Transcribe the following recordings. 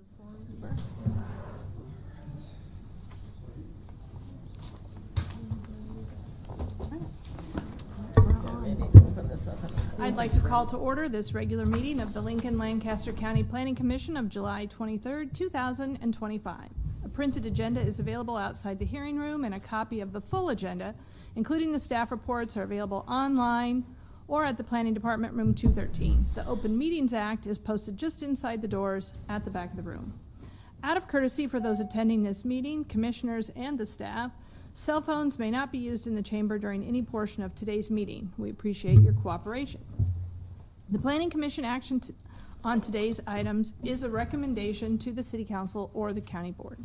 this one. I'd like to call to order this regular meeting of the Lincoln Lancaster County Planning Commission of July 23rd, 2025. A printed agenda is available outside the hearing room, and a copy of the full agenda, including the staff reports, are available online or at the Planning Department, room 213. The Open Meetings Act is posted just inside the doors at the back of the room. Out of courtesy for those attending this meeting, commissioners and the staff, cell phones may not be used in the chamber during any portion of today's meeting. We appreciate your cooperation. The Planning Commission action on today's items is a recommendation to the City Council or the County Board.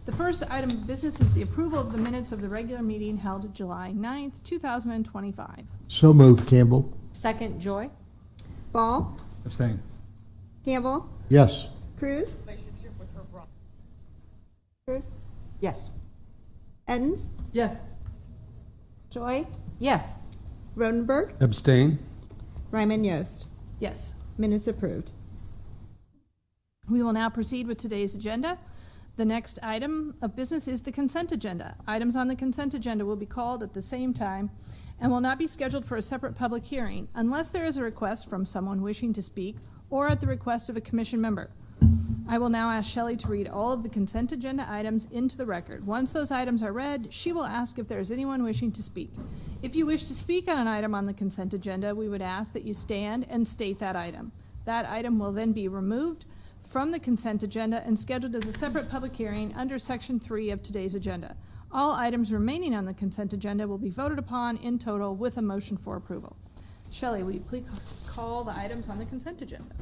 The first item of business is the approval of the minutes of the regular meeting held July 9th, 2025. So moved, Campbell. Second, Joy. Ball, Abstain. Campbell, Yes. Cruz. Cruz, Yes. Edens, Yes. Joy, Yes. Rodenberg, Abstain. Ryman Yost. Yes. Minutes approved. We will now proceed with today's agenda. The next item of business is the consent agenda. Items on the consent agenda will be called at the same time and will not be scheduled for a separate public hearing unless there is a request from someone wishing to speak or at the request of a commission member. I will now ask Shelley to read all of the consent agenda items into the record. Once those items are read, she will ask if there is anyone wishing to speak. If you wish to speak on an item on the consent agenda, we would ask that you stand and state that item. That item will then be removed from the consent agenda and scheduled as a separate public hearing under Section 3 of today's agenda. All items remaining on the consent agenda will be voted upon in total with a motion for approval. Shelley, will you please call the items on the consent agenda?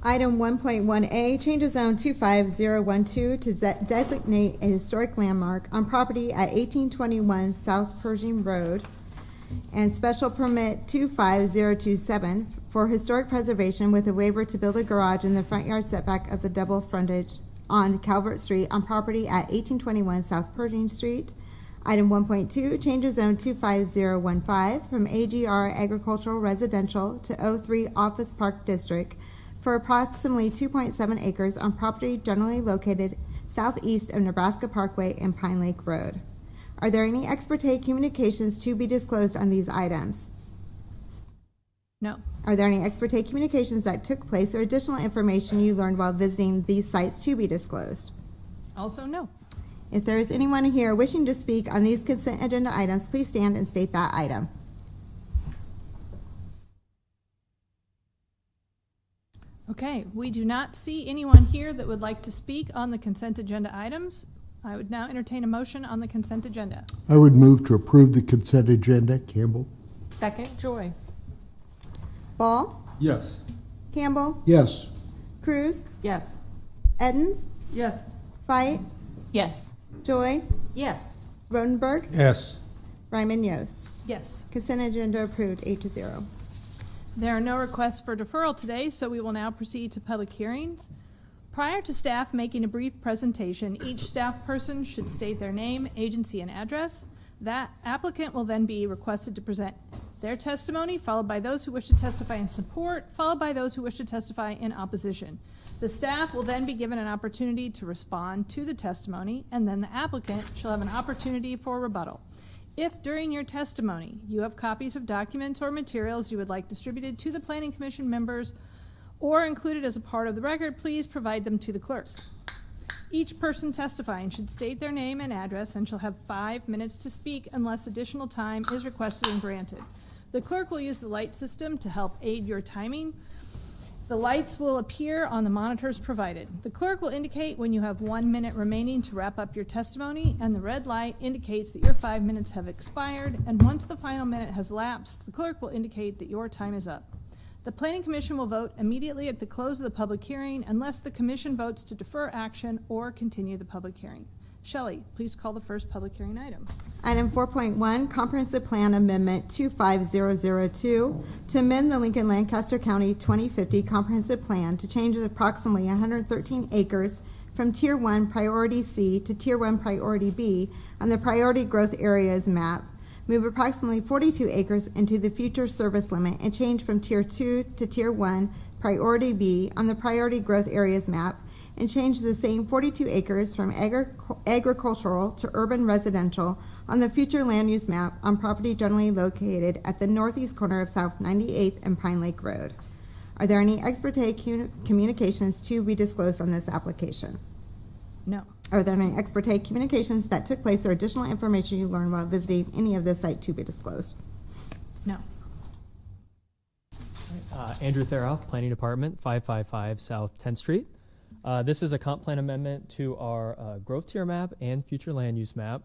Item 1.1A, change of zone 25012 to designate a historic landmark on property at 1821 South Pershing Road, and special permit 25027 for historic preservation with a waiver to build a garage in the front yard setback of the double frontage on Calvert Street on property at 1821 South Pershing Street. Item 1.2, change of zone 25015 from AGR Agricultural Residential to O3 Office Park District for approximately 2.7 acres on property generally located southeast of Nebraska Parkway and Pine Lake Road. Are there any ex parte communications to be disclosed on these items? No. Are there any ex parte communications that took place or additional information you learned while visiting these sites to be disclosed? Also no. If there is anyone here wishing to speak on these consent agenda items, please stand and state that item. Okay, we do not see anyone here that would like to speak on the consent agenda items. I would now entertain a motion on the consent agenda. I would move to approve the consent agenda, Campbell. Second, Joy. Ball, Yes. Campbell, Yes. Cruz, Yes. Edens, Yes. Fight, Yes. Joy, Yes. Rodenberg, Yes. Ryman Yost. Yes. Consent agenda approved 8-0. There are no requests for deferral today, so we will now proceed to public hearings. Prior to staff making a brief presentation, each staff person should state their name, agency, and address. That applicant will then be requested to present their testimony, followed by those who wish to testify in support, followed by those who wish to testify in opposition. The staff will then be given an opportunity to respond to the testimony, and then the applicant shall have an opportunity for rebuttal. If during your testimony you have copies of documents or materials you would like distributed to the Planning Commission members or included as a part of the record, please provide them to the clerk. Each person testifying should state their name and address and shall have 5 minutes to speak unless additional time is requested and granted. The clerk will use the light system to help aid your timing. The lights will appear on the monitors provided. The clerk will indicate when you have 1 minute remaining to wrap up your testimony, and the red light indicates that your 5 minutes have expired, and once the final minute has lapsed, the clerk will indicate that your time is up. The Planning Commission will vote immediately at the close of the public hearing unless the Commission votes to defer action or continue the public hearing. Shelley, please call the first public hearing item. Item 4.1, Comprehensive Plan Amendment 25002 to amend the Lincoln Lancaster County 2050 Comprehensive Plan to change approximately 113 acres from Tier 1 Priority C to Tier 1 Priority B on the Priority Growth Areas map, move approximately 42 acres into the future service limit, and change from Tier 2 to Tier 1 Priority B on the Priority Growth Areas map, and change the same 42 acres from agricultural to urban residential on the future land use map on property generally located at the northeast corner of South 98th and Pine Lake Road. Are there any ex parte communications to be disclosed on this application? No. Are there any ex parte communications that took place or additional information you learned while visiting any of this site to be disclosed? No. Andrew Theroff, Planning Department, 555 South 10th Street. This is a comp plan amendment to our growth tier map and future land use map.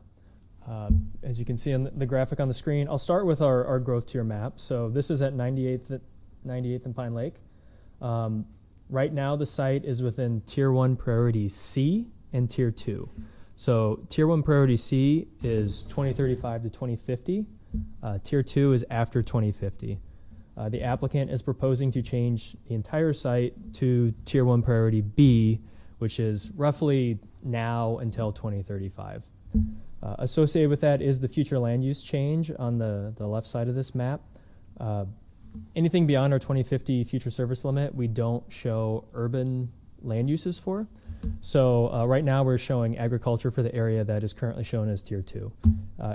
As you can see on the graphic on the screen, I'll start with our growth tier map. So this is at 98th and Pine Lake. Right now, the site is within Tier 1 Priority C and Tier 2. So Tier 1 Priority C is 2035 to 2050. Tier 2 is after 2050. The applicant is proposing to change the entire site to Tier 1 Priority B, which is roughly now until 2035. Associated with that is the future land use change on the left side of this map. Anything beyond our 2050 future service limit, we don't show urban land uses for. So right now we're showing agriculture for the area that is currently shown as Tier 2.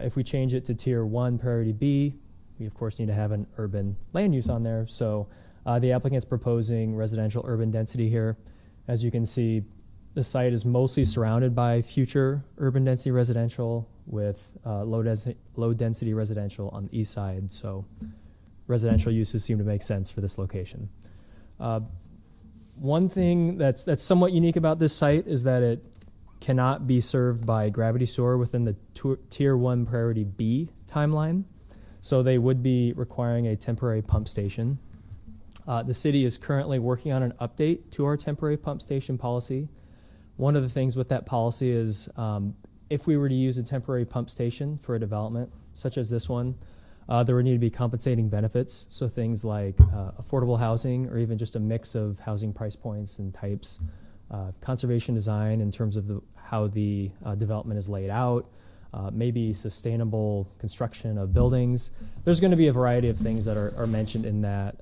If we change it to Tier 1 Priority B, we of course need to have an urban land use on there. So the applicant's proposing residential urban density here. As you can see, the site is mostly surrounded by future urban density residential with low density residential on the east side. So residential uses seem to make sense for this location. One thing that's somewhat unique about this site is that it cannot be served by gravity sewer within the Tier 1 Priority B timeline. So they would be requiring a temporary pump station. The city is currently working on an update to our temporary pump station policy. One of the things with that policy is if we were to use a temporary pump station for a development such as this one, there would need to be compensating benefits. So things like affordable housing or even just a mix of housing price points and types, conservation design in terms of how the development is laid out, maybe sustainable construction of buildings. There's going to be a variety of things that are mentioned in that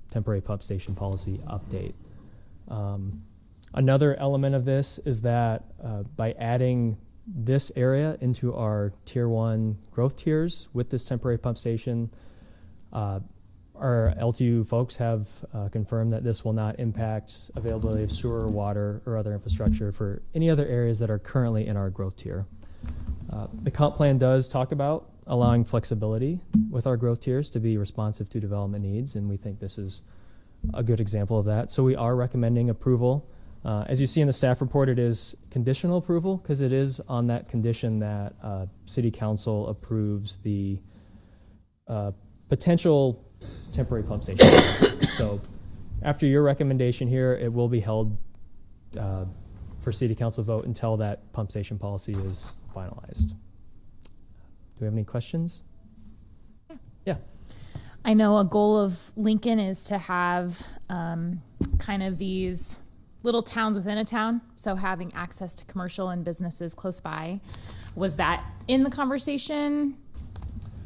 temporary pump station policy update. Another element of this is that by adding this area into our Tier 1 growth tiers with this temporary pump station, our LTU folks have confirmed that this will not impact availability of sewer, water, or other infrastructure for any other areas that are currently in our growth tier. The comp plan does talk about allowing flexibility with our growth tiers to be responsive to development needs, and we think this is a good example of that. So we are recommending approval. As you see in the staff report, it is conditional approval because it is on that condition that City Council approves the potential temporary pump station. So after your recommendation here, it will be held for City Council vote until that pump station policy is finalized. Do we have any questions? Yeah. I know a goal of Lincoln is to have kind of these little towns within a town, so having access to commercial and businesses close by. Was that in the conversation?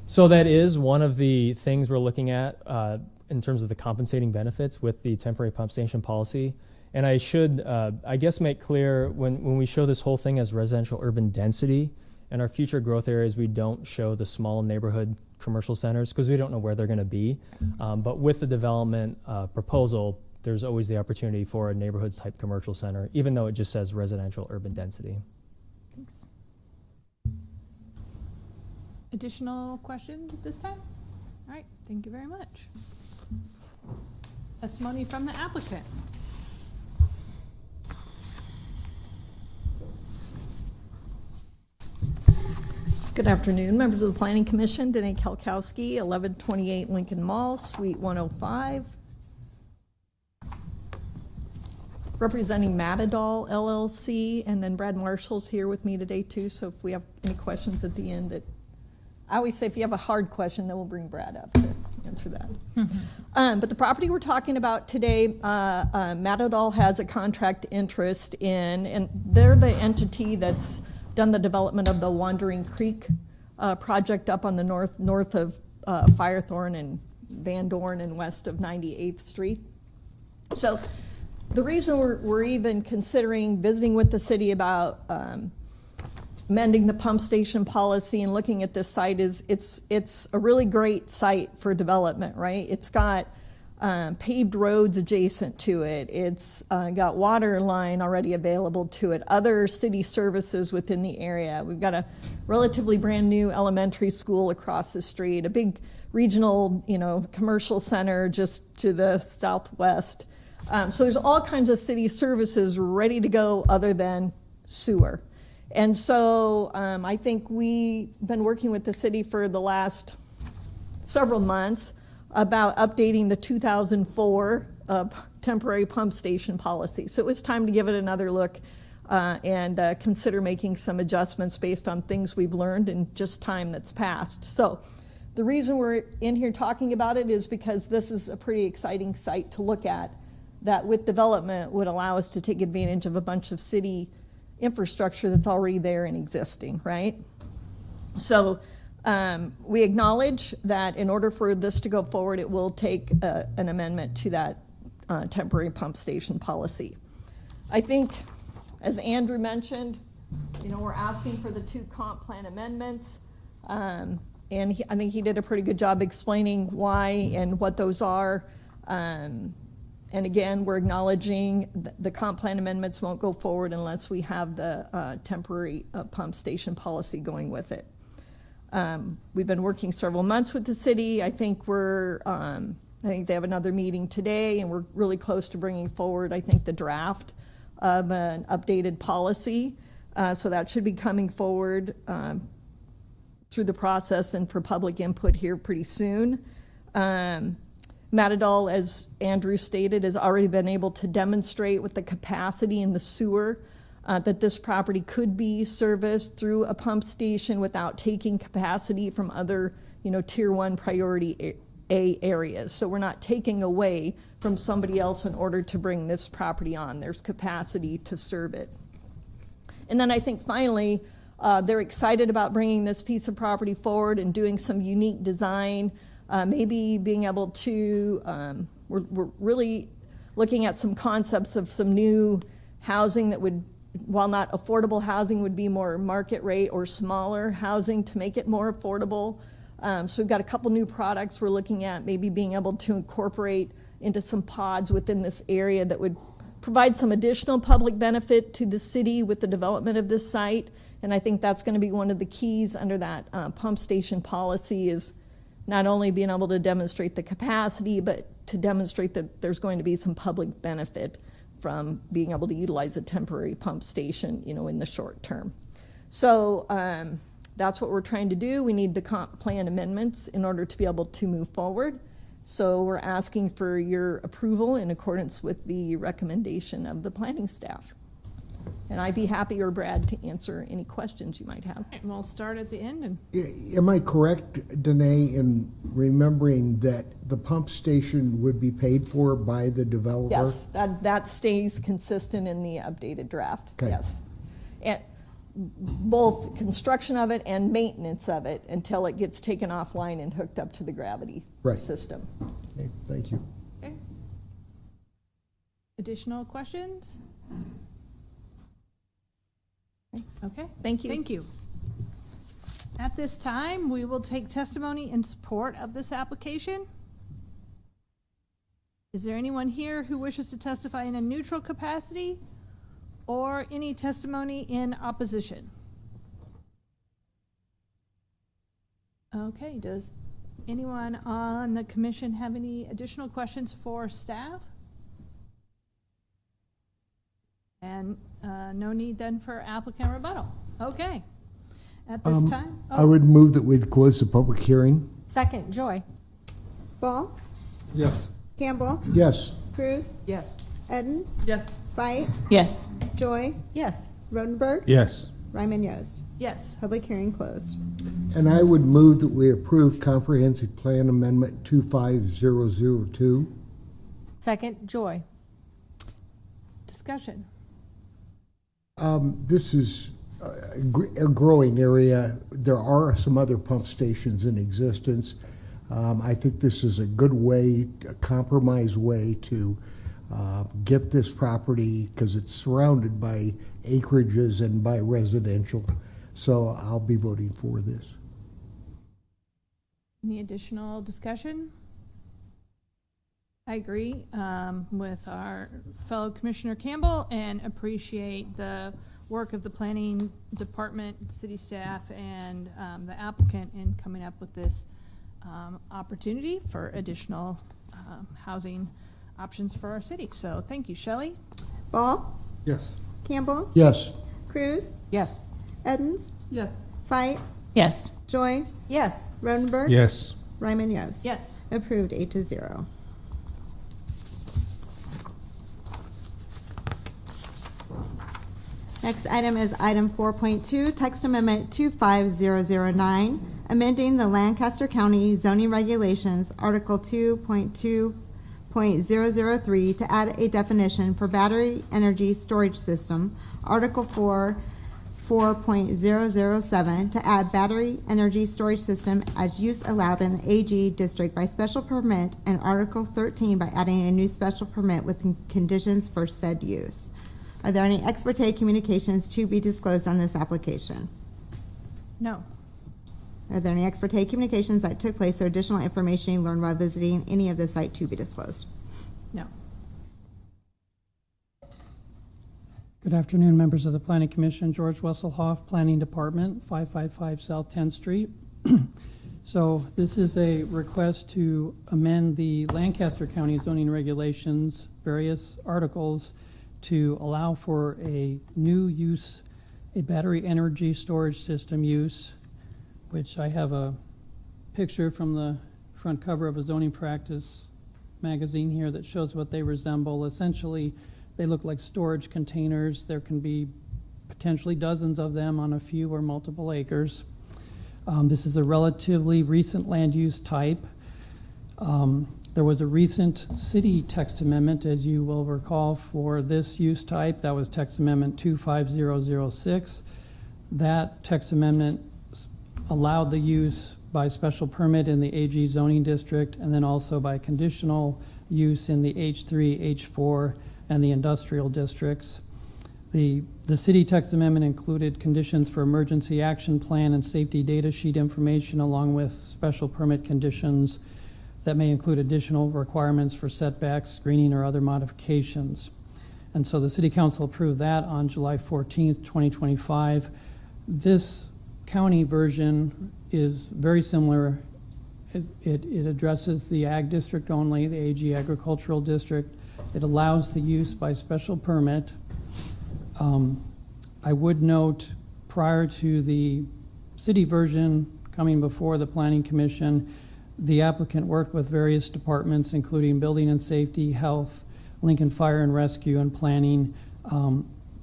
So that is one of the things we're looking at in terms of the compensating benefits with the temporary pump station policy. And I should, I guess, make clear when we show this whole thing as residential urban density, in our future growth areas, we don't show the small neighborhood commercial centers because we don't know where they're going to be. But with the development proposal, there's always the opportunity for a neighborhoods type commercial center, even though it just says residential urban density. Thanks. Additional questions at this time? All right, thank you very much. Testimony from the applicant. Good afternoon, members of the Planning Commission. Danae Kalkowski, 1128 Lincoln Mall, Suite 105. Representing Matadol LLC, and then Brad Marshall's here with me today too, so if we have any questions at the end, I always say if you have a hard question, then we'll bring Brad up to answer that. But the property we're talking about today, Matadol has a contract interest in, and they're the entity that's done the development of the Wandering Creek project up on the north of Firethorn and Van Dorn and west of 98th Street. So The reason we're even considering visiting with the city about amending the pump station policy and looking at this site is it's a really great site for development, right? It's got paved roads adjacent to it. It's got water line already available to it, other city services within the area. We've got a relatively brand new elementary school across the street, a big regional, commercial center just to the southwest. So there's all kinds of city services ready to go other than sewer. And so I think we've been working with the city for the last several months about updating the 2004 temporary pump station policy. So it was time to give it another look and consider making some adjustments based on things we've learned in just time that's passed. So the reason we're in here talking about it is because this is a pretty exciting site to look at that with development would allow us to take advantage of a bunch of city infrastructure that's already there and existing, right? So we acknowledge that in order for this to go forward, it will take an amendment to that temporary pump station policy. I think, as Andrew mentioned, we're asking for the 2 comp plan amendments. And I think he did a pretty good job explaining why and what those are. And again, we're acknowledging the comp plan amendments won't go forward unless we have the temporary pump station policy going with it. We've been working several months with the city. I think I think they have another meeting today, and we're really close to bringing forward, I think, the draft of an updated policy. So that should be coming forward through the process and for public input here pretty soon. Matadol, as Andrew stated, has already been able to demonstrate with the capacity in the sewer that this property could be serviced through a pump station without taking capacity from other, tier 1 priority A areas. So we're not taking away from somebody else in order to bring this property on. There's capacity to serve it. And then I think finally, they're excited about bringing this piece of property forward and doing some unique design. Maybe being able to, we're really looking at some concepts of some new housing that would, while not affordable housing, would be more market rate or smaller housing to make it more affordable. So we've got a couple new products we're looking at, maybe being able to incorporate into some pods within this area that would provide some additional public benefit to the city with the development of this site. And I think that's going to be one of the keys under that pump station policy is not only being able to demonstrate the capacity, but to demonstrate that there's going to be some public benefit from being able to utilize a temporary pump station, in the short term. So that's what we're trying to do. We need the comp plan amendments in order to be able to move forward. So we're asking for your approval in accordance with the recommendation of the planning staff. And I'd be happy, or Brad, to answer any questions you might have. All right, we'll start at the end. And Am I correct, Danae, in remembering that the pump station would be paid for by the developer? Yes, that stays consistent in the updated draft, Okay. yes. And both construction of it and maintenance of it until it gets taken offline and hooked up to the gravity Right. system. Okay, thank you. okay. Additional questions? Okay. Thank you. Thank you. At this time, we will take testimony in support of this application. Is there anyone here who wishes to testify in a neutral capacity or any testimony in opposition? Okay, does anyone on the commission have any additional questions for staff? And no need then for applicant rebuttal. Okay. At this time, I would move that we'd close the public hearing. Second, Joy. Ball, Yes. Campbell, Yes. Cruz, Yes. Edens, Yes. Fight, Yes. Joy, Yes. Rodenberg, Yes. Ryman Yost. yes. Public hearing closed. And I would move that we approve Comprehensive Plan Amendment 25002. Second, Joy. Discussion. This is a growing area. There are some other pump stations in existence. I think this is a good way, a compromise way to get this property because it's surrounded by acreages and by residential. So I'll be voting for this. Any additional discussion? I agree with our fellow Commissioner Campbell and appreciate the work of the planning department, city staff, and the applicant in coming up with this opportunity for additional housing options for our city. So thank you, Shelley. Ball, Yes. Campbell, Yes. Cruz, Yes. Edens, Yes. Fight, Yes. Joy, Yes. Rodenberg. Yes. Ryman Yost. Yes. Approved 8-0. Next item is item 4.2, text amendment 25009, amending the Lancaster County zoning regulations, Article 2.2.003 to add a definition for battery energy storage system, Article 4.007 to add battery energy storage system as use allowed in the AG district by special permit, and Article 13 by adding a new special permit with conditions for said use. Are there any ex parte communications to be disclosed on this application? No. Are there any ex parte communications that took place or additional information you learned while visiting any of the site to be disclosed? No. Good afternoon, members of the Planning Commission. George Wesselhoff, Planning Department, 555 South 10th Street. So this is a request to amend the Lancaster County zoning regulations, various articles, to allow for a new use, a battery energy storage system use, which I have a picture from the front cover of a zoning practice magazine here that shows what they resemble. Essentially, they look like storage containers. There can be potentially dozens of them on a few or multiple acres. This is a relatively recent land use type. There was a recent city text amendment, as you will recall, for this use type. That was text amendment 25006. That text amendment allowed the use by special permit in the AG zoning district, and then also by conditional use in the H3, H4, and the industrial districts. The city text amendment included conditions for emergency action plan and safety data sheet information, along with special permit conditions that may include additional requirements for setbacks, screening, or other modifications. And so the City Council approved that on July 14th, 2025. This county version is very similar. It addresses the ag district only, the AG agricultural district. It allows the use by special permit. I would note, prior to the city version coming before the Planning Commission, the applicant worked with various departments, including Building and Safety, Health, Lincoln Fire and Rescue, and Planning,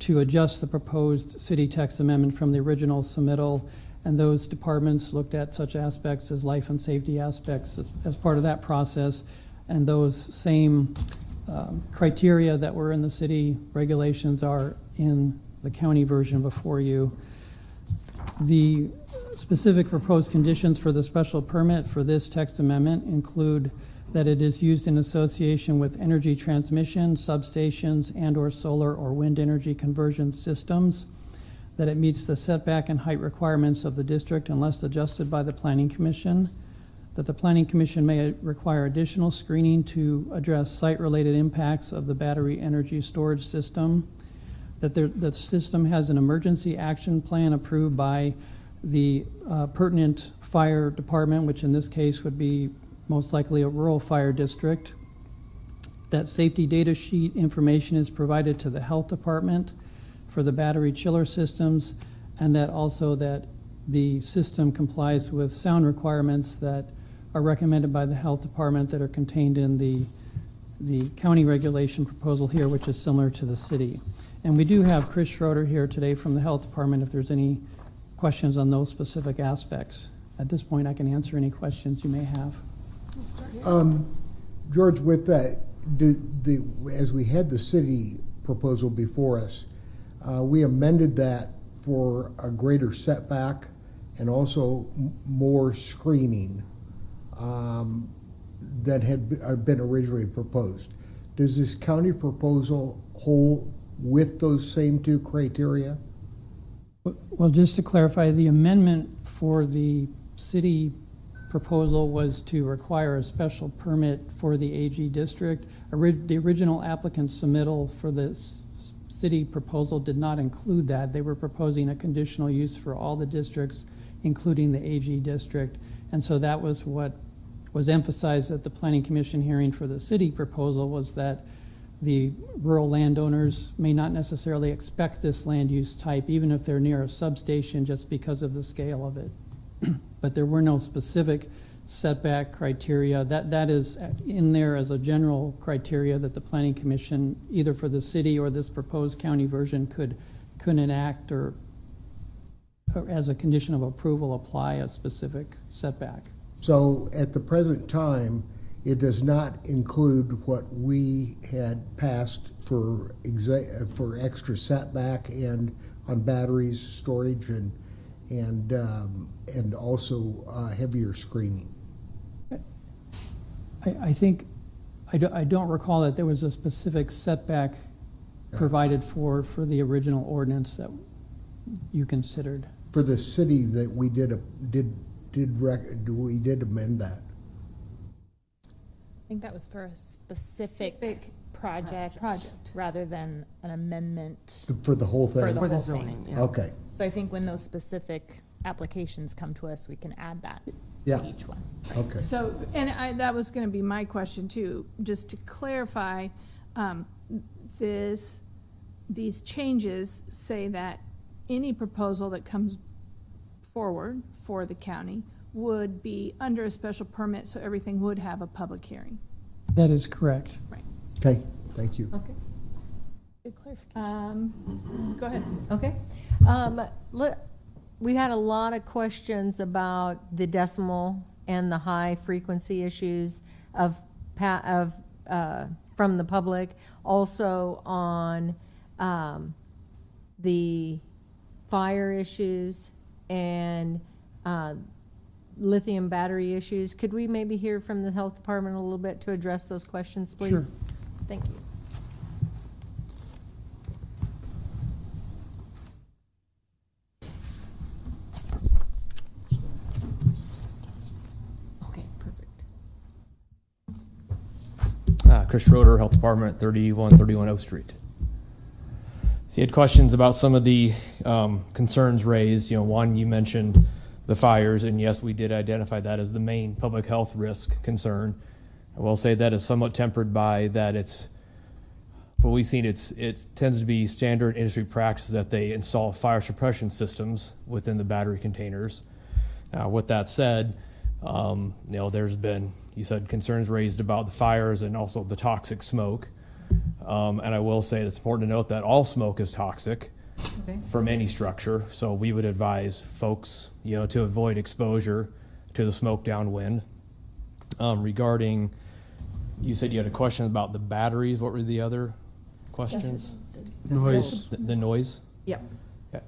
to adjust the proposed city text amendment from the original submittal. And those departments looked at such aspects as life and safety aspects as part of that process. And those same criteria that were in the city regulations are in the county version before you. The specific proposed conditions for the special permit for this text amendment include that it is used in association with energy transmission, substations, and/or solar or wind energy conversion systems, that it meets the setback and height requirements of the district unless adjusted by the Planning Commission, that the Planning Commission may require additional screening to address site-related impacts of the battery energy storage system, that the system has an emergency action plan approved by the pertinent fire department, which in this case would be most likely a rural fire district, that safety data sheet information is provided to the health department for the battery chiller systems, and that also that the system complies with sound requirements that are recommended by the health department that are contained in the county regulation proposal here, which is similar to the city. And we do have Chris Schroeder here today from the health department if there's any questions on those specific aspects. At this point, I can answer any questions you may have. George, with that, as we had the city proposal before us, we amended that for a greater setback and also more screening than had been originally proposed. Does this county proposal hold with those same two criteria? Well, just to clarify, the amendment for the city proposal was to require a special permit for the AG district. The original applicant's submittal for this city proposal did not include that. They were proposing a conditional use for all the districts, including the AG district. And so that was what was emphasized at the Planning Commission hearing for the city proposal, was that the rural landowners may not necessarily expect this land use type, even if they're near a substation, just because of the scale of it. But there were no specific setback criteria. That is in there as a general criteria that the Planning Commission, either for the city or this proposed county version, could enact or as a condition of approval, apply a specific setback. So at the present time, it does not include what we had passed for extra setback and on batteries, storage, and also heavier screening. I think, I don't recall that there was a specific setback provided for the original ordinance that you considered. For the city that we did amend that. I think that was for a specific project rather than an amendment For the whole thing? for the For the whole zoning, thing. yeah. Okay, So I think when those specific applications come to us, we can add that yeah, to each one. okay. So, and that was gonna be my question too, just to clarify, these changes say that any proposal that comes forward for the county would be under a special permit, so everything would have a public hearing. That is correct. Okay, thank you. Okay, Good clarification. Go ahead. okay. We had a lot of questions about the decimal and the high frequency issues from the public. Also on the fire issues and lithium battery issues. Could we maybe hear from the health department a little bit to address those questions, please? Sure. Thank you. Okay, perfect. Chris Schroeder, Health Department, 3131 Oak Street. So you had questions about some of the concerns raised. One, you mentioned the fires, and yes, we did identify that as the main public health risk concern. I will say that is somewhat tempered by that what we've seen, it tends to be standard industry practice that they install fire suppression systems within the battery containers. With that said, there's been, you said, concerns raised about the fires and also the toxic smoke. And I will say it's important to note that all smoke is toxic Okay. from any structure. So we would advise folks, to avoid exposure to the smoke downwind. Regarding, you said you had a question about the batteries. What were the other questions? Noise. The noise? Yep. Okay.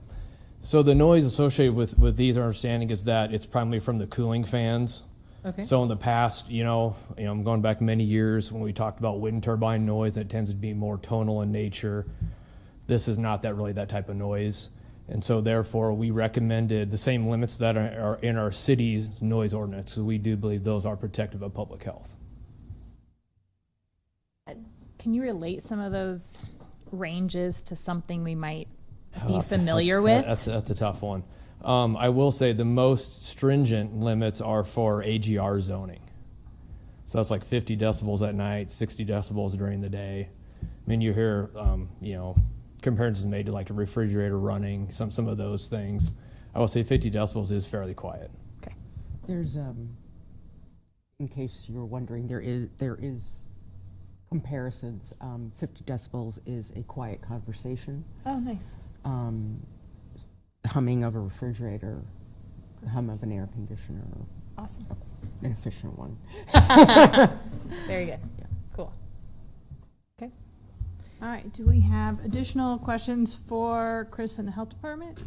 So the noise associated with these, our understanding is that it's primarily from the cooling fans. Okay. So in the past, I'm going back many years when we talked about wind turbine noise, it tends to be more tonal in nature. This is not really that type of noise. And so therefore, we recommended the same limits that are in our city's noise ordinance. So we do believe those are protective of public health. Can you relate some of those ranges to something we might be That's- familiar with? That's a tough one. I will say the most stringent limits are for AGR zoning. So that's like 50 decibels at night, 60 decibels during the day. I mean, you hear, comparisons made to like a refrigerator running, some of those things. I will say 50 decibels is fairly quiet. Okay. There's, in case you're wondering, there is comparisons. 50 decibels is a quiet conversation. Oh, nice. Humming of a refrigerator, hum of an air conditioner, Awesome. an efficient one. Very good. Yeah. Cool. All right, do we have additional questions for Chris and the health department?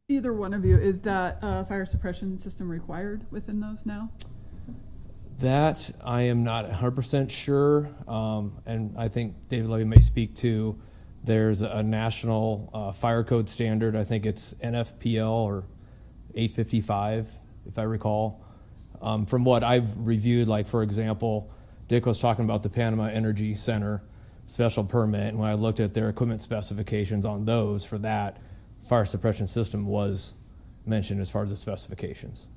Either one of you, is that fire suppression system required within those now? That I am not 100% sure, and I think David Levy may speak to. There's a national fire code standard. I think it's NFPL or 855, if I recall. From what I've reviewed, like for example, Dick was talking about the Panama Energy Center special permit, and when I looked at their equipment specifications on those for that, fire suppression system was mentioned as far as the specifications.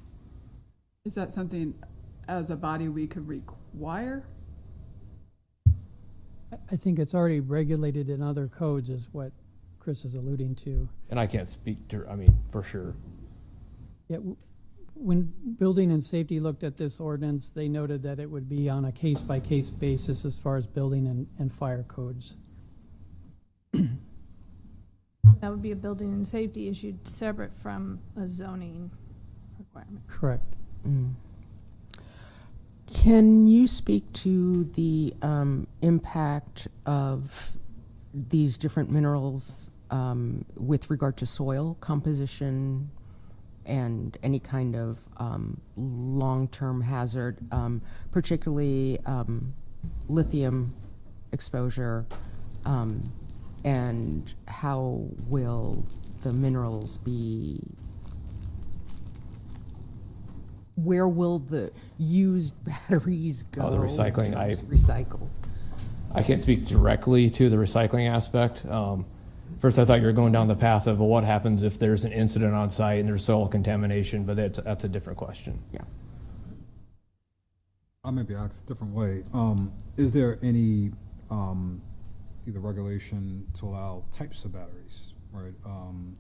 Is that something as a body we could require? I think it's already regulated in other codes is what Chris is alluding to. And I can't speak to, I mean, for sure. Yeah, when Building and Safety looked at this ordinance, they noted that it would be on a case-by-case basis as far as building and fire codes. That would be a building and safety issue separate from a zoning requirement. Correct. Can you speak to the impact of these different minerals with regard to soil composition and any kind of long-term hazard, particularly lithium exposure, and how will the minerals be, where will the used batteries go? Oh, the recycling, Recycle. I can't speak directly to the recycling aspect. First, I thought you were going down the path of, well, what happens if there's an incident on site and there's soil contamination, but that's a different question. Yeah. I'll maybe ask a different way. Is there any either regulation to allow types of batteries, right?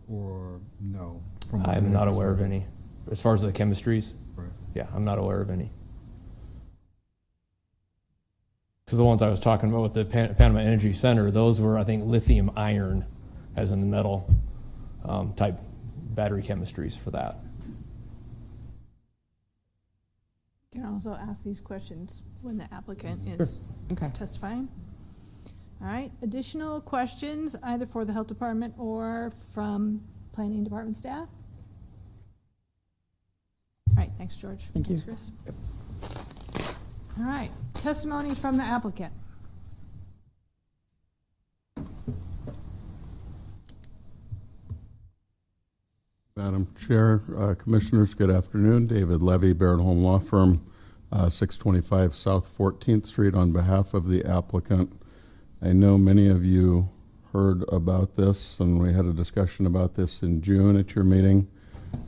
Or no? I'm not aware of any. As far as the chemistries, Right. yeah, I'm not aware of any. Because the ones I was talking about with the Panama Energy Center, those were, I think, lithium iron, as in the metal type battery chemistries for that. You can also ask these questions when the applicant is Okay. testifying. All right, additional questions either for the health department or from planning department staff? All right, thanks, George. Thank you. Thanks, Chris. All right, testimony from the applicant. Madam Chair, Commissioners, good afternoon. David Levy, Barrett Home Law Firm, 625 South 14th Street, on behalf of the applicant. I know many of you heard about this, and we had a discussion about this in June at your meeting.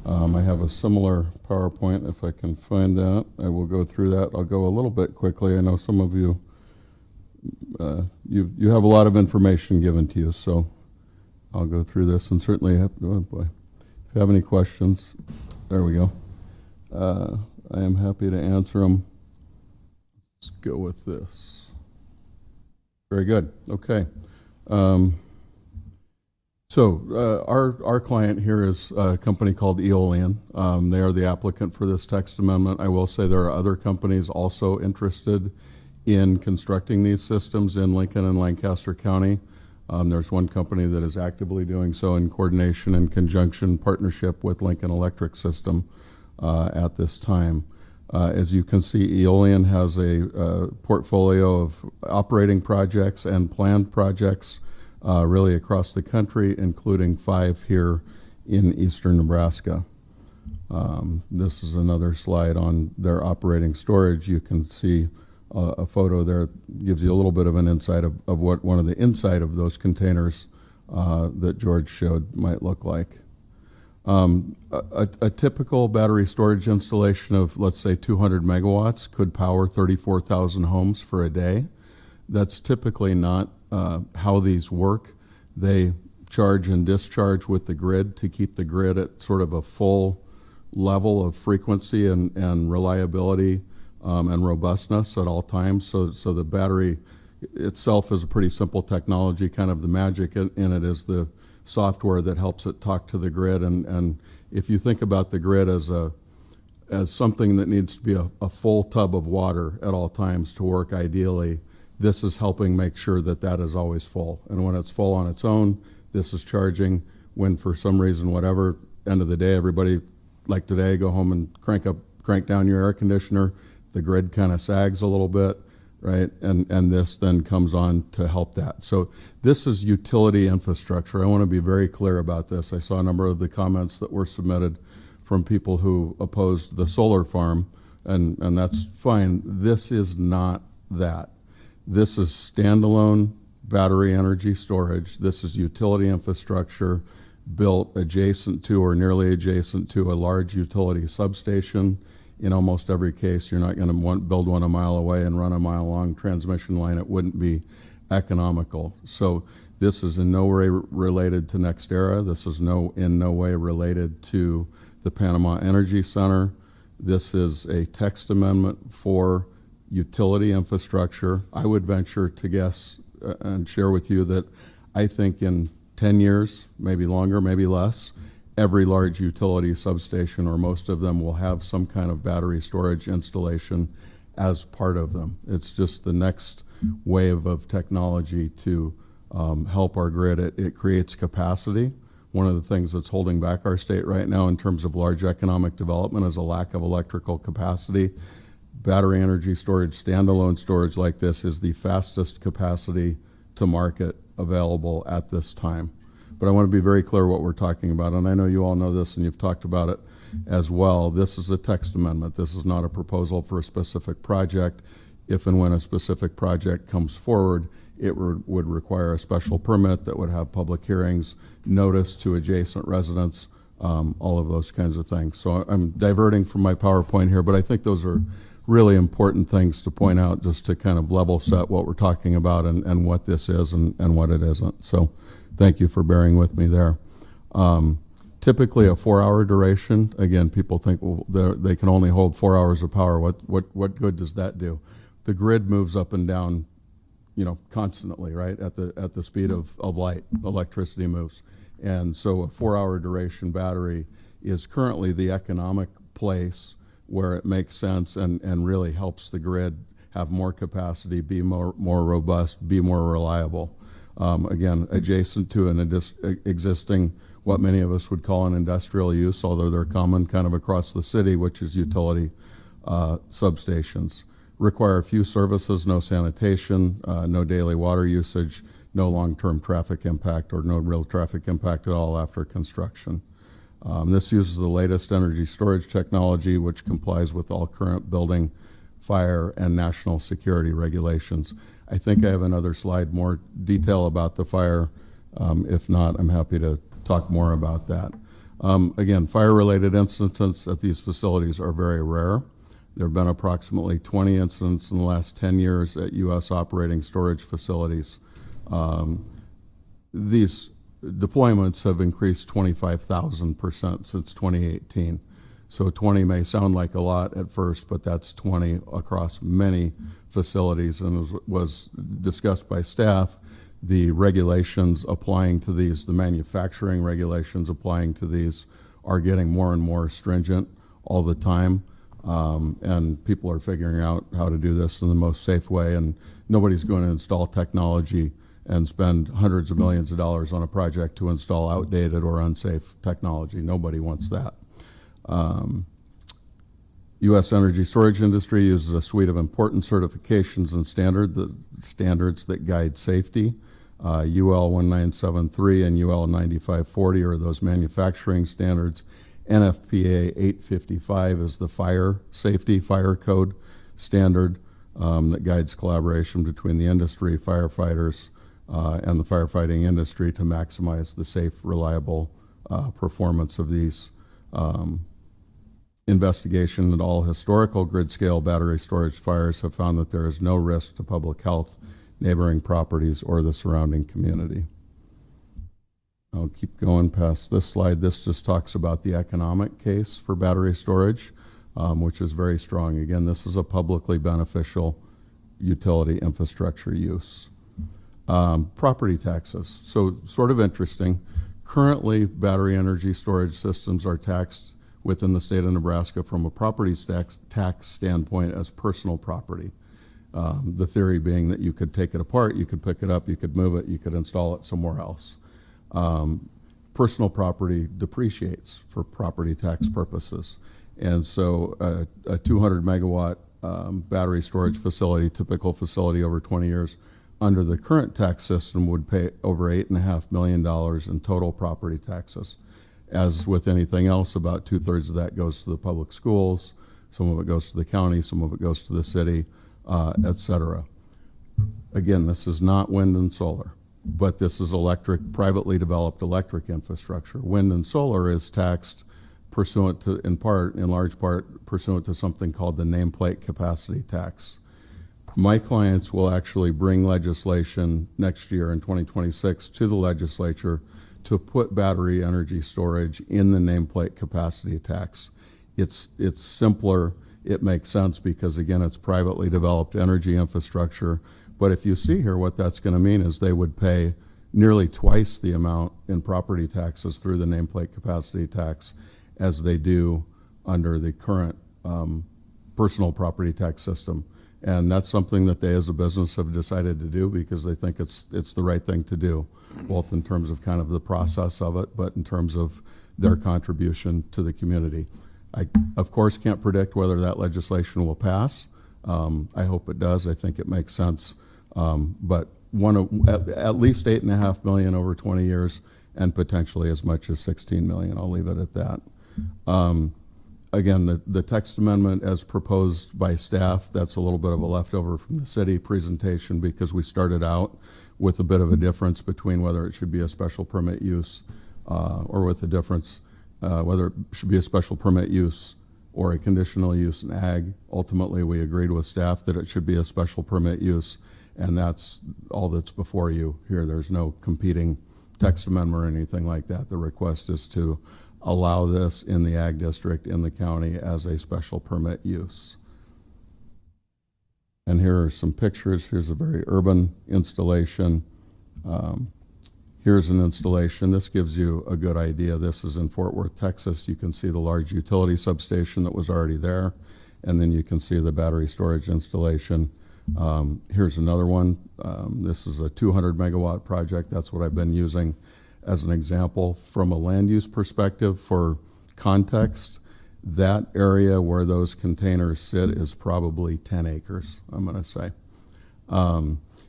I have a similar PowerPoint, if I can find that. I will go through that. I'll go a little bit quickly. I know some of you, you have a lot of information given to you, so I'll go through this, and certainly, oh boy. If you have any questions, there we go. I am happy to answer them. Let's go with this. Very good. Okay. So our client here is a company called Eolian. They are the applicant for this text amendment. I will say there are other companies also interested in constructing these systems in Lincoln and Lancaster County. There's one company that is actively doing so in coordination and conjunction partnership with Lincoln Electric System at this time. As you can see, Eolian has a portfolio of operating projects and planned projects really across the country, including 5 here in eastern Nebraska. This is another slide on their operating storage. You can see a photo there gives you a little bit of an insight of what one of the inside of those containers that George showed might look like. A typical battery storage installation of, let's say, 200 megawatts could power 34,000 homes for a day. That's typically not how these work. They charge and discharge with the grid to keep the grid at sort of a full level of frequency and reliability and robustness at all times. So the battery itself is a pretty simple technology. Kind of the magic in it is the software that helps it talk to the grid. And if you think about the grid as something that needs to be a full tub of water at all times to work ideally, this is helping make sure that that is always full. And when it's full on its own, this is charging. When for some reason, whatever, end of the day, everybody, like today, go home and crank down your air conditioner, the grid kind of sags a little bit, right? And this then comes on to help that. So this is utility infrastructure. I want to be very clear about this. I saw a number of the comments that were submitted from people who opposed the solar farm, and that's fine. This is not that. This is standalone battery energy storage. This is utility infrastructure built adjacent to or nearly adjacent to a large utility substation. In almost every case, you're not going to build one a mile away and run a mile-long transmission line. It wouldn't be economical. So this is in no way related to NextEra. This is in no way related to the Panama Energy Center. This is a text amendment for utility infrastructure. I would venture to guess and share with you that I think in 10 years, maybe longer, maybe less, every large utility substation, or most of them, will have some kind of battery storage installation as part of them. It's just the next wave of technology to help our grid. It creates capacity. One of the things that's holding back our state right now in terms of large economic development is a lack of electrical capacity. Battery energy storage, standalone storage like this, is the fastest capacity to market available at this time. But I want to be very clear what we're talking about, and I know you all know this and you've talked about it as well. This is a text amendment. This is not a proposal for a specific project. If and when a specific project comes forward, it would require a special permit that would have public hearings, notice to adjacent residents, all of those kinds of things. So I'm diverting from my PowerPoint here, but I think those are really important things to point out, just to kind of level set what we're talking about and what this is and what it isn't. So thank you for bearing with me there. Typically a 4-hour duration. Again, people think, well, they can only hold 4 hours of power. What good does that do? The grid moves up and down, constantly, right? At the speed of light, electricity moves. And so a 4-hour duration battery is currently the economic place where it makes sense and really helps the grid have more capacity, be more robust, be more reliable. Again, adjacent to an existing, what many of us would call an industrial use, although they're common kind of across the city, which is utility substations. Require few services, no sanitation, no daily water usage, no long-term traffic impact, or no real traffic impact at all after construction. This uses the latest energy storage technology, which complies with all current building, fire, and national security regulations. I think I have another slide, more detail about the fire. If not, I'm happy to talk more about that. Again, fire-related incidents at these facilities are very rare. There have been approximately 20 incidents in the last 10 years at U.S. operating storage facilities. These deployments have increased 25,000% since 2018. So 20 may sound like a lot at first, but that's 20 across many facilities. And as was discussed by staff, the regulations applying to these, the manufacturing regulations applying to these, are getting more and more stringent all the time. And people are figuring out how to do this in the most safe way. And nobody's going to install technology and spend hundreds of millions of dollars on a project to install outdated or unsafe technology. Nobody wants that. U.S. energy storage industry uses a suite of important certifications and standards that guide safety. UL 1973 and UL 9540 are those manufacturing standards. NFPA 855 is the fire code standard that guides collaboration between the industry, firefighters, and the firefighting industry to maximize the safe, reliable performance of these. Investigation into all historical grid-scale battery storage fires have found that there is no risk to public health, neighboring properties, or the surrounding community. I'll keep going past this slide. This just talks about the economic case for battery storage, which is very strong. Again, this is a publicly beneficial utility infrastructure use. Property taxes. So sort of interesting. Currently, battery energy storage systems are taxed within the state of Nebraska from a property tax standpoint as personal property. The theory being that you could take it apart, you could pick it up, you could move it, you could install it somewhere else. Personal property depreciates for property tax purposes. And so a 200 megawatt battery storage facility, typical facility over 20 years, under the current tax system would pay over $8.5 million in total property taxes. As with anything else, about 2/3 of that goes to the public schools, some of it goes to the county, some of it goes to the city, et cetera. Again, this is not wind and solar, but this is privately developed electric infrastructure. Wind and solar is taxed pursuant to, in large part, pursuant to something called the nameplate capacity tax. My clients will actually bring legislation next year in 2026 to the legislature to put battery energy storage in the nameplate capacity tax. It's simpler, it makes sense because again, it's privately developed energy infrastructure. But if you see here, what that's going to mean is they would pay nearly twice the amount in property taxes through the nameplate capacity tax as they do under the current personal property tax system. And that's something that they as a business have decided to do because they think it's the right thing to do, both in terms of kind of the process of it, but in terms of their contribution to the community. I, of course, can't predict whether that legislation will pass. I hope it does. I think it makes sense. But at least $8.5 million over 20 years and potentially as much as $16 million. I'll leave it at that. Again, the text amendment as proposed by staff, that's a little bit of a leftover from the city presentation because we started out with a bit of a difference between whether it should be a special permit use or with a difference whether it should be a special permit use or a conditional use in ag. Ultimately, we agreed with staff that it should be a special permit use, and that's all that's before you here. There's no competing text amendment or anything like that. The request is to allow this in the ag district in the county as a special permit use. And here are some pictures. Here's a very urban installation. Here's an installation. This gives you a good idea. This is in Fort Worth, Texas. You can see the large utility substation that was already there, and then you can see the battery storage installation. Here's another one. This is a 200 megawatt project. That's what I've been using as an example. From a land use perspective, for context, that area where those containers sit is probably 10 acres, I'm going to say.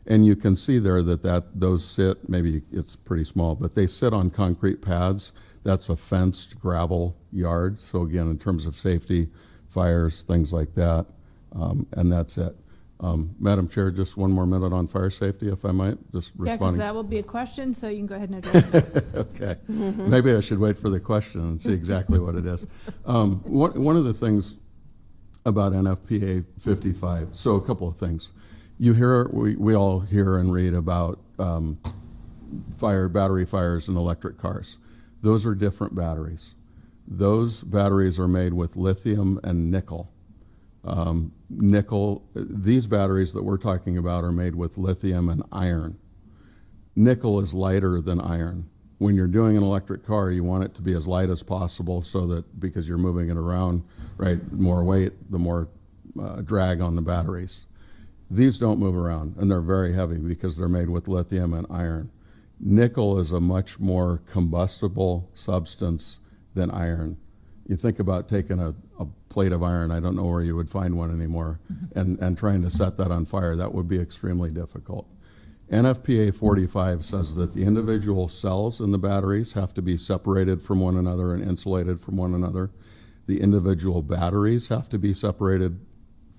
And you can see there that those sit, maybe it's pretty small, but they sit on concrete pads. That's a fenced gravel yard. So again, in terms of safety, fires, things like that, and that's it. Madam Chair, just one more minute on fire safety, if I might, just Yeah, because responding. that will be a question, so you can go ahead and address it. Okay. Maybe I should wait for the question and see exactly what it is. One of the things about NFPA 55, so a couple of things. We all hear and read about battery fires in electric cars. Those are different batteries. Those batteries are made with lithium and nickel. These batteries that we're talking about are made with lithium and iron. Nickel is lighter than iron. When you're doing an electric car, you want it to be as light as possible so that because you're moving it around, right, more weight, the more drag on the batteries. These don't move around, and they're very heavy because they're made with lithium and iron. Nickel is a much more combustible substance than iron. You think about taking a plate of iron, I don't know where you would find one anymore, and trying to set that on fire. That would be extremely difficult. NFPA 45 says that the individual cells in the batteries have to be separated from one another and insulated from one another. The individual batteries have to be separated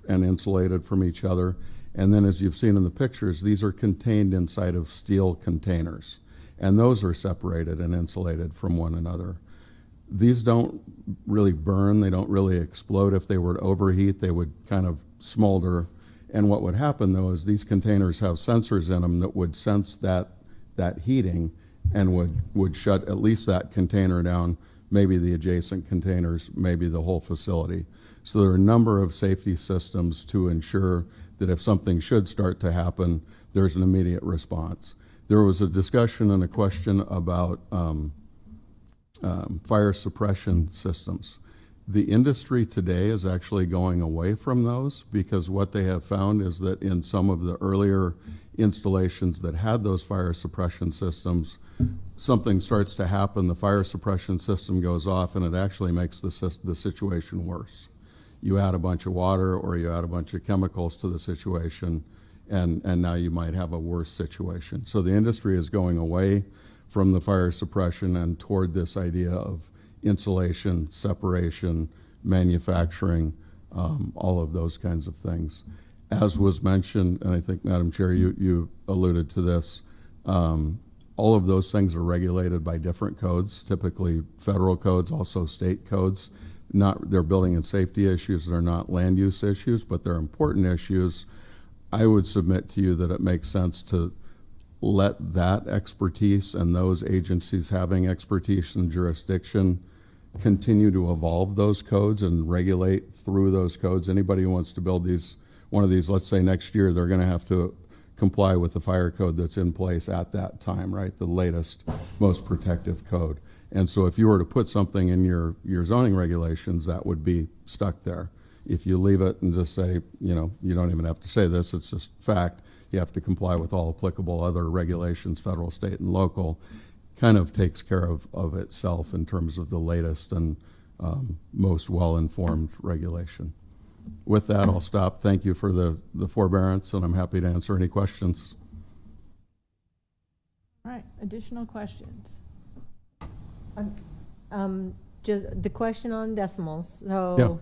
and insulated from each other. And then as you've seen in the pictures, these are contained inside of steel containers. And those are separated and insulated from one another. These don't really burn, they don't really explode. If they were to overheat, they would kind of smolder. And what would happen though is these containers have sensors in them that would sense that heating and would shut at least that container down, maybe the adjacent containers, maybe the whole facility. So there are a number of safety systems to ensure that if something should start to happen, there's an immediate response. There was a discussion and a question about fire suppression systems. The industry today is actually going away from those because what they have found is that in some of the earlier installations that had those fire suppression systems, something starts to happen, the fire suppression system goes off, and it actually makes the situation worse. you add a bunch of water or you add a bunch of chemicals to the situation, and now you might have a worse situation. So the industry is going away from the fire suppression and toward this idea of insulation, separation, manufacturing, all of those kinds of things. As was mentioned, and I think, Madam Chair, you alluded to this, all of those things are regulated by different codes, typically federal codes, also state codes. They're building and safety issues, they're not land use issues, but they're important issues. I would submit to you that it makes sense to let that expertise and those agencies having expertise and jurisdiction continue to evolve those codes and regulate through those codes. Anybody who wants to build one of these, let's say next year, they're going to have to comply with the fire code that's in place at that time, right? The latest, most protective code. And so if you were to put something in your zoning regulations, that would be stuck there. If you leave it and just say, you don't even have to say this, it's just fact, you have to comply with all applicable other regulations, federal, state, and local, kind of takes care of itself in terms of the latest and most well-informed regulation. With that, I'll stop. Thank you for the forbearance, and I'm happy to answer any questions. All right, additional questions? Just the question on decimals. So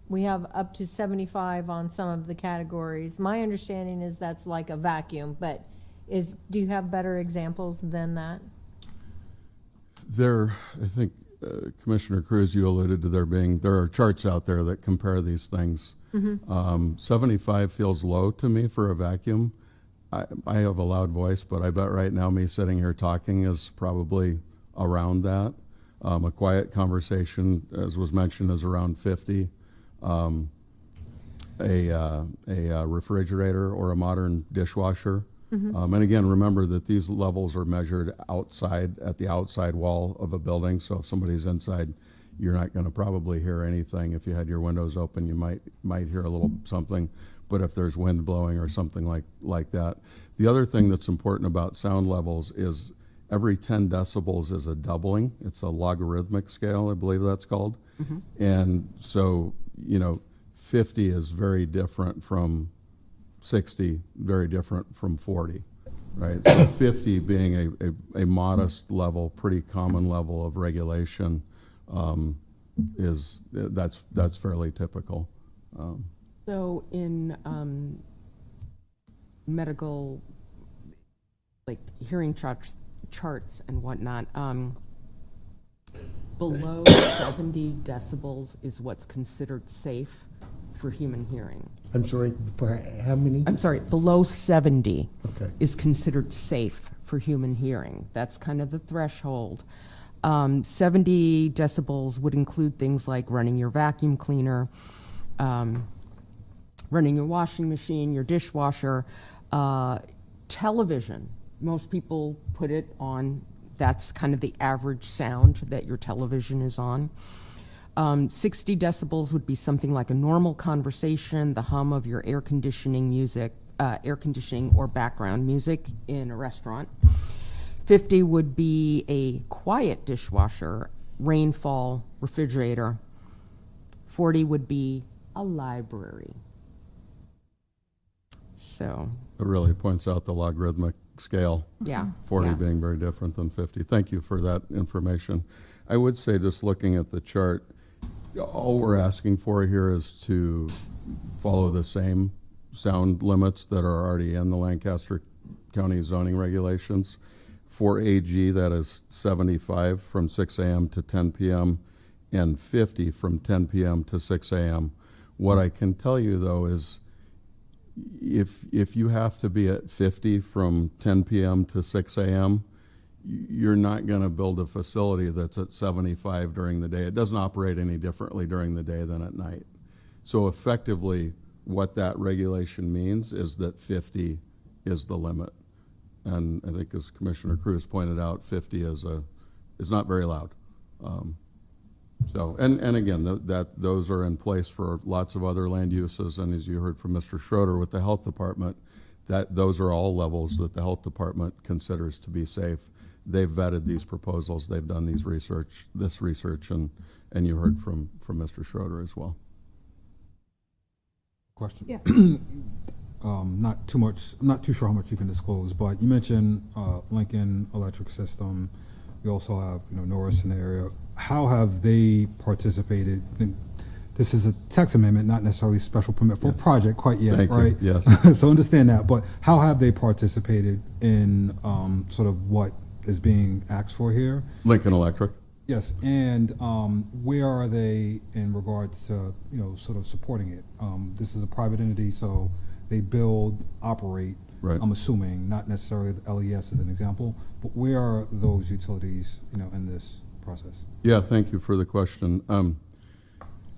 we have up to 75 on some of the categories. My understanding is that's like a vacuum, but do you have better examples than that? I think, Commissioner Cruz, you alluded to there are charts out there that compare these things. 75 feels low to me for a vacuum. I have a loud voice, but I bet right now me sitting here talking is probably around that. A quiet conversation, as was mentioned, is around 50. A refrigerator or a modern dishwasher. And again, remember that these levels are measured outside, at the outside wall of a building. So if somebody's inside, you're not going to probably hear anything. If you had your windows open, you might hear a little something. But if there's wind blowing or something like that. The other thing that's important about sound levels is every 10 decibels is a doubling. It's a logarithmic scale, I believe that's called. And so, 50 is very different from 60, very different from 40, right? So 50 being a modest level, pretty common level of regulation, that's fairly typical. So in medical, like hearing charts and whatnot, below 70 decibels is what's considered safe for human hearing. I'm sorry, for how many? I'm sorry, below 70 Okay. is considered safe for human hearing. That's kind of the threshold. 70 decibels would include things like running your vacuum cleaner, running your washing machine, your dishwasher, television. Most people put it on, that's kind of the average sound that your television is on. 60 decibels would be something like a normal conversation, the hum of your air conditioning or background music in a restaurant. 50 would be a quiet dishwasher, rainfall, refrigerator. 40 would be a library. So It really points out the logarithmic scale. yeah, 40 yeah. being very different than 50. Thank you for that information. I would say, just looking at the chart, all we're asking for here is to follow the same sound limits that are already in the Lancaster County zoning regulations. For AG, that is 75 from 6 a.m. to 10 p.m. and 50 from 10 p.m. to 6 a.m. What I can tell you, though, is if you have to be at 50 from 10 p.m. to 6 a.m., you're not going to build a facility that's at 75 during the day. It doesn't operate any differently during the day than at night. So effectively, what that regulation means is that 50 is the limit. And I think, as Commissioner Cruz pointed out, 50 is not very loud. And again, those are in place for lots of other land uses. And as you heard from Mr. Schroeder with the Health Department, those are all levels that the Health Department considers to be safe. They've vetted these proposals. They've done this research, and you heard from Mr. Schroeder as well. Question. Yeah. Not too much. I'm not too sure how much you can disclose, but you mentioned Lincoln Electric System. We also have Norris in the area. How have they participated? This is a text amendment, not necessarily special permit for a project quite yet, Thank you. right? Yes. So understand that, but how have they participated in sort of what is being asked for here? Lincoln Electric. Yes, and where are they in regards to sort of supporting it? This is a private entity, so they build, operate. Right. I'm assuming, not necessarily the LES as an example, but where are those utilities in this process? Yeah, thank you for the question.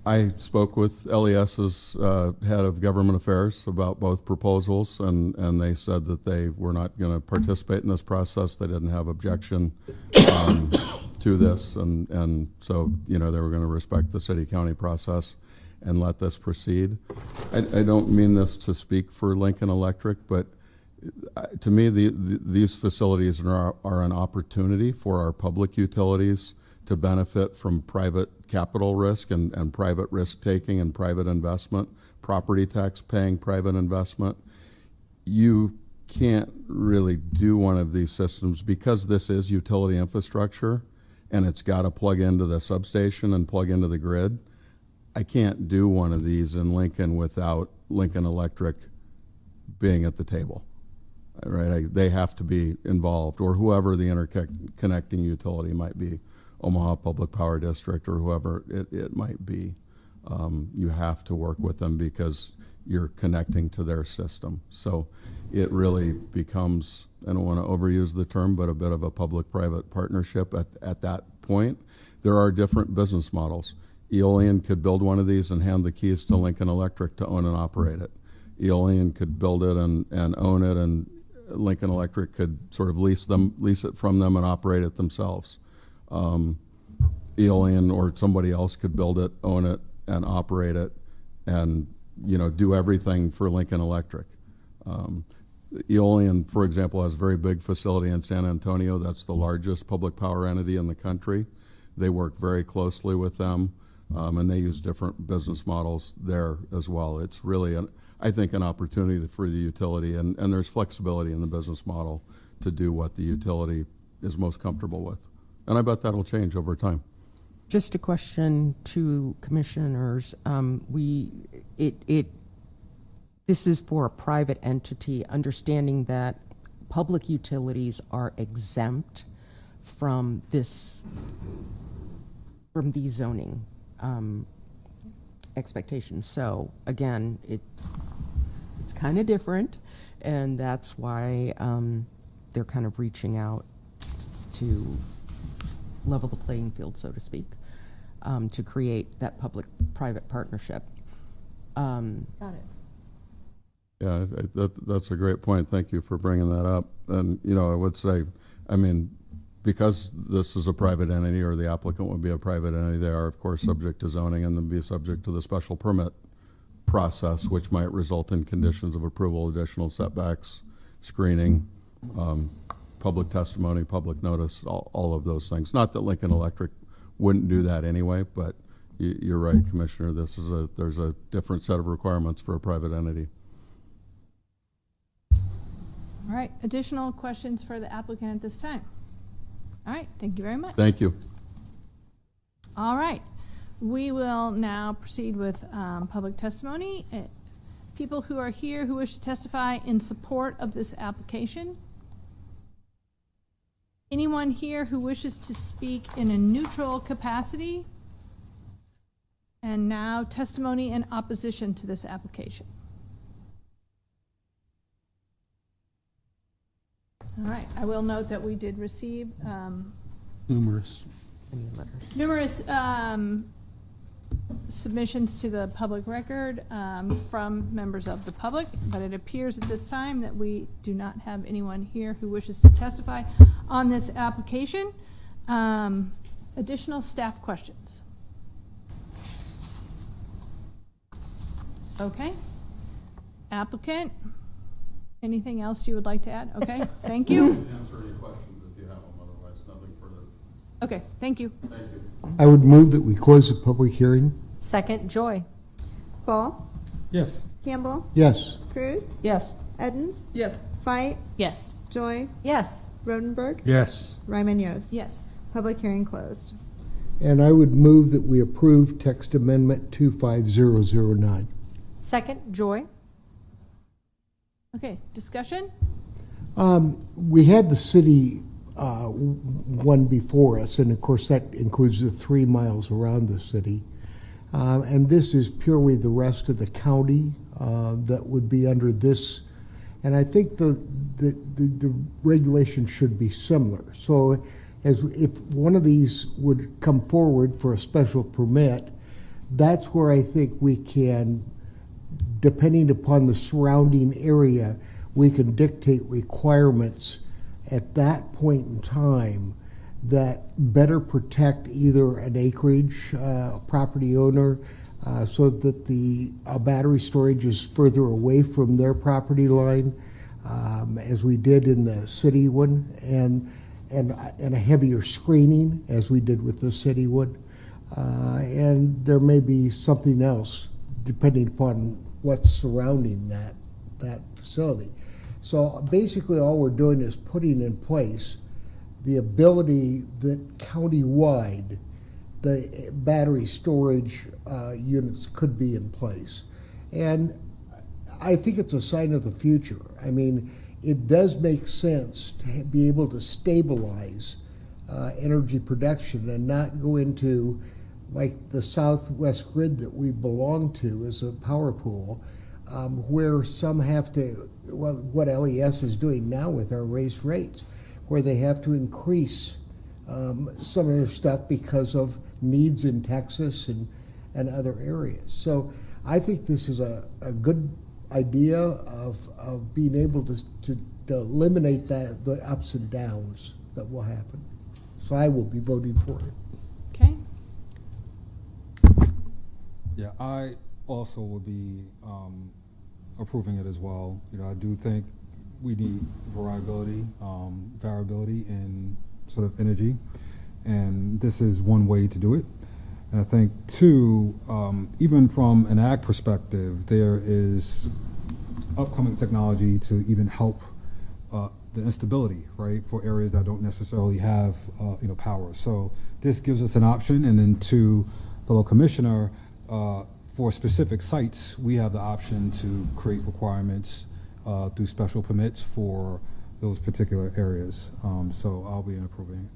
I spoke with LES's head of government affairs about both proposals, and they said that they were not going to participate in this process. They didn't have objection to this, and so they were going to respect the city-county process and let this proceed. I don't mean this to speak for Lincoln Electric, but to me, these facilities are an opportunity for our public utilities to benefit from private capital risk and private risk-taking and private investment, property tax paying private investment. You can't really do one of these systems because this is utility infrastructure and it's got to plug into the substation and plug into the grid. I can't do one of these in Lincoln without Lincoln Electric being at the table. Right? They have to be involved, or whoever the interconnecting utility might be, Omaha Public Power District or whoever it might be. You have to work with them because you're connecting to their system. So it really becomes, I don't want to overuse the term, but a bit of a public-private partnership at that point. There are different business models. Eolian could build one of these and hand the keys to Lincoln Electric to own and operate it. Eolian could build it and own it, and Lincoln Electric could sort of lease it from them and operate it themselves. Eolian or somebody else could build it, own it, and operate it, and do everything for Lincoln Electric. Eolian, for example, has a very big facility in San Antonio. That's the largest public power entity in the country. They work very closely with them, and they use different business models there as well. It's really, I think, an opportunity for the utility, and there's flexibility in the business model to do what the utility is most comfortable with. And I bet that'll change over time. Just a question to commissioners. This is for a private entity, understanding that public utilities are exempt from these zoning expectations. So again, it's kind of different, and that's why they're kind of reaching out to level the playing field, so to speak, to create that public-private partnership. Got it. Yeah, that's a great point. Thank you for bringing that up. And, I would say, because this is a private entity, or the applicant would be a private entity, they are, of course, subject to zoning and then be subject to the special permit process, which might result in conditions of approval, additional setbacks, screening, public testimony, public notice, all of those things. Not that Lincoln Electric wouldn't do that anyway, but you're right, Commissioner. There's a different set of requirements for a private entity. All right, additional questions for the applicant at this time? All right, thank you very much. Thank you. All right, we will now proceed with public testimony. People who are here who wish to testify in support of this application. Anyone here who wishes to speak in a neutral capacity? And now testimony in opposition to this application. All right, I will note that we did receive Numerous. numerous submissions to the public record from members of the public, but it appears at this time that we do not have anyone here who wishes to testify on this application. Additional staff questions? Okay. Applicant, anything else you would like to add? Okay, thank you. Answer any questions if you have them, otherwise nothing further. Okay, thank you. Thank you. I would move that we close the public hearing. Second, Joy. Paul, Yes. Campbell, Yes. Cruz, Yes. Edens, Yes. Fight, Yes. Joy, Yes. Rodenberg, Yes. Ryman Yost. Yes. Public hearing closed. And I would move that we approve text amendment 25009. Second, Joy. Okay, discussion? We had the city one before us, and of course that includes the 3 miles around the city. And this is purely the rest of the county that would be under this. And I think the regulation should be similar. So as if one of these would come forward for a special permit, that's where I think we can, depending upon the surrounding area, we can dictate requirements at that point in time that better protect either an acreage property owner so that the battery storage is further away from their property line, as we did in the city one, and a heavier screening as we did with the city one. And there may be something else depending upon what's surrounding that facility. So basically all we're doing is putting in place the ability that countywide the battery storage units could be in place. And I think it's a sign of the future. I mean, it does make sense to be able to stabilize energy production and not go into like the Southwest grid that we belong to as a power pool, where some have to, well, what LES is doing now with our raised rates, where they have to increase some of their stuff because of needs in Texas and other areas. So I think this is a good idea of being able to eliminate the ups and downs that will happen. So I will be voting for it. Okay. Yeah, I also would be approving it as well. You know, I do think we need variability in sort of energy, and this is one way to do it. And I think, two, even from an ag perspective, there is upcoming technology to even help the instability, right, for areas that don't necessarily have, power. So this gives us an option, and then to fellow commissioner, for specific sites, we have the option to create requirements through special permits for those particular areas. So I'll be approving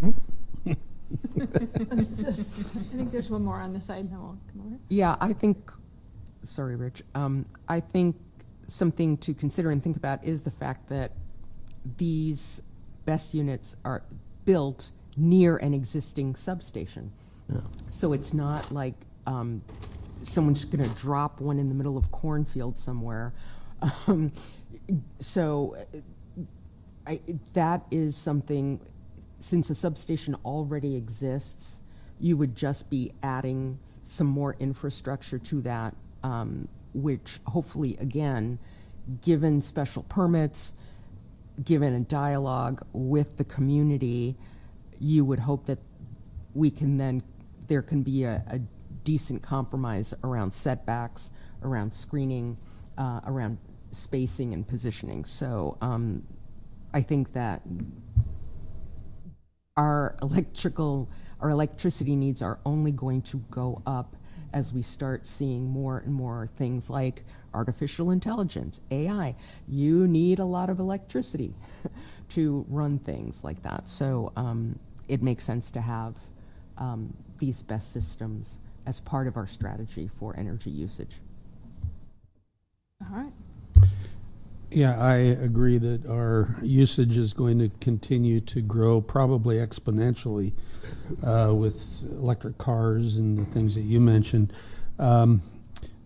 it. I think there's one more on this side, and then we'll come over. Yeah, I think, sorry, Rich, I think something to consider and think about is the fact that these BESS units are built near an existing substation. Yeah. So it's not like someone's going to drop one in the middle of cornfield somewhere. That is something, since a substation already exists, you would just be adding some more infrastructure to that, which hopefully, again, given special permits, given a dialogue with the community, you would hope that there can be a decent compromise around setbacks, around screening, around spacing and positioning. So I think that our electricity needs are only going to go up as we start seeing more and more things like artificial intelligence, AI. You need a lot of electricity to run things like that. So it makes sense to have these BESS systems as part of our strategy for energy usage. All right. Yeah, I agree that our usage is going to continue to grow, probably exponentially, with electric cars and the things that you mentioned.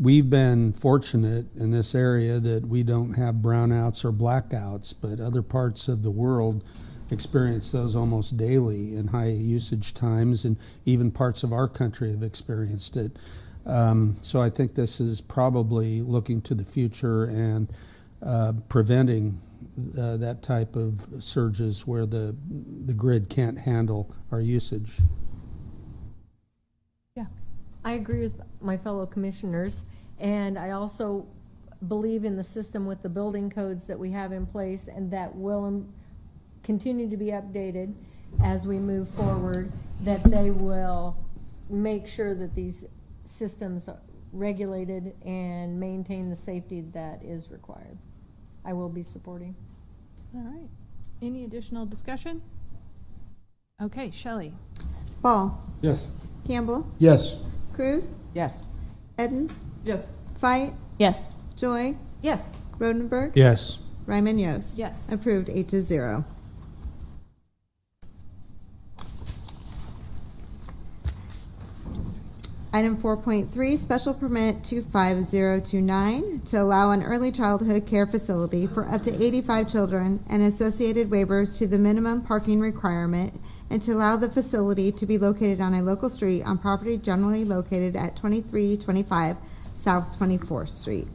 We've been fortunate in this area that we don't have brownouts or blackouts, but other parts of the world experience those almost daily in high usage times, and even parts of our country have experienced it. So I think this is probably looking to the future and preventing that type of surges where the grid can't handle our usage. Yeah. I agree with my fellow commissioners, and I also believe in the system with the building codes that we have in place, and that will continue to be updated as we move forward, that they will make sure that these systems are regulated and maintain the safety that is required. I will be supporting. All right. Any additional discussion? Okay, Shelley. Ball. Yes. Campbell. Yes. Cruz. Yes. Edens. Yes. Fight. Yes. Joy. Yes. Rodenberg. Yes. Ryman Yost. Yes. Approved 8-0. Item 4.3, special permit 25029 to allow an early childhood care facility for up to 85 children and associated waivers to the minimum parking requirement, and to allow the facility to be located on a local street on property generally located at 2325 South 24th Street.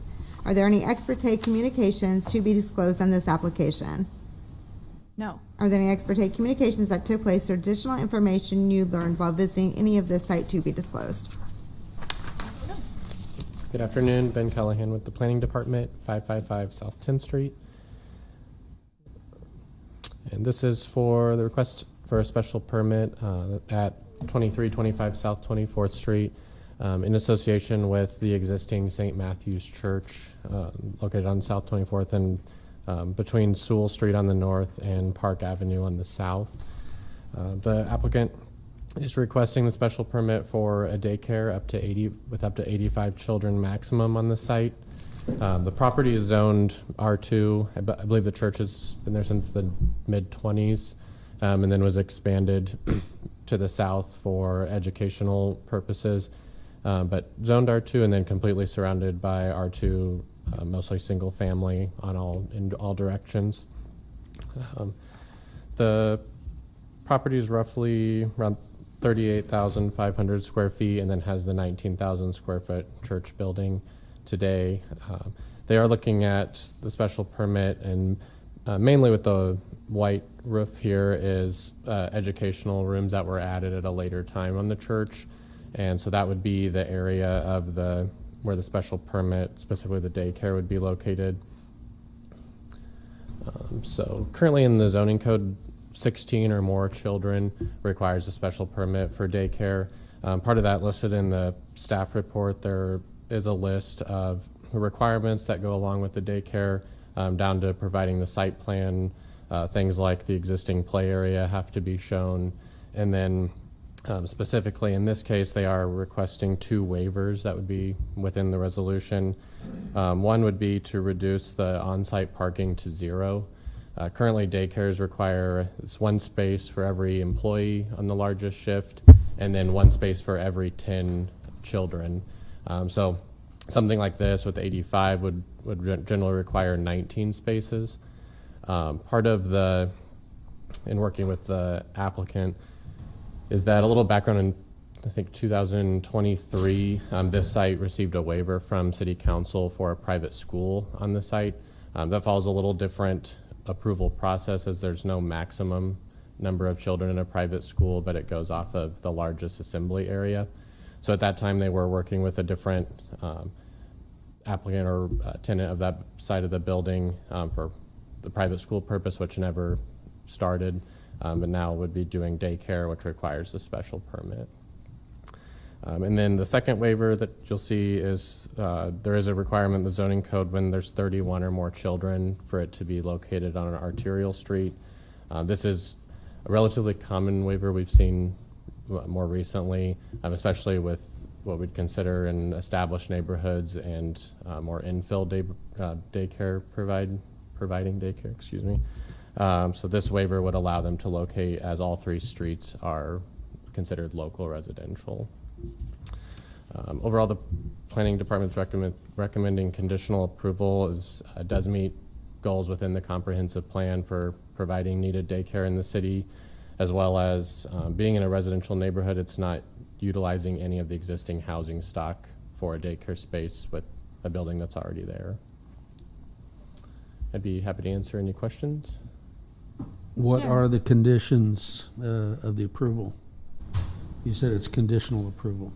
Are there any ex parte communications to be disclosed on this application? No. Are there any ex parte communications that took place or additional information you learned while visiting any of this site to be disclosed? Good afternoon, Ben Callahan with the Planning Department, 555 South 10th Street. And this is for the request for a special permit at 2325 South 24th Street in association with the existing St. Matthew's Church located on South 24th and between Sewell Street on the north and Park Avenue on the south. The applicant is requesting the special permit for a daycare with up to 85 children maximum on the site. The property is zoned R2. I believe the church has been there since the mid-20s, and then was expanded to the south for educational purposes, but zoned R2 and then completely surrounded by R2, mostly single family in all directions. The property is roughly around 38,500 square feet, and then has the 19,000 square foot church building today. They are looking at the special permit, and mainly with the white roof here is educational rooms that were added at a later time on the church, and so that would be the area of where the special permit, specifically the daycare, would be located. So currently in the zoning code, 16 or more children requires a special permit for daycare. Part of that listed in the staff report, there is a list of requirements that go along with the daycare, down to providing the site plan. Things like the existing play area have to be shown. And then specifically in this case, they are requesting 2 waivers that would be within the resolution. One would be to reduce the on-site parking to 0. Currently, daycares require 1 space for every employee on the largest shift, and then 1 space for every 10 children. So something like this with 85 would generally require 19 spaces. Part of in working with the applicant is that a little background in, I think, 2023, this site received a waiver from City Council for a private school on the site. That follows a little different approval process, as there's no maximum number of children in a private school, but it goes off of the largest assembly area. So at that time, they were working with a different applicant or tenant of that side of the building for the private school purpose, which never started, but now would be doing daycare, which requires a special permit. And then the second waiver that you'll see is there is a requirement in the zoning code when there's 31 or more children for it to be located on an arterial street. This is a relatively common waiver we've seen more recently, especially with what we'd consider in established neighborhoods and more infill daycare providing daycare, excuse me. So this waiver would allow them to locate as all 3 streets are considered local residential. Overall, the Planning Department's recommending conditional approval does meet goals within the comprehensive plan for providing needed daycare in the city, as well as being in a residential neighborhood. It's not utilizing any of the existing housing stock for a daycare space with a building that's already there. I'd be happy to answer any questions. What are the conditions of the approval? You said it's conditional approval.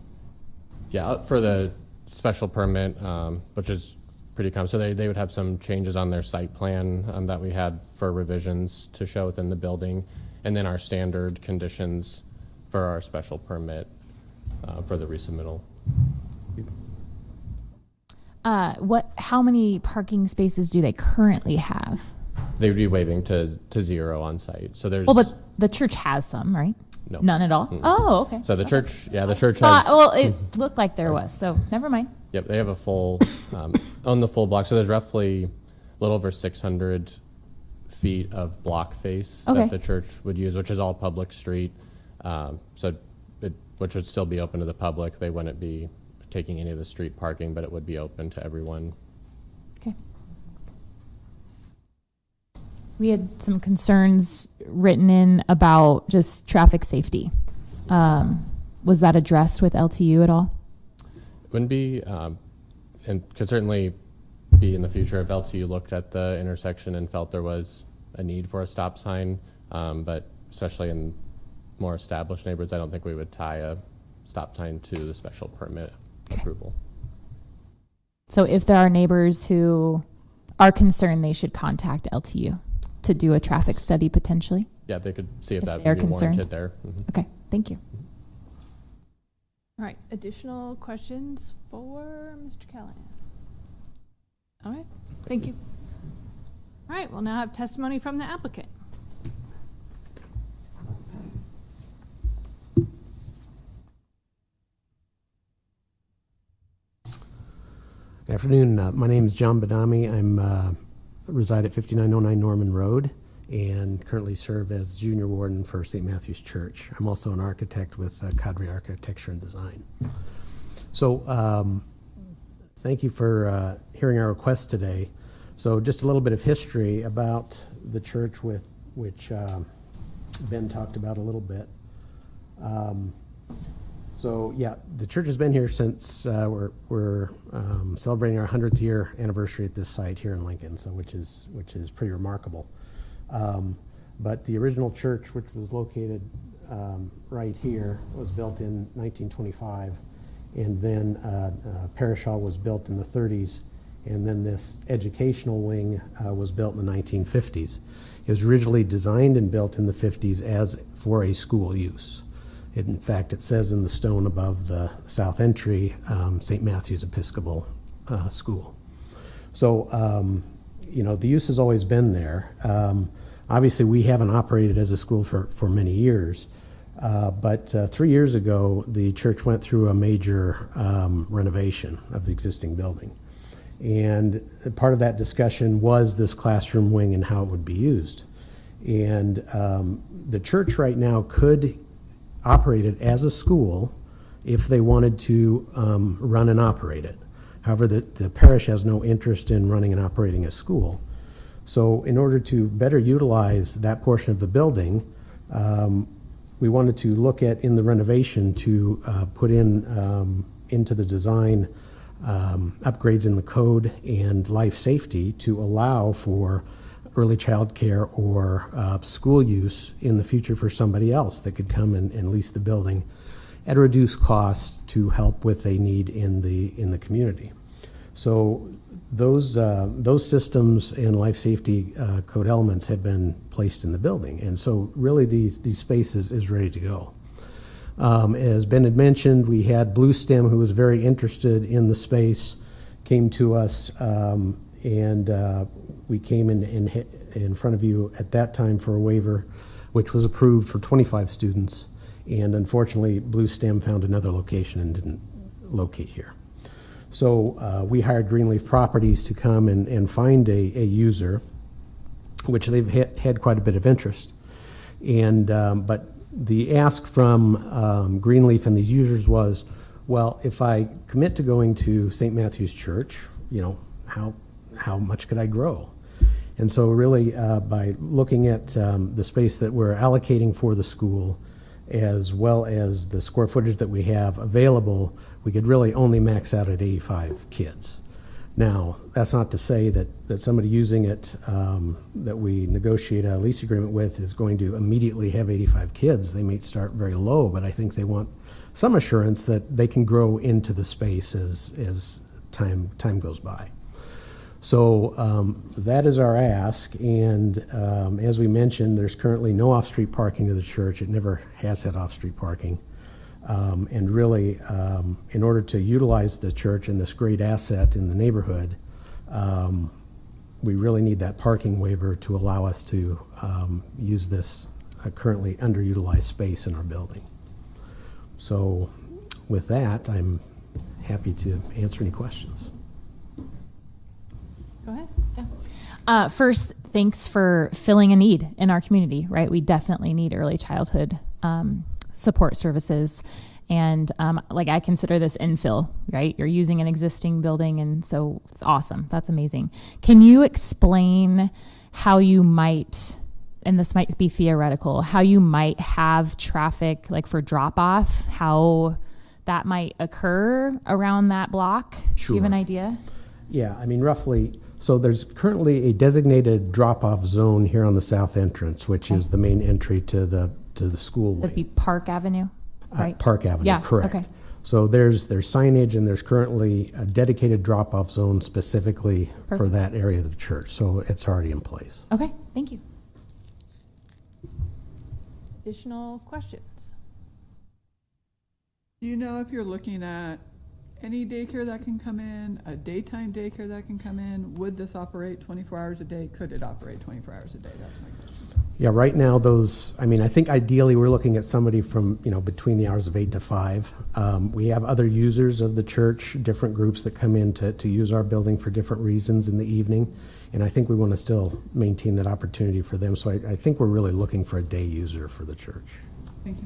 Yeah, for the special permit, which is pretty common. So they would have some changes on their site plan that we had for revisions to show within the building, and then our standard conditions for our special permit for the resubmittal. How many parking spaces do they currently have? They would be waiving to 0 on site. So there's Well, but the church has some, right? no. None at all? Mm-mm. Oh, okay. So the Okay. church, yeah, the church Thought- has. well, it looked like there was, so never mind. Yep, they have a full, on the full block. So there's roughly a little over 600 feet of block face Okay. that the church would use, which is all public street. Which would still be open to the public. They wouldn't be taking any of the street parking, but it would be open to everyone. Okay. We had some concerns written in about just traffic safety. Was that addressed with LTU at all? Wouldn't be, and could certainly be in the future if LTU looked at the intersection and felt there was a need for a stop sign. But especially in more established neighborhoods, I don't think we would tie a stop sign to the special permit approval. So if there are neighbors who are concerned, they should contact LTU to do a traffic study potentially? Yeah, they could see if If that they're would be concerned. warranted there. Mhm. Okay, thank you. All right, additional questions for Mr. Callahan? All right, thank you. All right, we'll now have testimony from the applicant. Good afternoon. My name is John Badami. I reside at 5909 Norman Road and currently serve as junior warden for St. Matthew's Church. I'm also an architect with Cadre Architecture and Design. So thank you for hearing our request today. So just a little bit of history about the church which Ben talked about a little bit. So yeah, the church has been here since we're celebrating our 100th year anniversary at this site here in Lincoln, so which is pretty remarkable. But the original church, which was located right here, was built in 1925, and then parish hall was built in the 30s, and then this educational wing was built in the 1950s. It was originally designed and built in the 50s as for a school use. In fact, it says in the stone above the south entry, St. Matthew's Episcopal School. So, you know, the use has always been there. Obviously, we haven't operated as a school for many years, but 3 years ago, the church went through a major renovation of the existing building. And part of that discussion was this classroom wing and how it would be used. And the church right now could operate it as a school if they wanted to run and operate it. However, the parish has no interest in running and operating a school. So in order to better utilize that portion of the building, we wanted to look at in the renovation to put in into the design upgrades in the code and life safety to allow for early child care or school use in the future for somebody else that could come and lease the building at a reduced cost to help with a need in the community. So those systems and life safety code elements have been placed in the building, and so really the space is ready to go. As Ben had mentioned, we had Blue Stem, who was very interested in the space, came to us and we came in front of you at that time for a waiver, which was approved for 25 students. And unfortunately, Blue Stem found another location and didn't locate here. So we hired Greenleaf Properties to come and find a user, which they've had quite a bit of interest. And but the ask from Greenleaf and these users was, well, if I commit to going to St. Matthew's Church, you know, how much could I grow? And so really by looking at the space that we're allocating for the school, as well as the square footage that we have available, we could really only max out at 85 kids. Now, that's not to say that somebody using it that we negotiate a lease agreement with is going to immediately have 85 kids. They may start very low, but I think they want some assurance that they can grow into the space as time goes by. So that is our ask, and as we mentioned, there's currently no off-street parking to the church. It never has had off-street parking. And really, in order to utilize the church and this great asset in the neighborhood, we really need that parking waiver to allow us to use this currently underutilized space in our building. So with that, I'm happy to answer any questions. Go ahead. Yeah. First, thanks for filling a need in our community, right? We definitely need early childhood support services. And like I consider this infill, right? You're using an existing building, and so awesome. That's amazing. Can you explain how you might, and this might be theoretical, how you might have traffic like for drop off, how that might occur around that block? Sure. Do you have an idea? Yeah, I mean, roughly, so there's currently a designated drop-off zone here on the south entrance, which is the main entry to the school wing. That'd be Park Avenue, right? Park Avenue, Yeah, correct. okay. So there's signage, and there's currently a dedicated drop-off zone specifically for Perfect. that area of the church, so it's already in place. Okay, thank you. Additional questions? Do you know if you're looking at any daycare that can come in, a daytime daycare that can come in? Would this operate 24 hours a day? Could it operate 24 hours a day? That's my question. Yeah, right now I think ideally we're looking at somebody from, between the hours of 8 to 5. We have other users of the church, different groups that come in to use our building for different reasons in the evening. And I think we want to still maintain that opportunity for them. So I think we're really looking for a day user for the church. Thank you.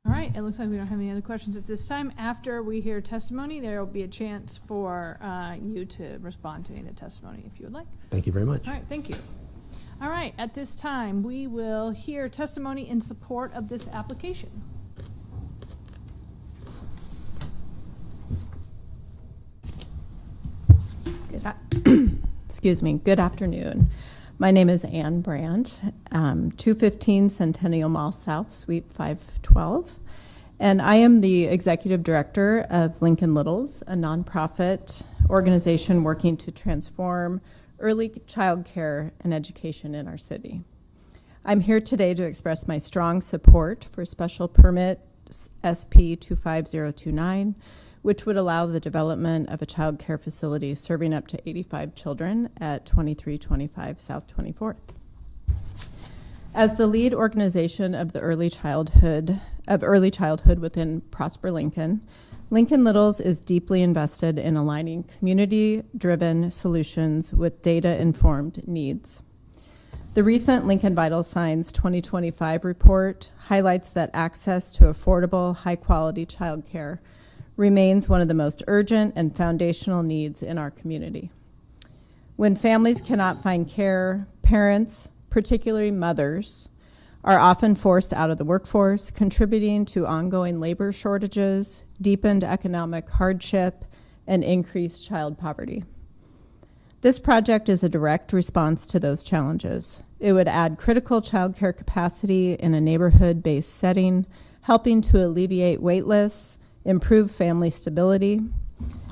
All right, it looks like we don't have any other questions at this time. After we hear testimony, there will be a chance for you to respond to any of the testimony if you would like. Thank you very much. All right, thank you. All right, at this time, we will hear testimony in support of this application. Excuse me. Good afternoon. My name is Ann Brandt, 215 Centennial Mall South, Suite 512, and I am the executive director of Lincoln Littles, a nonprofit organization working to transform early child care and education in our city. I'm here today to express my strong support for special permit SP 25029, which would allow the development of a child care facility serving up to 85 children at 2325 South 24th. As the lead organization of the early childhood within Prosper Lincoln, Lincoln Littles is deeply invested in aligning community-driven solutions with data-informed needs. The recent Lincoln Vital Signs 2025 report highlights that access to affordable, high-quality child care remains one of the most urgent and foundational needs in our community. When families cannot find care, parents, particularly mothers, are often forced out of the workforce, contributing to ongoing labor shortages, deepened economic hardship, and increased child poverty. This project is a direct response to those challenges. It would add critical child care capacity in a neighborhood-based setting, helping to alleviate wait lists, improve family stability.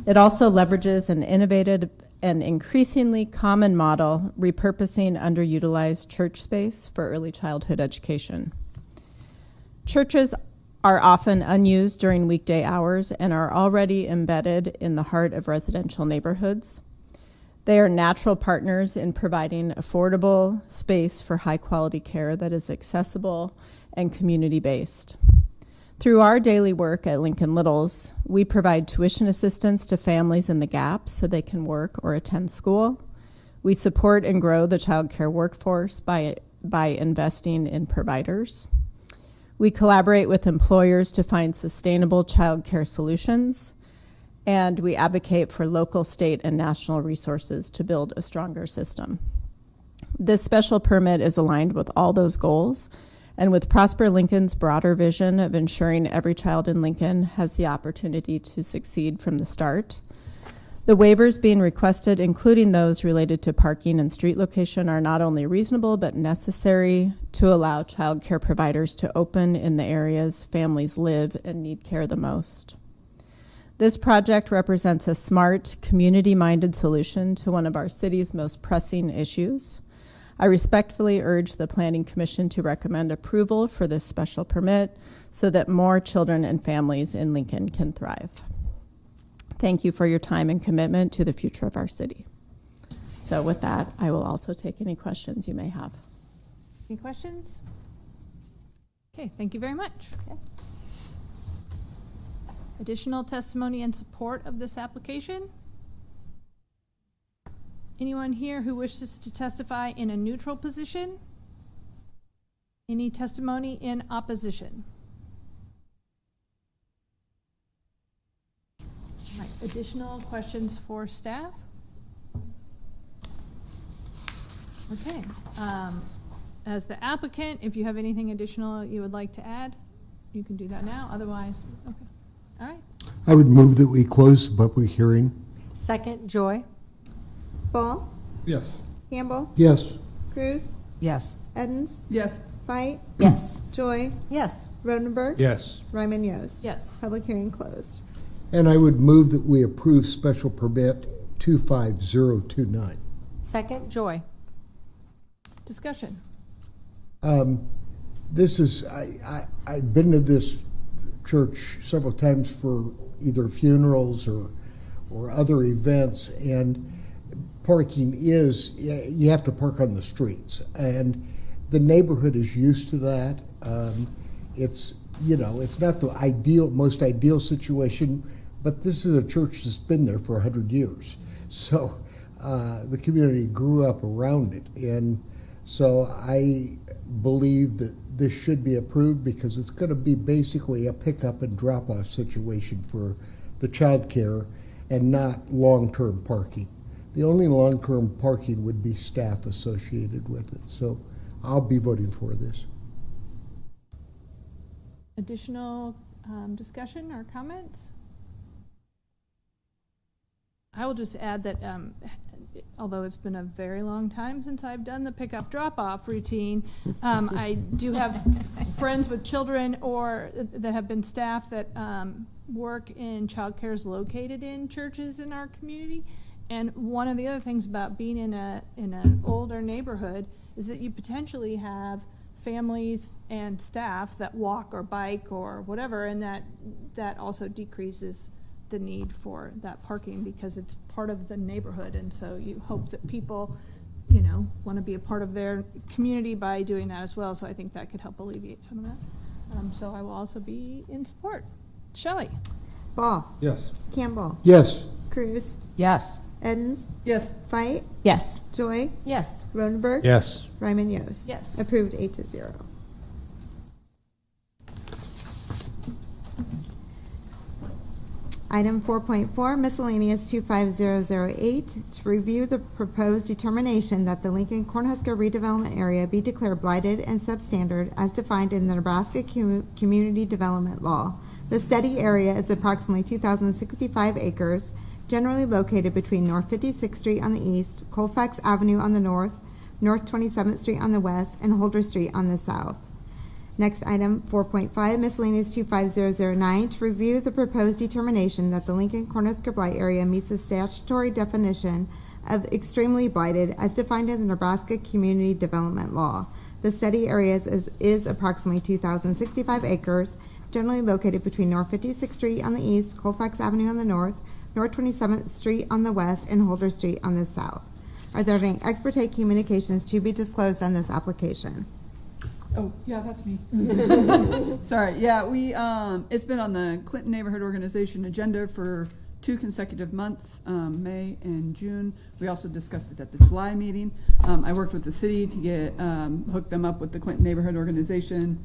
It also leverages an innovative and increasingly common model, repurposing underutilized church space for early childhood education. Churches are often unused during weekday hours and are already embedded in the heart of residential neighborhoods. They are natural partners in providing affordable space for high-quality care that is accessible and community-based. Through our daily work at Lincoln Littles, we provide tuition assistance to families in the Gap so they can work or attend school. We support and grow the child care workforce by investing in providers. We collaborate with employers to find sustainable child care solutions, and we advocate for local, state, and national resources to build a stronger system. This special permit is aligned with all those goals, and with Prosper Lincoln's broader vision of ensuring every child in Lincoln has the opportunity to succeed from the start. The waivers being requested, including those related to parking and street location, are not only reasonable but necessary to allow child care providers to open in the areas families live and need care the most. This project represents a smart, community-minded solution to one of our city's most pressing issues. I respectfully urge the Planning Commission to recommend approval for this special permit so that more children and families in Lincoln can thrive. Thank you for your time and commitment to the future of our city. So with that, I will also take any questions you may have. Any questions? Okay, thank you very much. Okay. Additional testimony in support of this application? Anyone here who wishes to testify in a neutral position? Any testimony in opposition? All right, additional questions for staff? Okay. As the applicant, if you have anything additional you would like to add, you can do that now. Otherwise, okay. All right. I would move that we close the public hearing. Second, Joy? Ball, Yes. Campbell, Yes. Cruz, Yes. Edens, Yes. Fight, Yes. Joy, Yes. Rodenberg, Yes. Ryman Yost. Yes. Public hearing closed. And I would move that we approve special permit 25029. Second, Joy? Discussion. This is, I've been to this church several times for either funerals or other events, and parking is, you have to park on the streets. And the neighborhood is used to that. It's, it's not the most ideal situation, but this is a church that's been there for 100 years. So the community grew up around it. And so I believe that this should be approved because it's going to be basically a pickup and drop-off situation for the child care and not long-term parking. The only long-term parking would be staff associated with it. So I'll be voting for this. Additional discussion or comments? I will just add that although it's been a very long time since I've done the pickup drop-off routine, I do have friends with children or that have been staff that work in childcares located in churches in our community. And one of the other things about being in an older neighborhood is that you potentially have families and staff that walk or bike or whatever, and that also decreases the need for that parking because it's part of the neighborhood. And so you hope that people, want to be a part of their community by doing that as well. So I think that could help alleviate some of that. So I will also be in support. Shelley? Ball, Yes. Campbell, Yes. Cruz, Yes. Edens, Yes. Fight, Yes. Joy, Yes. Rodenberg, Yes. Ryman Yost. Yes. Approved 8-0. Item 4.4, miscellaneous 25008, to review the proposed determination that the Lincoln Cornhusker redevelopment area be declared blighted and substandard as defined in the Nebraska Community Development Law. The study area is approximately 2,065 acres, generally located between North 56th Street on the east, Colfax Avenue on the north, North 27th Street on the west, and Holder Street on the south. Next item, 4.5, miscellaneous 25009, to review the proposed determination that the Lincoln Cornhusker Blight area meets the statutory definition of extremely blighted as defined in the Nebraska Community Development Law. The study area is approximately 2,065 acres, generally located between North 56th Street on the east, Colfax Avenue on the north, North 27th Street on the west, and Holder Street on the south. Are there any ex parte communications to be disclosed on this application? Oh, yeah, that's me. Sorry. Yeah, it's been on the Clinton Neighborhood Organization agenda for 2 consecutive months, May and June. We also discussed it at the July meeting. I worked with the city to get hook them up with the Clinton Neighborhood Organization.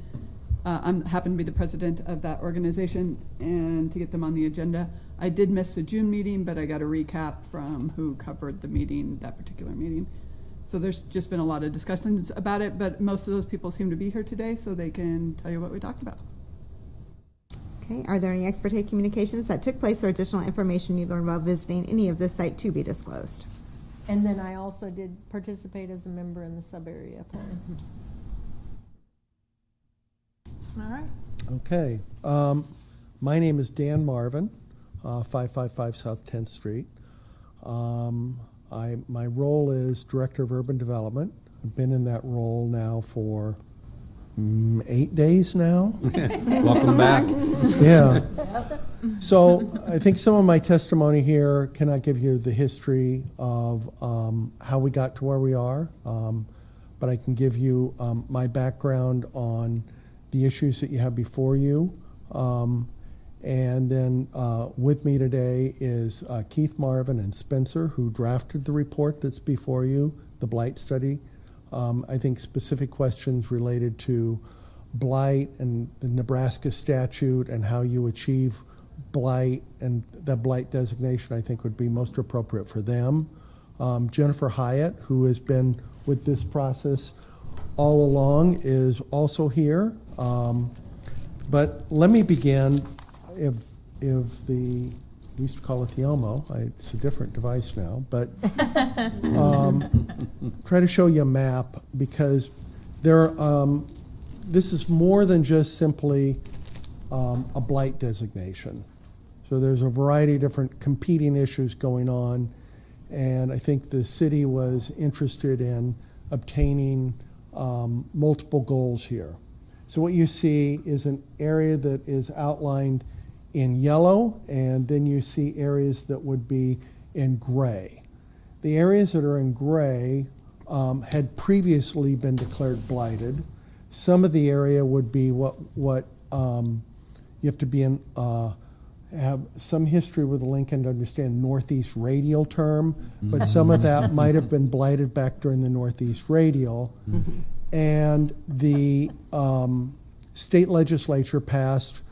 I happen to be the president of that organization, and to get them on the agenda. I did miss the June meeting, but I got a recap from who covered the meeting, that particular meeting. So there's just been a lot of discussions about it, but most of those people seem to be here today, so they can tell you what we talked about. Okay, are there any ex parte communications that took place or additional information you learned while visiting any of this site to be disclosed? And then I also did participate as a member in the sub-area plan. All right. Okay. My name is Dan Marvin, 555 South 10th Street. My role is Director of Urban Development. I've been in that role now for 8 days now. Welcome back. Yeah. So I think some of my testimony here cannot give you the history of how we got to where we are, but I can give you my background on the issues that you have before you. And then with me today is Keith Marvin and Spencer, who drafted the report that's before you, the blight study. I think specific questions related to blight and the Nebraska statute and how you achieve blight and the blight designation, I think would be most appropriate for them. Jennifer Hyatt, who has been with this process all along, is also here. But let me begin, if the, we used to call it the Elmo, it's a different device now, but try to show you a map, because there this is more than just simply a blight designation. So there's a variety of different competing issues going on, and I think the city was interested in obtaining multiple goals here. So what you see is an area that is outlined in yellow, and then you see areas that would be in gray. The areas that are in gray had previously been declared blighted. Some of the area would be what you have to be in, have some history with Lincoln to understand Northeast radial term, but some of that might have been blighted back during the Northeast radial. And the state legislature passed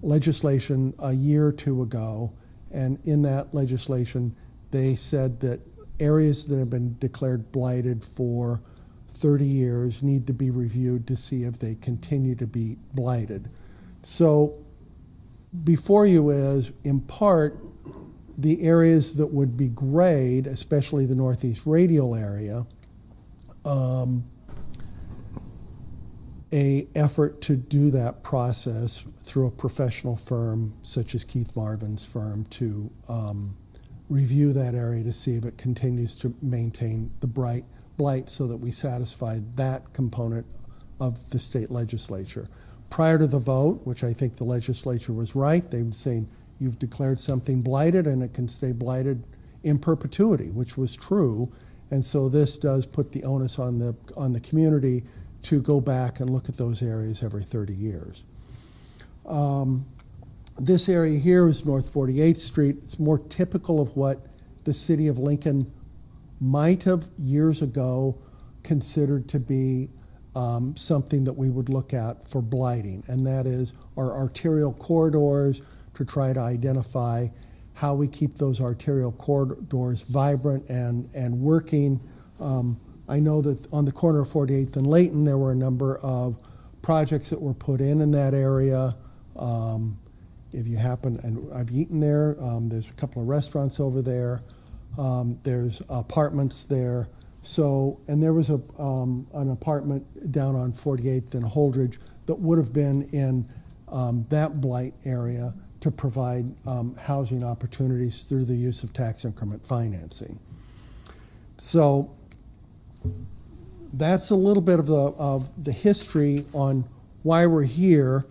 legislation a year or two ago, and in that legislation they said that areas that have been declared blighted for 30 years need to be reviewed to see if they continue to be blighted. So before you is, in part, the areas that would be grayed, especially the Northeast radial area, a effort to do that process through a professional firm such as Keith Marvin's firm to review that area to see if it continues to maintain the blight so that we satisfy that component of the state legislature. Prior to the vote, which I think the legislature was right, they were saying you've declared something blighted and it can stay blighted in perpetuity, which was true. And so this does put the onus on the community to go back and look at those areas every 30 years. This area here is North 48th Street. It's more typical of what the city of Lincoln might have years ago considered to be something that we would look at for blighting, and that is our arterial corridors, to try to identify how we keep those arterial corridors vibrant and working. I know that on the corner of 48th and Layton, there were a number of projects that were put in that area. If you happen, and I've eaten there, there's a couple of restaurants over there. There's apartments there. So, and there was an apartment down on 48th and Holdridge that would have been in that blight area to provide housing opportunities through the use of tax increment financing. So that's a little bit of the history on why we're here.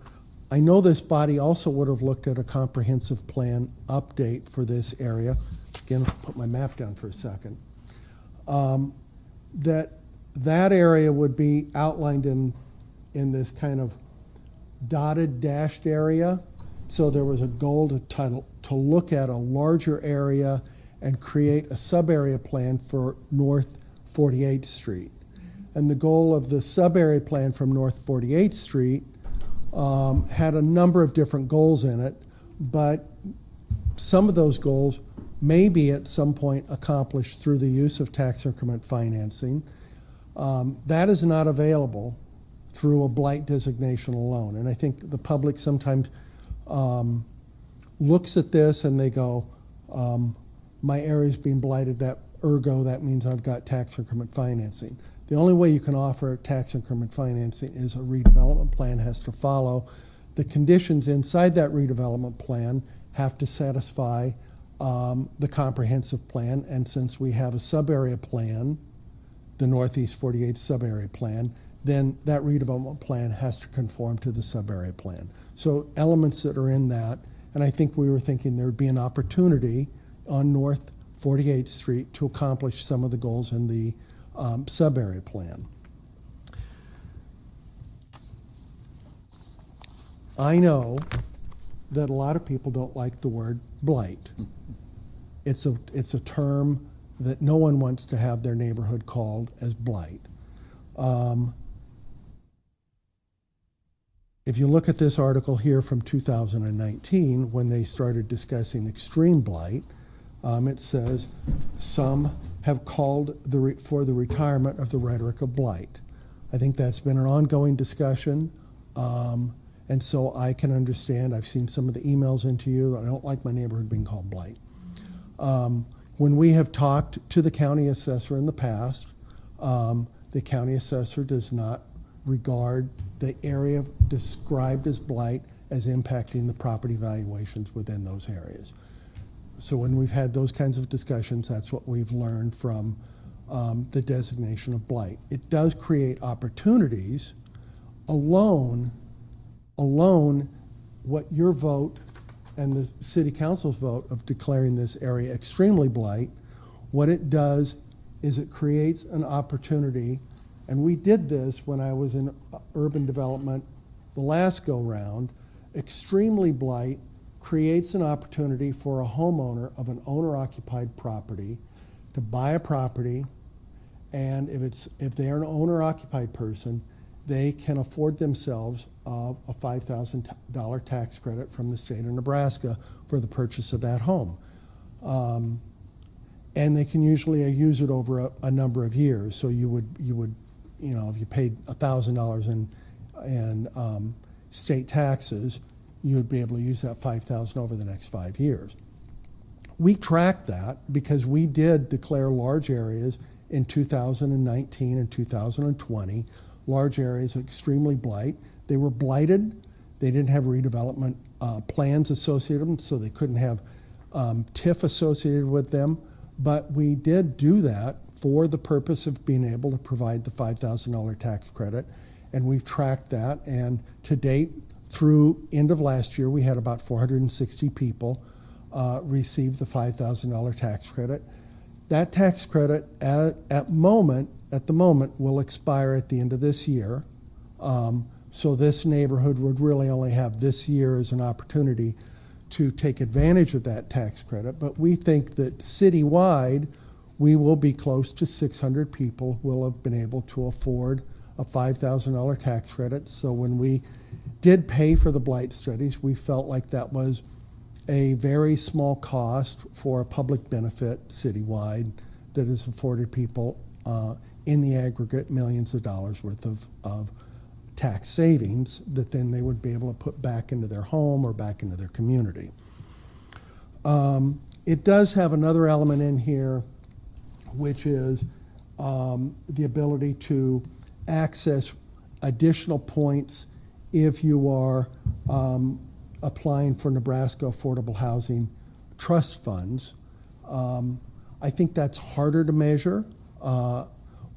I know this body also would have looked at a comprehensive plan update for this area. Again, I'll put my map down for a second. That area would be outlined in this kind of dotted dashed area. So there was a goal to look at a larger area and create a sub-area plan for North 48th Street. And the goal of the sub-area plan from North 48th Street had a number of different goals in it, but some of those goals may be at some point accomplished through the use of tax increment financing. That is not available through a blight designation alone. And I think the public sometimes looks at this and they go, my area is being blighted, that means I've got tax increment financing. The only way you can offer tax increment financing is a redevelopment plan has to follow. The conditions inside that redevelopment plan have to satisfy the comprehensive plan, and since we have a sub-area plan, the Northeast 48 sub-area plan, then that redevelopment plan has to conform to the sub-area plan. So elements that are in that, and I think we were thinking there would be an opportunity on North 48th Street to accomplish some of the goals in the sub-area plan. I know that a lot of people don't like the word blight. It's a term that no one wants to have their neighborhood called as blight. If you look at this article here from 2019, when they started discussing extreme blight, it says some have called for the retirement of the rhetoric of blight. I think that's been an ongoing discussion, and so I can understand. I've seen some of the emails into you. I don't like my neighborhood being called blight. When we have talked to the county assessor in the past, the county assessor does not regard the area described as blight as impacting the property valuations within those areas. So when we've had those kinds of discussions, that's what we've learned from the designation of blight. It does create opportunities. Alone, what your vote and the city council's vote of declaring this area extremely blight, what it does is it creates an opportunity, and we did this when I was in urban development the last go-round. Extremely blight creates an opportunity for a homeowner of an owner-occupied property to buy a property, and if they're an owner-occupied person, they can afford themselves a $5,000 tax credit from the state of Nebraska for the purchase of that home. And they can usually use it over a number of years. So you would, if you paid $1,000 in state taxes, you would be able to use that $5,000 over the next 5 years. We tracked that because we did declare large areas in 2019 and 2020, large areas extremely blight. They were blighted. They didn't have redevelopment plans associated with them, so they couldn't have TIF associated with them. But we did do that for the purpose of being able to provide the $5,000 tax credit, and we've tracked that. And to date, through end of last year, we had about 460 people receive the $5,000 tax credit. That tax credit at the moment will expire at the end of this year. So this neighborhood would really only have this year as an opportunity to take advantage of that tax credit. But we think that citywide, we will be close to 600 people will have been able to afford a $5,000 tax credit. So when we did pay for the blight studies, we felt like that was a very small cost for a public benefit citywide that has afforded people in the aggregate millions of dollars worth of tax savings that then they would be able to put back into their home or back into their community. It does have another element in here, which is the ability to access additional points if you are applying for Nebraska Affordable Housing Trust funds. I think that's harder to measure.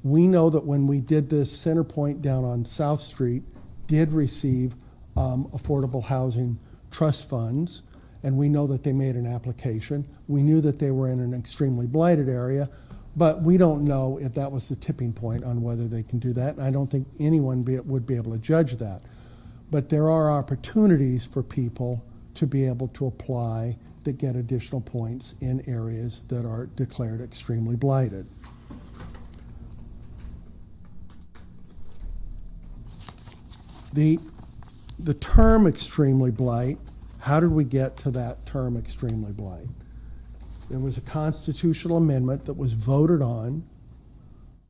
We know that when we did this Center Point down on South Street, did receive affordable housing trust funds, and we know that they made an application. We knew that they were in an extremely blighted area, but we don't know if that was the tipping point on whether they can do that. And I don't think anyone would be able to judge that. But there are opportunities for people to be able to apply that get additional points in areas that are declared extremely blighted. The term extremely blight, how did we get to that term extremely blight? There was a constitutional amendment that was voted on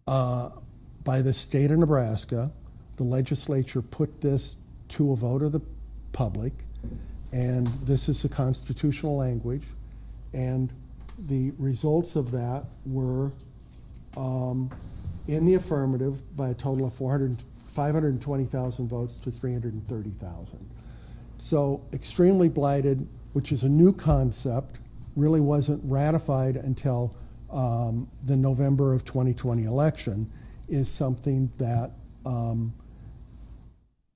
by the state of Nebraska. The legislature put this to a vote of the public, and this is the constitutional language, and the results of that were in the affirmative by a total of 520,000 votes to 330,000. So extremely blighted, which is a new concept, really wasn't ratified until the November of 2020 election, is something that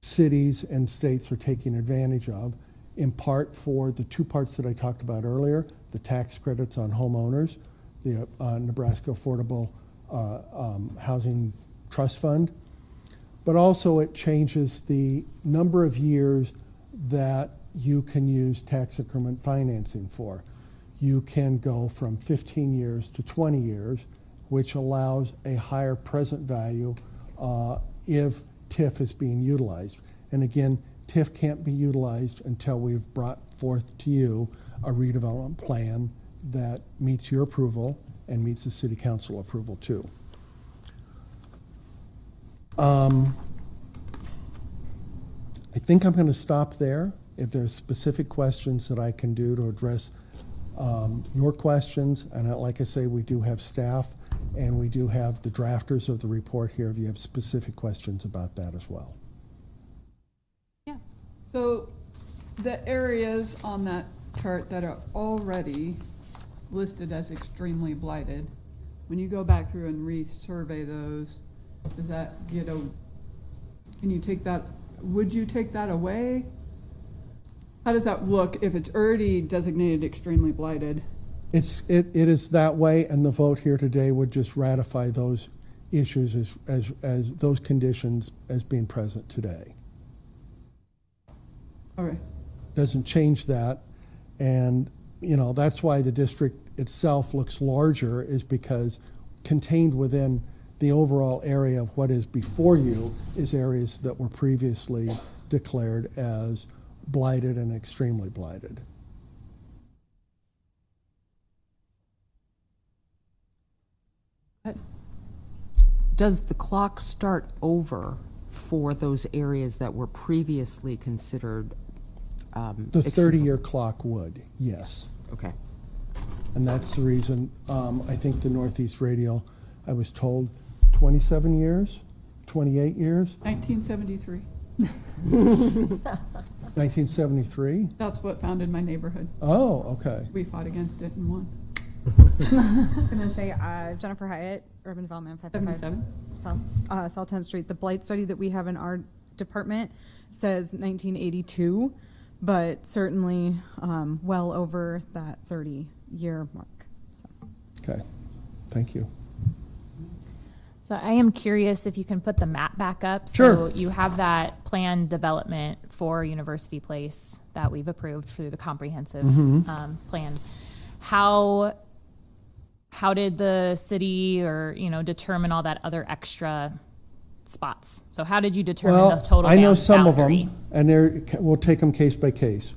cities and states are taking advantage of, in part for the two parts that I talked about earlier, the tax credits on homeowners, the Nebraska Affordable Housing Trust Fund, but also it changes the number of years that you can use tax increment financing for. You can go from 15 years to 20 years, which allows a higher present value if TIF is being utilized. And again, TIF can't be utilized until we've brought forth to you a redevelopment plan that meets your approval and meets the city council approval too. I think I'm going to stop there. If there's specific questions that I can do to address your questions, and like I say, we do have staff and we do have the drafters of the report here if you have specific questions about that as well. Yeah. So the areas on that chart that are already listed as extremely blighted, when you go back through and resurvey those, does that get a, can you take that, would you take that away? How does that look if it's already designated extremely blighted? It is that way, and the vote here today would just ratify those issues as those conditions as being present today. Okay. Doesn't change that, and that's why the district itself looks larger, is because contained within the overall area of what is before you is areas that were previously declared as blighted and extremely blighted. Does the clock start over for those areas that were previously considered? The 30-year clock would, yes. Okay. And that's the reason, I think the Northeast Radial, I was told 27 years, 28 years? 1973. 1973? That's what founded my neighborhood. Oh, okay. We fought against it and won. I was going to say, Jennifer Hyatt, Urban Development, 555 South 10th Street. The blight study that we have in our department says 1982, but certainly well over that 30-year mark. So. Okay, thank you. So I am curious if you can put the map back up. Sure. So you have that planned development for University Place that we've approved through the comprehensive plan. How did the city determine all that other extra spots? So how did you determine the total I know some boundary? of them, and we'll take them case by case.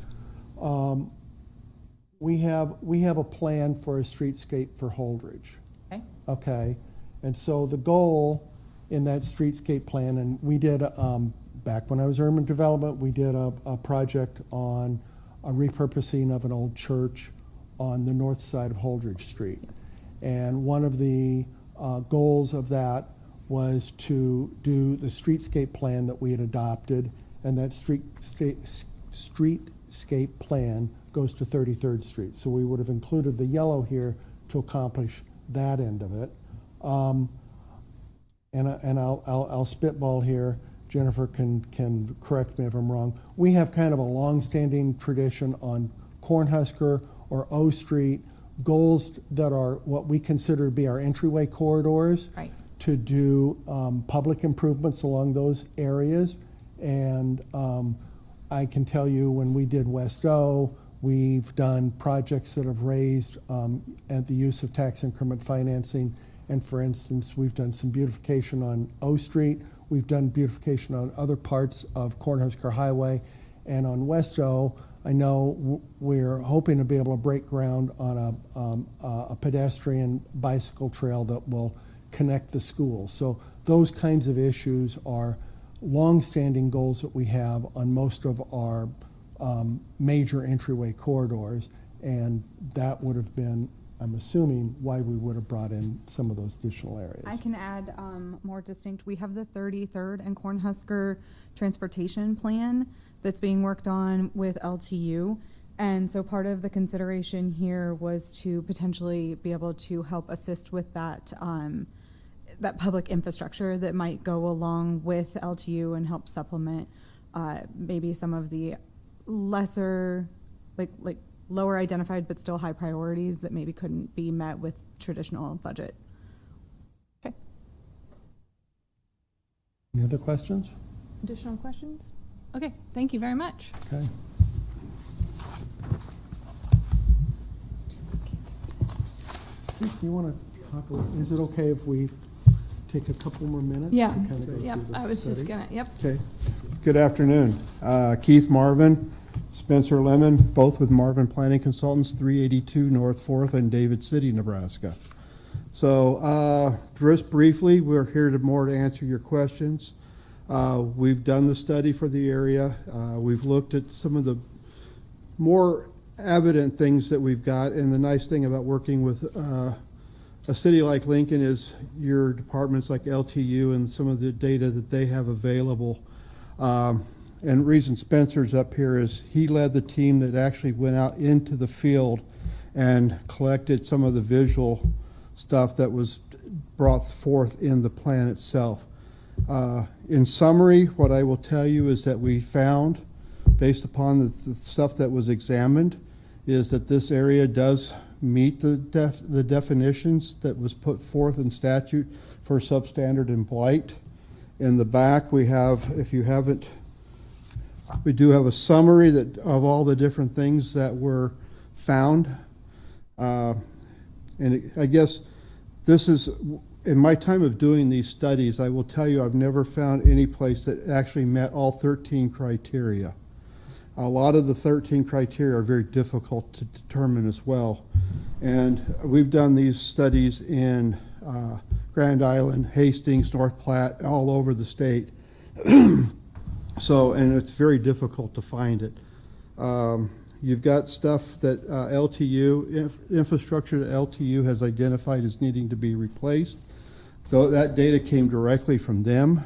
We have a plan for a streetscape for Holdridge. Okay. Okay, and so the goal in that streetscape plan, and we did back when I was urban development, we did a project on a repurposing of an old church on the north side of Holdridge Street. And one of the goals of that was to do the streetscape plan that we had adopted, and that streetscape plan goes to 33rd Street. So we would have included the yellow here to accomplish that end of it. And I'll spitball here. Jennifer can correct me if I'm wrong. We have kind of a long-standing tradition on Cornhusker or O Street, goals that are what we consider to be our entryway corridors, right, to do public improvements along those areas. And I can tell you when we did West O, we've done projects that have raised at the use of tax increment financing. And for instance, we've done some beautification on O Street. We've done beautification on other parts of Cornhusker Highway. And on West O, I know we're hoping to be able to break ground on a pedestrian bicycle trail that will connect the schools. So those kinds of issues are long-standing goals that we have on most of our major entryway corridors, and that would have been I'm assuming, why we would have brought in some of those additional areas. I can add more distinct. We have the 33rd and Cornhusker transportation plan that's being worked on with LTU. And so part of the consideration here was to potentially be able to help assist with that that public infrastructure that might go along with LTU and help supplement maybe some of the lesser, like lower identified but still high priorities that maybe couldn't be met with traditional budget. Okay. Any other questions? Additional questions? Okay, thank you very much. Okay. Keith, do you want to talk a little, is it okay if we take a couple more minutes? Yeah, to kind of go yep, through the I was just study? gonna, yep. Okay. Good afternoon. Keith Marvin, Spencer Lemon, both with Marvin Planning Consultants, 382 North 4th in David City, Nebraska. So just briefly, we're here to answer your questions. We've done the study for the area. We've looked at some of the more evident things that we've got, and the nice thing about working with a city like Lincoln is your departments like LTU and some of the data that they have available. And the reason Spencer's up here is he led the team that actually went out into the field and collected some of the visual stuff that was brought forth in the plan itself. In summary, what I will tell you is that we found, based upon the stuff that was examined, is that this area does meet the definitions that was put forth in statute for substandard and blight. In the back, we have, if you haven't, we do have a summary of all the different things that were found. I guess this is, in my time of doing these studies, I will tell you I've never found any place that actually met all 13 criteria. A lot of the 13 criteria are very difficult to determine as well. And we've done these studies in Grand Island, Hastings, North Platte, all over the state. So, and it's very difficult to find it. You've got stuff that LTU, infrastructure that LTU has identified as needing to be replaced. Though that data came directly from them,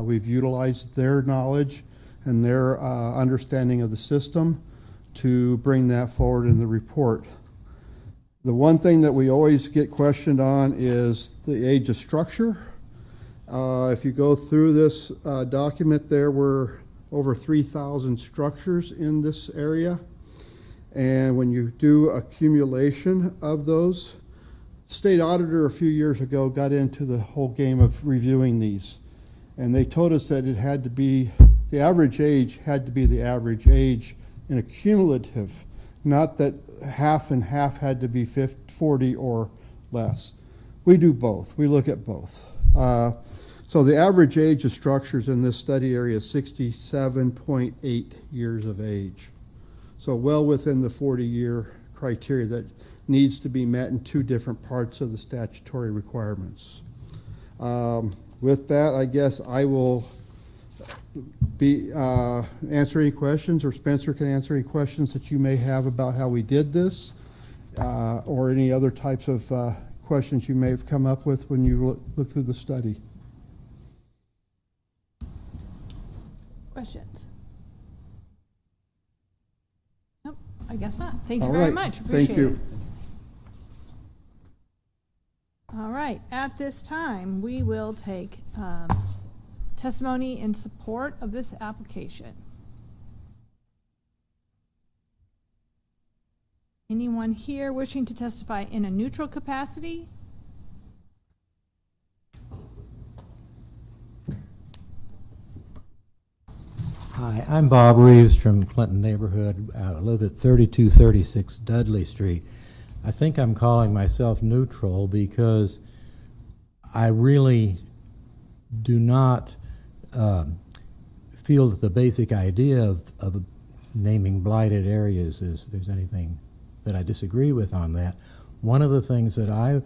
we've utilized their knowledge and their understanding of the system to bring that forward in the report. The one thing that we always get questioned on is the age of structure. If you go through this document, there were over 3,000 structures in this area. And when you do accumulation of those, the state auditor a few years ago got into the whole game of reviewing these. And they told us that it had to be, the average age had to be the average age in a cumulative, not that half and half had to be 40 or less. We do both. We look at both. So the average age of structures in this study area is 67.8 years of age. So well within the 40-year criteria that needs to be met in two different parts of the statutory requirements. With that, I guess I will be answer any questions, or Spencer can answer any questions that you may have about how we did this, or any other types of questions you may have come up with when you look through the study. Questions? Nope, I guess not. Thank you All very right. much. Appreciate Thank you. it. All right, at this time, we will take testimony in support of this application. Anyone here wishing to testify in a neutral capacity? Hi, I'm Bob Reeves from Clinton neighborhood. I live at 3236 Dudley Street. I think I'm calling myself neutral because I really do not feel that the basic idea of naming blighted areas is there's anything that I disagree with on that. One of the things that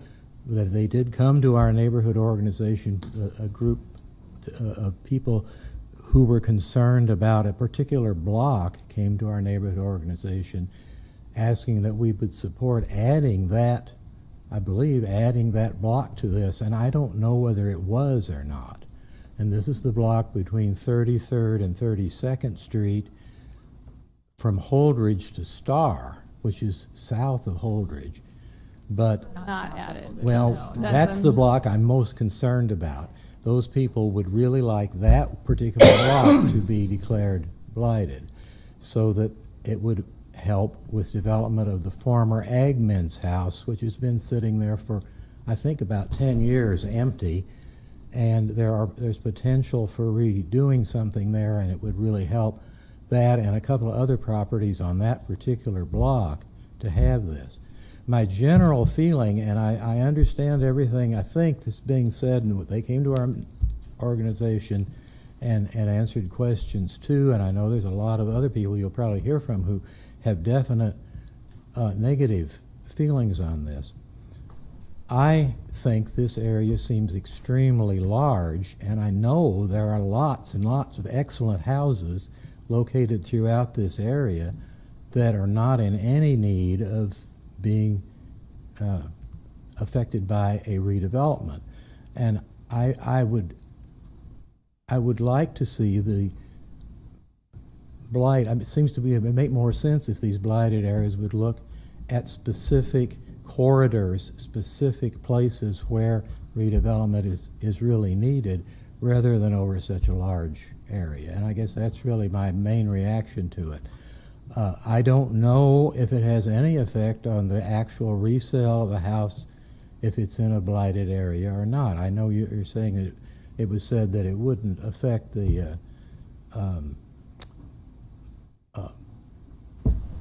they did come to our neighborhood organization, a group of people who were concerned about a particular block came to our neighborhood organization asking that we would support adding that I believe, adding that block to this, and I don't know whether it was or not. And this is the block between 33rd and 32nd Street from Holdridge to Star, which is south of Holdridge. But, Not added. well, No, that's the block I'm most concerned about. Those people would really like that particular block to be declared blighted, so that it would help with development of the former Agmen's house, which has been sitting there for, I think, about 10 years empty. And there's potential for redoing something there, and it would really help that and a couple of other properties on that particular block to have this. My general feeling, and I understand everything I think that's being said, and they came to our organization and answered questions too, and I know there's a lot of other people you'll probably hear from who have definite negative feelings on this. I think this area seems extremely large, and I know there are lots and lots of excellent houses located throughout this area that are not in any need of being affected by a redevelopment. And I would like to see the blight, I mean, it seems to be, it would make more sense if these blighted areas would look at specific corridors, specific places where redevelopment is really needed, rather than over such a large area. And I guess that's really my main reaction to it. I don't know if it has any effect on the actual resale of a house if it's in a blighted area or not. I know you're saying that it was said that it wouldn't affect the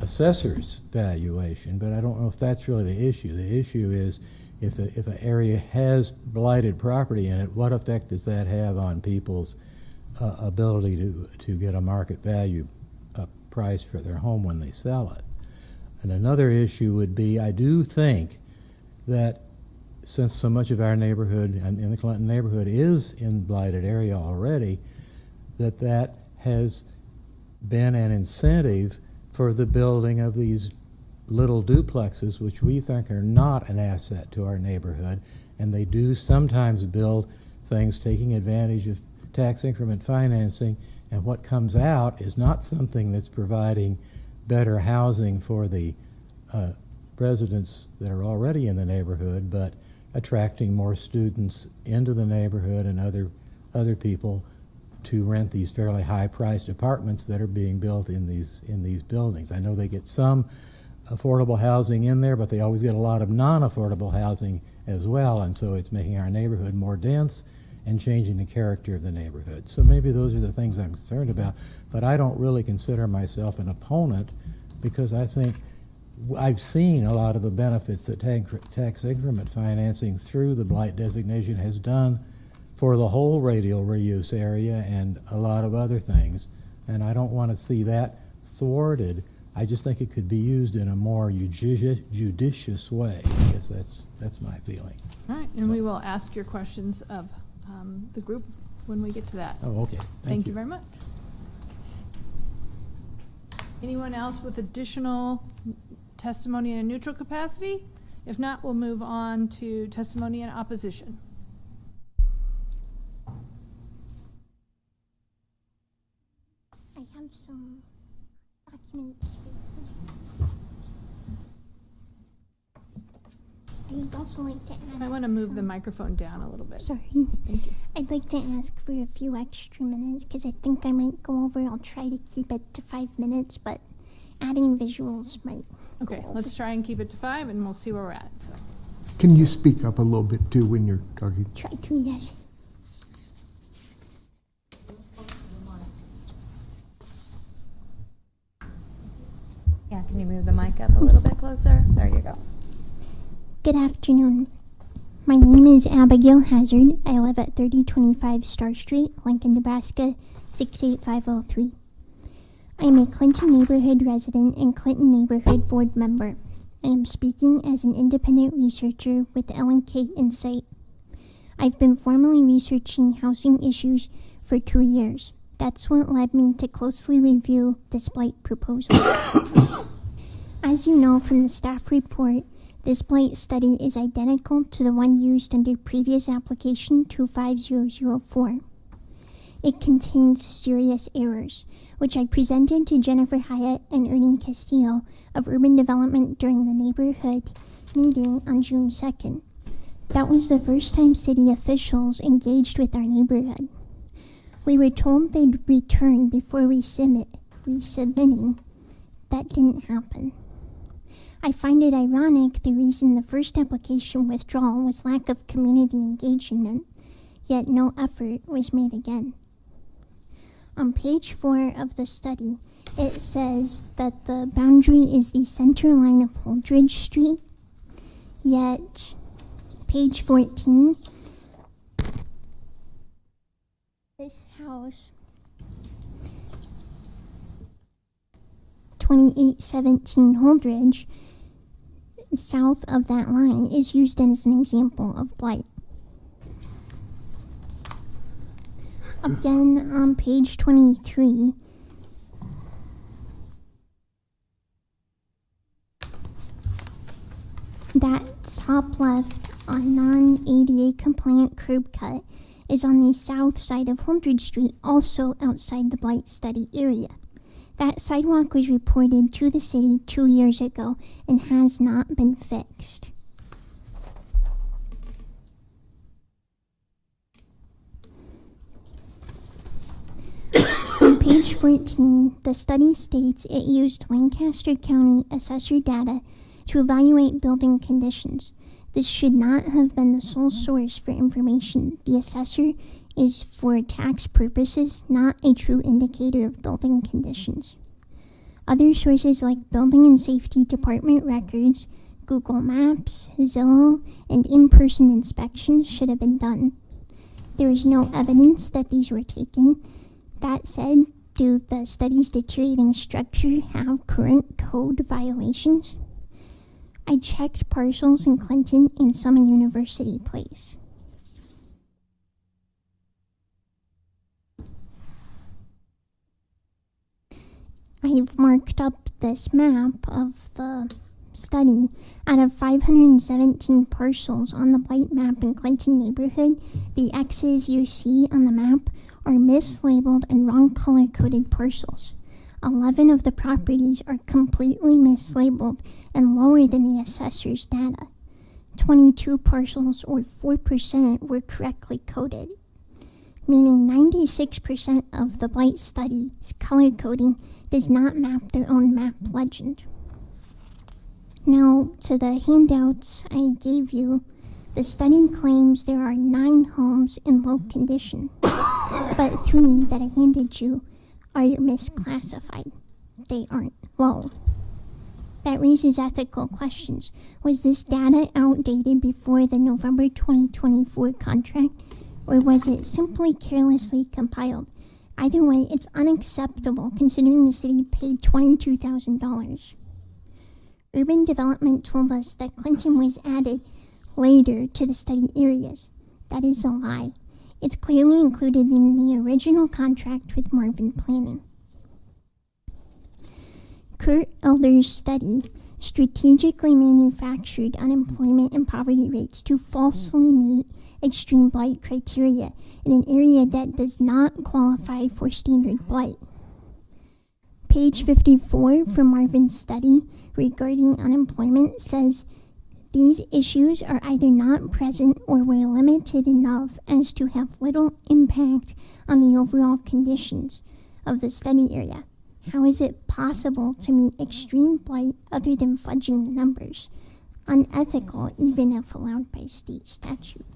assessor's valuation, but I don't know if that's really the issue. The issue is if an area has blighted property in it, what effect does that have on people's ability to get a market value price for their home when they sell it? And another issue would be, I do think that since so much of our neighborhood, and in the Clinton neighborhood, is in blighted area already, that has been an incentive for the building of these little duplexes, which we think are not an asset to our neighborhood, and they do sometimes build things taking advantage of tax increment financing, and what comes out is not something that's providing better housing for the residents that are already in the neighborhood, but attracting more students into the neighborhood and other people to rent these fairly high-priced apartments that are being built in these buildings. I know they get some affordable housing in there, but they always get a lot of non-affordable housing as well, and so it's making our neighborhood more dense and changing the character of the neighborhood. So maybe those are the things I'm concerned about, but I don't really consider myself an opponent, because I think I've seen a lot of the benefits that tax increment financing through the blight designation has done for the whole radial reuse area and a lot of other things, and I don't want to see that thwarted. I just think it could be used in a more judicious way. I guess that's my feeling. All right, and we will ask your questions of the group when we get to that. Oh, okay. Thank you very much. Anyone else with additional testimony in a neutral capacity? If not, we'll move on to testimony in opposition. I have some documents. I'd also like to ask. I want to move the microphone down a little bit. Sorry. Thank you. I'd like to ask for a few extra minutes because I think I might go over. I'll try to keep it to 5 minutes, but adding visuals might. Okay, let's try and keep it to 5, and we'll see where we're at. So. Can you speak up a little bit too when you're talking? Try to, yes. Yeah, can you move the mic up a little bit closer? There you go. Good afternoon. My name is Abigail Hazard. I live at 3025 Star Street, Lincoln, Nebraska, 68503. I am a Clinton neighborhood resident and Clinton neighborhood board member. I am speaking as an independent researcher with LNK Insight. I've been formally researching housing issues for 2 years. That's what led me to closely review this blight proposal. As you know from the staff report, This blight study is identical to the one used under previous application 25004. It contains serious errors, which I presented to Jennifer Hyatt and Ernie Castillo of Urban Development during the neighborhood meeting on June 2nd. That was the first time city officials engaged with our neighborhood. We were told they'd return before resubmitting. That didn't happen. I find it ironic the reason the first application withdrawal was lack of community engagement, yet no effort was made again. On page 4 of the study, it says that the boundary is the center line of Holdridge Street, yet page 14, this house, 2817 Holdridge, south of that line, is used as an example of blight. Again, on page 23, that top left on non-ADA compliant curb cut is on the south side of Holdridge Street, also outside the blight study area. That sidewalk was reported to the city 2 years ago and has not been fixed. On page 14, the study states it used Lancaster County assessor data to evaluate building conditions. This should not have been the sole source for information. The assessor is for tax purposes, not a true indicator of building conditions. Other sources like Building and Safety Department records, Google Maps, Zillow, and in-person inspections should have been done. There is no evidence that these were taken. That said, do the study's deteriorating structure have current code violations? I checked parcels in Clinton and some in University Place. I've marked up this map of the study. Out of 517 parcels on the blight map in Clinton neighborhood, the X's you see on the map are mislabeled and wrong color-coded parcels. 11 of the properties are completely mislabeled and lower than the assessor's data. 22 parcels, or 4%, were correctly coded, meaning 96% of the blight study's color coding does not map their own map legend. Now, to the handouts I gave you, the study claims there are 9 homes in low condition, but 3 that I handed you are misclassified. They aren't low. That raises ethical questions. Was this data outdated before the November 2024 contract, or was it simply carelessly compiled? Either way, it's unacceptable considering the city paid $22,000. Urban Development told us that Clinton was added later to the study areas. That is a lie. It's clearly included in the original contract with Marvin Planning. Kurt Elder's study strategically manufactured unemployment and poverty rates to falsely meet extreme blight criteria in an area that does not qualify for standard blight. Page 54 from Marvin's study regarding unemployment says these issues are either not present or were limited enough as to have little impact on the overall conditions of the study area. How is it possible to meet extreme blight other than fudging the numbers? Unethical, even if allowed by state statute.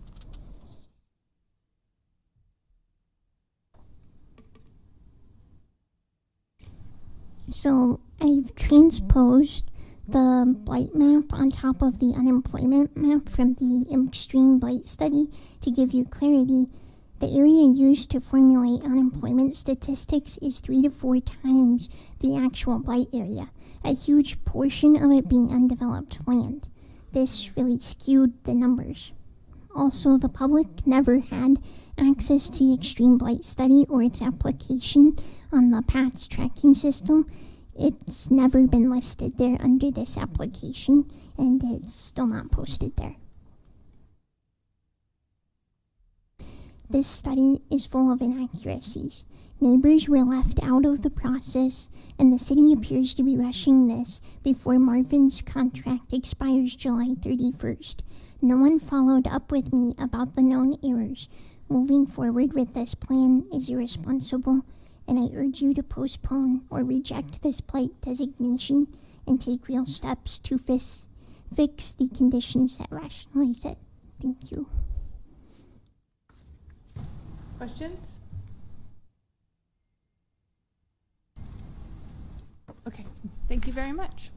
So I've transposed the blight map on top of the unemployment map from the extreme blight study to give you clarity. The area used to formulate unemployment statistics is 3 to 4 times the actual blight area, a huge portion of it being undeveloped land. This really skewed the numbers. Also, the public never had access to the extreme blight study or its application on the PATS tracking system, It's never been listed there under this application, and it's still not posted there. This study is full of inaccuracies. Neighbors were left out of the process, and the city appears to be rushing this before Marvin's contract expires July 31st. No one followed up with me about the known errors. Moving forward with this plan is irresponsible, and I urge you to postpone or reject this blight designation and take real steps to fix the conditions that rationalize it. Thank you. Questions? Okay, thank you very much.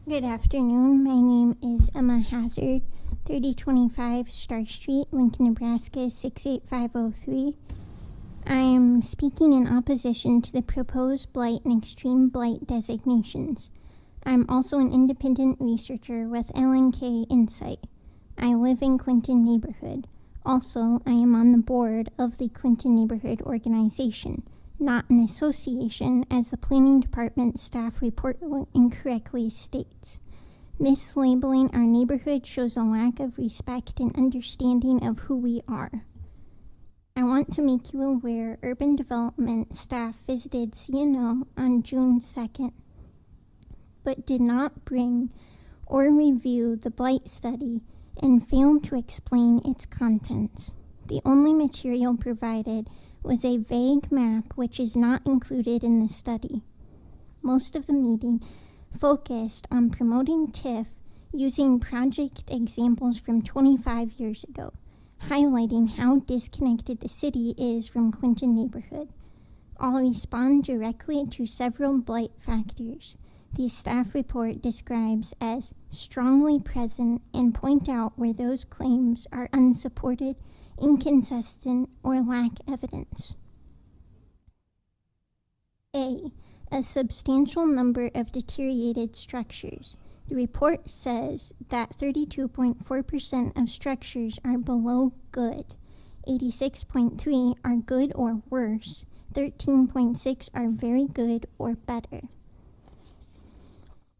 Good afternoon. My name is Emma Hazard, 3025 Star Street, Lincoln, Nebraska 68503. I am speaking in opposition to the proposed blight and extreme blight designations. I'm also an independent researcher with LNK Insight. I live in Clinton neighborhood. Also, I am on the board of the Clinton Neighborhood Organization, not an association, as the planning department staff report incorrectly states. Mislabeling our neighborhood shows a lack of respect and understanding of who we are. I want to make you aware urban development staff visited CNO on June 2nd, but did not bring or review the blight study and failed to explain its contents. The only material provided was a vague map which is not included in the study. Most of the meeting focused on promoting TIF using project examples from 25 years ago, highlighting how disconnected the city is from Clinton neighborhood. I'll respond directly to several blight factors the staff report describes as strongly present and point out where those claims are unsupported, inconsistent, or lack evidence. A substantial number of deteriorated structures. The report says that 32.4% of structures are below good, 86.3% are good or worse, 13.6% are very good or better.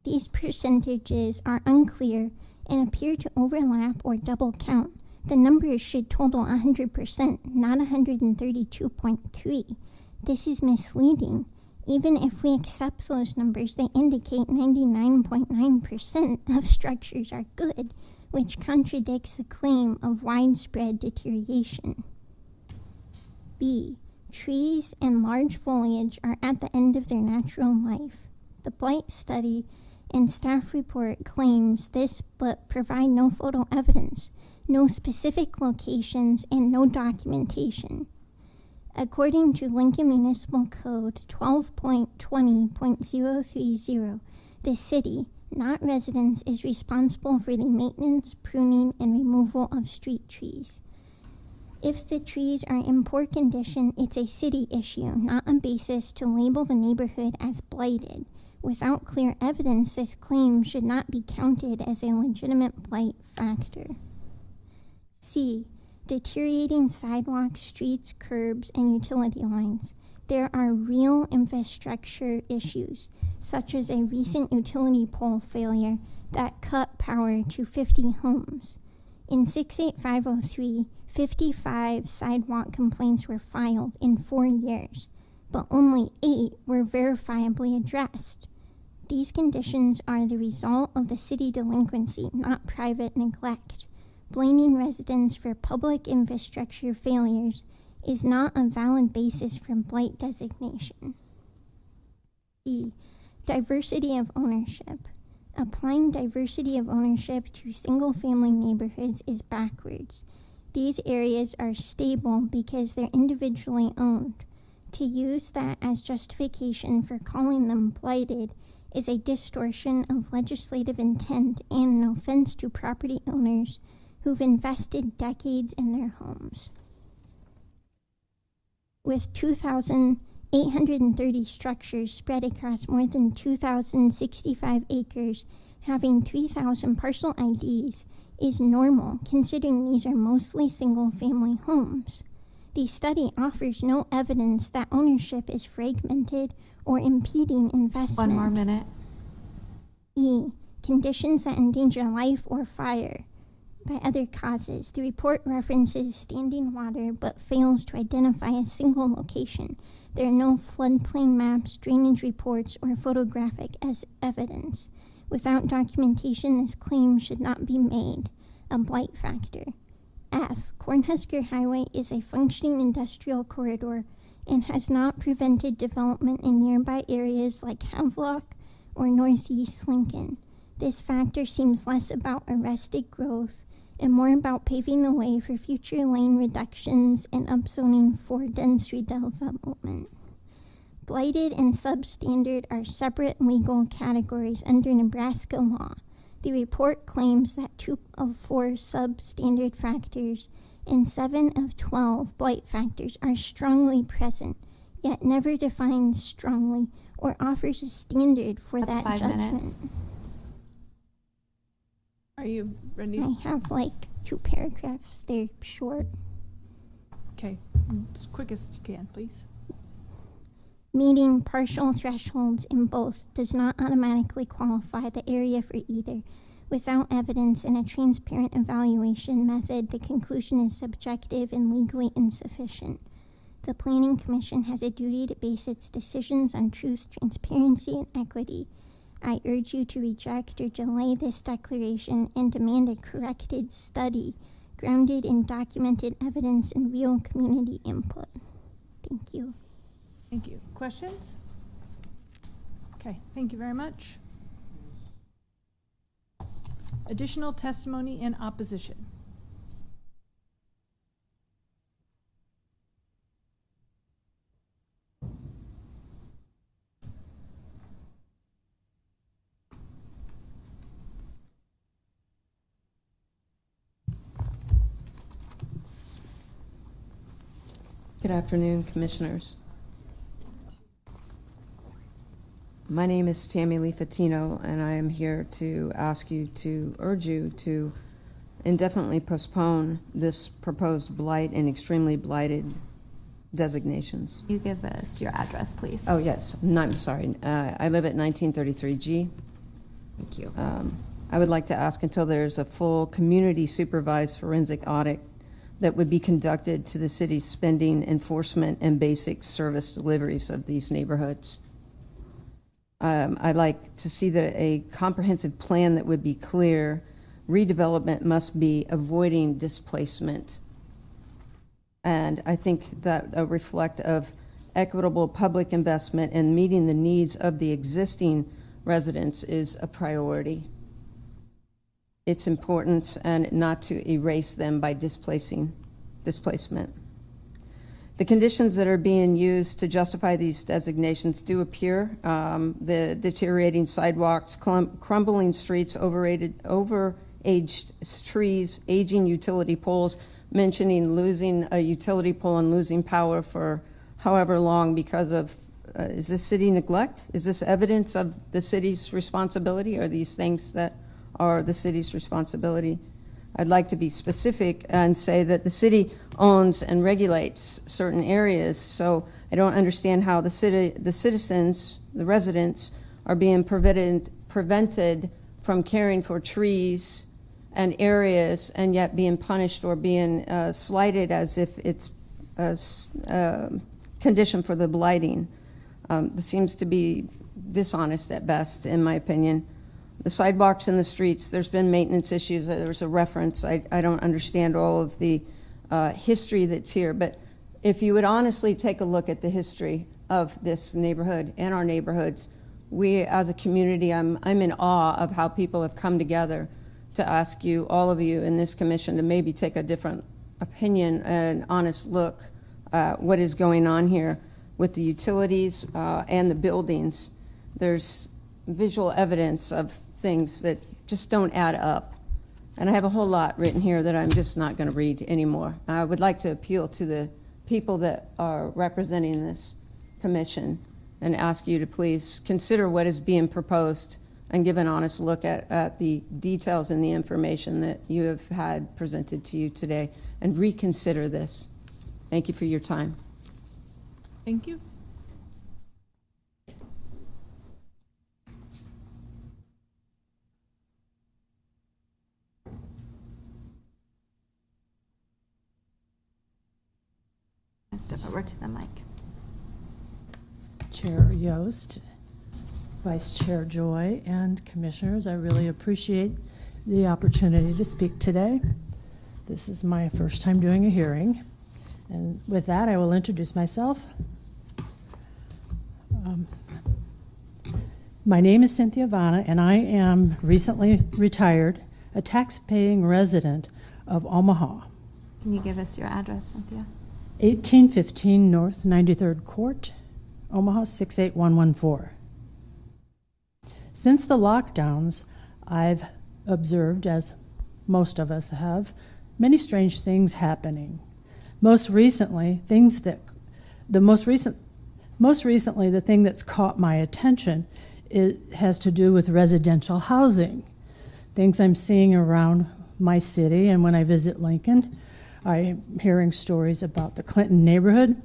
These percentages are unclear and appear to overlap or double count. The numbers should total 100%, not 132.3%. This is misleading. Even if we accept those numbers, they indicate 99.9% of structures are good, which contradicts the claim of widespread deterioration. B. Trees and large foliage are at the end of their natural life. The blight study and staff report claims this, but provide no photo evidence, no specific locations, and no documentation. According to Lincoln Municipal Code 12.20.030, the city, not residents, is responsible for the maintenance, pruning, and removal of street trees. If the trees are in poor condition, it's a city issue, not a basis to label the neighborhood as blighted. Without clear evidence, this claim should not be counted as a legitimate blight factor. C. Deteriorating sidewalks, streets, curbs, and utility lines. There are real infrastructure issues, such as a recent utility pole failure that cut power to 50 homes. In 68503, 55 sidewalk complaints were filed in 4 years, but only 8 were verifiably addressed. These conditions are the result of the city delinquency, not private neglect. Blaming residents for public infrastructure failures is not a valid basis for blight designation. E. Diversity of ownership. Applying diversity of ownership to single-family neighborhoods is backwards. These areas are stable because they're individually owned. To use that as justification for calling them blighted is a distortion of legislative intent and an offense to property owners who've invested decades in their homes. With 2,830 structures spread across more than 2,065 acres, having 3,000 parcel IDs, is normal, considering these are mostly single-family homes. The study offers no evidence that ownership is fragmented or impeding investment. 1 more minute. E. Conditions that endanger life or fire by other causes. The report references standing water but fails to identify a single location. There are no floodplain maps, drainage reports, or photographic evidence. Without documentation, this claim should not be made. A blight factor. F. Cornhusker Highway is a functioning industrial corridor and has not prevented development in nearby areas like Havelock or Northeast Lincoln. This factor seems less about arrested growth and more about paving the way for future lane reductions and upzoning for dense redevelopment. Blighted and substandard are separate legal categories under Nebraska law. The report claims that 2 of 4 substandard factors and 7 of 12 blight factors are strongly present, yet never defines strongly or offers a standard for That's that 5 judgment. minutes. Are you ready? I have like 2 paragraphs. They're short. Okay, as quick as you can, please. Meeting partial thresholds in both does not automatically qualify the area for either. Without evidence and a transparent evaluation method, the conclusion is subjective and legally insufficient. The Planning Commission has a duty to base its decisions on truth, transparency, and equity. I urge you to reject or delay this declaration and demand a corrected study grounded in documented evidence and real community input. Thank you. Thank you. Questions? Okay, thank you very much. Additional testimony in opposition. Good afternoon, Commissioners. My name is Tammy Lee Fatino, and I am here to urge you to indefinitely postpone this proposed blight and extremely blighted designations. You give us your address, please. Oh, yes. No, I'm sorry. I live at 1933G. Thank you. I would like to ask until there's a full community supervised forensic audit that would be conducted to the city's spending, enforcement, and basic service deliveries of these neighborhoods. I'd like to see that a comprehensive plan that would be clear. Redevelopment must be avoiding displacement. And I think that a reflect of equitable public investment and meeting the needs of the existing residents is a priority. It's important and not to erase them by displacement. The conditions that are being used to justify these designations do appear. The deteriorating sidewalks, crumbling streets, overaged trees, aging utility poles, mentioning losing a utility pole and losing power for however long because of, is this city neglect? Is this evidence of the city's responsibility? Are these things that are the city's responsibility? I'd like to be specific and say that the city owns and regulates certain areas, so I don't understand how the citizens, the residents, are being prevented from caring for trees and areas and yet being punished or being slighted as if it's a condition for the blighting. This seems to be dishonest at best, in my opinion. The sidewalks in the streets, there's been maintenance issues. There was a reference. I don't understand all of the history that's here, but if you would honestly take a look at the history of this neighborhood and our neighborhoods, we as a community, I'm in awe of how people have come together to ask you, all of you in this commission, to maybe take a different opinion and honest look at what is going on here with the utilities and the buildings. There's visual evidence of things that just don't add up. And I have a whole lot written here that I'm just not going to read anymore. I would like to appeal to the people that are representing this commission and ask you to please consider what is being proposed and give an honest look at the details and the information that you have had presented to you today and reconsider this. Thank you for your time. Thank you. Step over to the mic. Chair Yost, Vice Chair Joy, and Commissioners, I really appreciate the opportunity to speak today. This is my first time doing a hearing, and with that, I will introduce myself. My name is Cynthia Vanna, and I am recently retired, a tax-paying resident of Omaha. Can you give us your address, Cynthia? 1815 North 93rd Court, Omaha 68114. Since the lockdowns, I've observed, as most of us have, many strange things happening. Most recently, the thing that's caught my attention has to do with residential housing. Things I'm seeing around my city, and when I visit Lincoln, I'm hearing stories about the Clinton neighborhood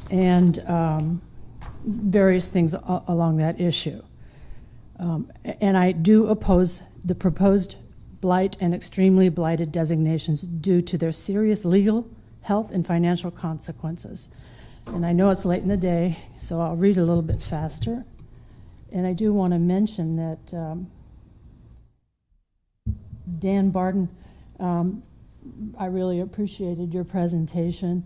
and various things along that issue. And I do oppose the proposed blight and extremely blighted designations due to their serious legal, health, and financial consequences. And I know it's late in the day, so I'll read a little bit faster. And I do want to mention that Dan Barden, I really appreciated your presentation,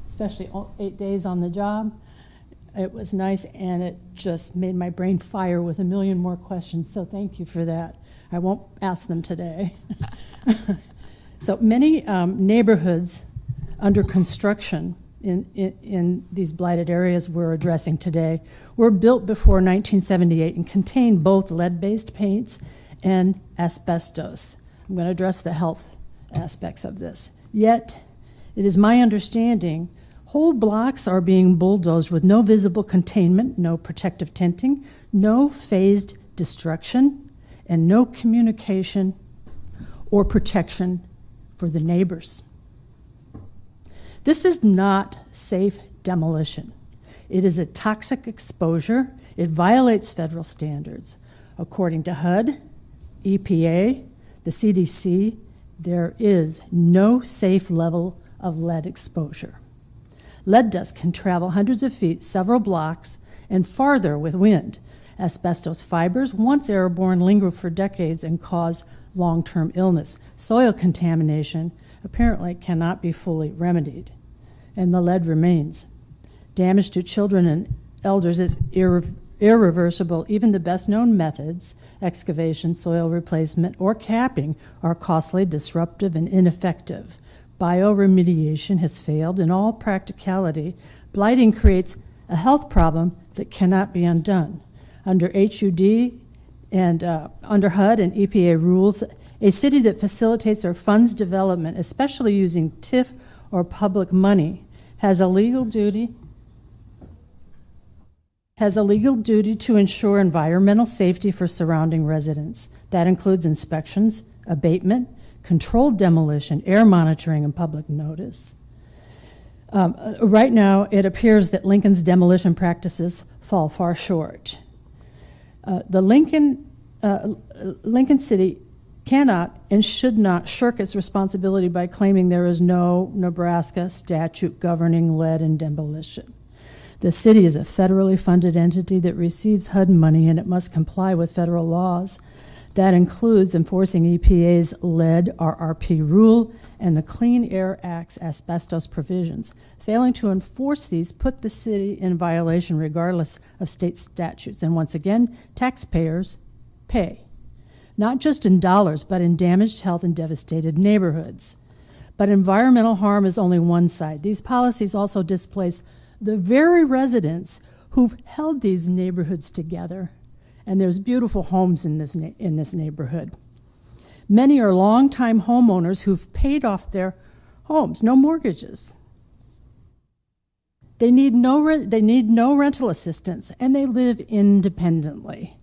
especially 8 days on the job. It was nice, and it just made my brain fire with a million more questions, so thank you for that. I won't ask them today. So many neighborhoods under construction in these blighted areas we're addressing today were built before 1978 and contain both lead-based paints and asbestos. I'm going to address the health aspects of this. Yet, it is my understanding whole blocks are being bulldozed with no visible containment, no protective tinting, no phased destruction, and no communication or protection for the neighbors. This is not safe demolition. It is a toxic exposure. It violates federal standards. According to HUD, EPA, the CDC, there is no safe level of lead exposure. Lead dust can travel hundreds of feet, several blocks, and farther with wind. Asbestos fibers, once airborne, linger for decades and cause long-term illness. Soil contamination apparently cannot be fully remedied, and the lead remains. Damage to children and elders is irreversible. Even the best-known methods, excavation, soil replacement, or capping, are costly, disruptive, and ineffective. Bioremediation has failed. In all practicality, blighting creates a health problem that cannot be undone. Under HUD and under HUD and EPA rules, a city that facilitates or funds development, especially using TIF or public money, has a legal duty to ensure environmental safety for surrounding residents. That includes inspections, abatement, controlled demolition, air monitoring, and public notice. Right now, it appears that Lincoln's demolition practices fall far short. The Lincoln City cannot and should not shirk its responsibility by claiming there is no Nebraska statute governing lead and demolition. The city is a federally funded entity that receives HUD money, and it must comply with federal laws. That includes enforcing EPA's lead RRP rule and the Clean Air Act's asbestos provisions. Failing to enforce these put the city in violation regardless of state statutes. And once again, taxpayers pay, not just in dollars, but in damaged health and devastated neighborhoods. But environmental harm is only one side. These policies also displace the very residents who've held these neighborhoods together. And there's beautiful homes in this neighborhood. Many are longtime homeowners who've paid off their homes, no mortgages. They need no rental assistance, and they live independently.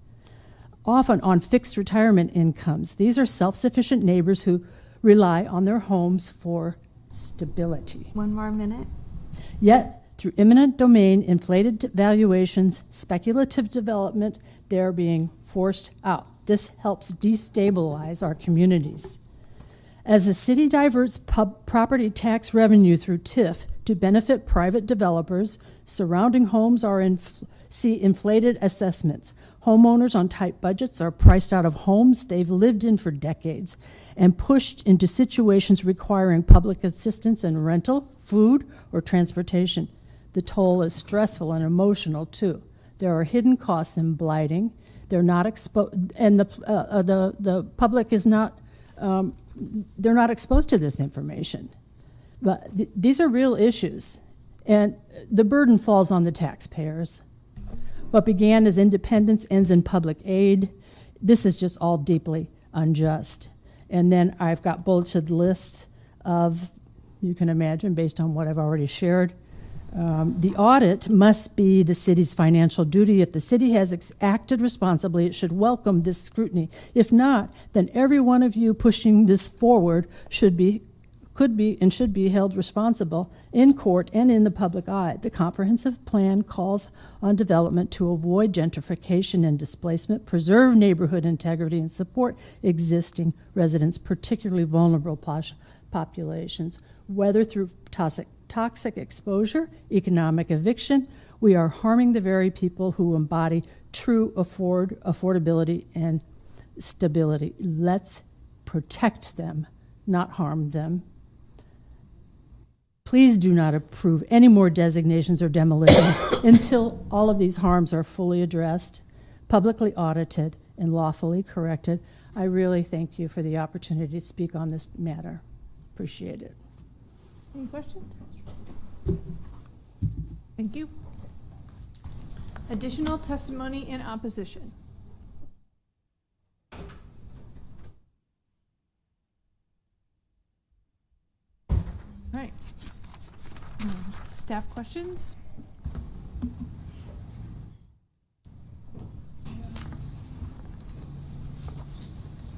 often on fixed retirement incomes. These are self-sufficient neighbors who rely on their homes for stability. One more minute. Yet, through eminent domain, inflated valuations, speculative development, they're being forced out. This helps destabilize our communities. As the city diverts property tax revenue through TIF to benefit private developers, surrounding homes see inflated assessments. Homeowners on tight budgets are priced out of homes they've lived in for decades and pushed into situations requiring public assistance in rental, food, or transportation. The toll is stressful and emotional, too. There are hidden costs in blighting. They're not exposed, and the public is not, they're not exposed to this information. But these are real issues, and the burden falls on the taxpayers. What began as independence ends in public aid. This is just all deeply unjust. And then I've got bulleted lists of, you can imagine, based on what I've already shared. The audit must be the city's financial duty. If the city has acted responsibly, it should welcome this scrutiny. If not, then every one of you pushing this forward could be and should be held responsible in court and in the public eye. The comprehensive plan calls on development to avoid gentrification and displacement, preserve neighborhood integrity, and support existing residents, particularly vulnerable populations, whether through toxic exposure, economic eviction. We are harming the very people who embody true affordability and stability. Let's protect them, not harm them. Please do not approve any more designations or demolition until all of these harms are fully addressed, publicly audited, and lawfully corrected. I really thank you for the opportunity to speak on this matter. Appreciate it. Any questions? Thank you. Additional testimony in opposition. All right. Staff questions?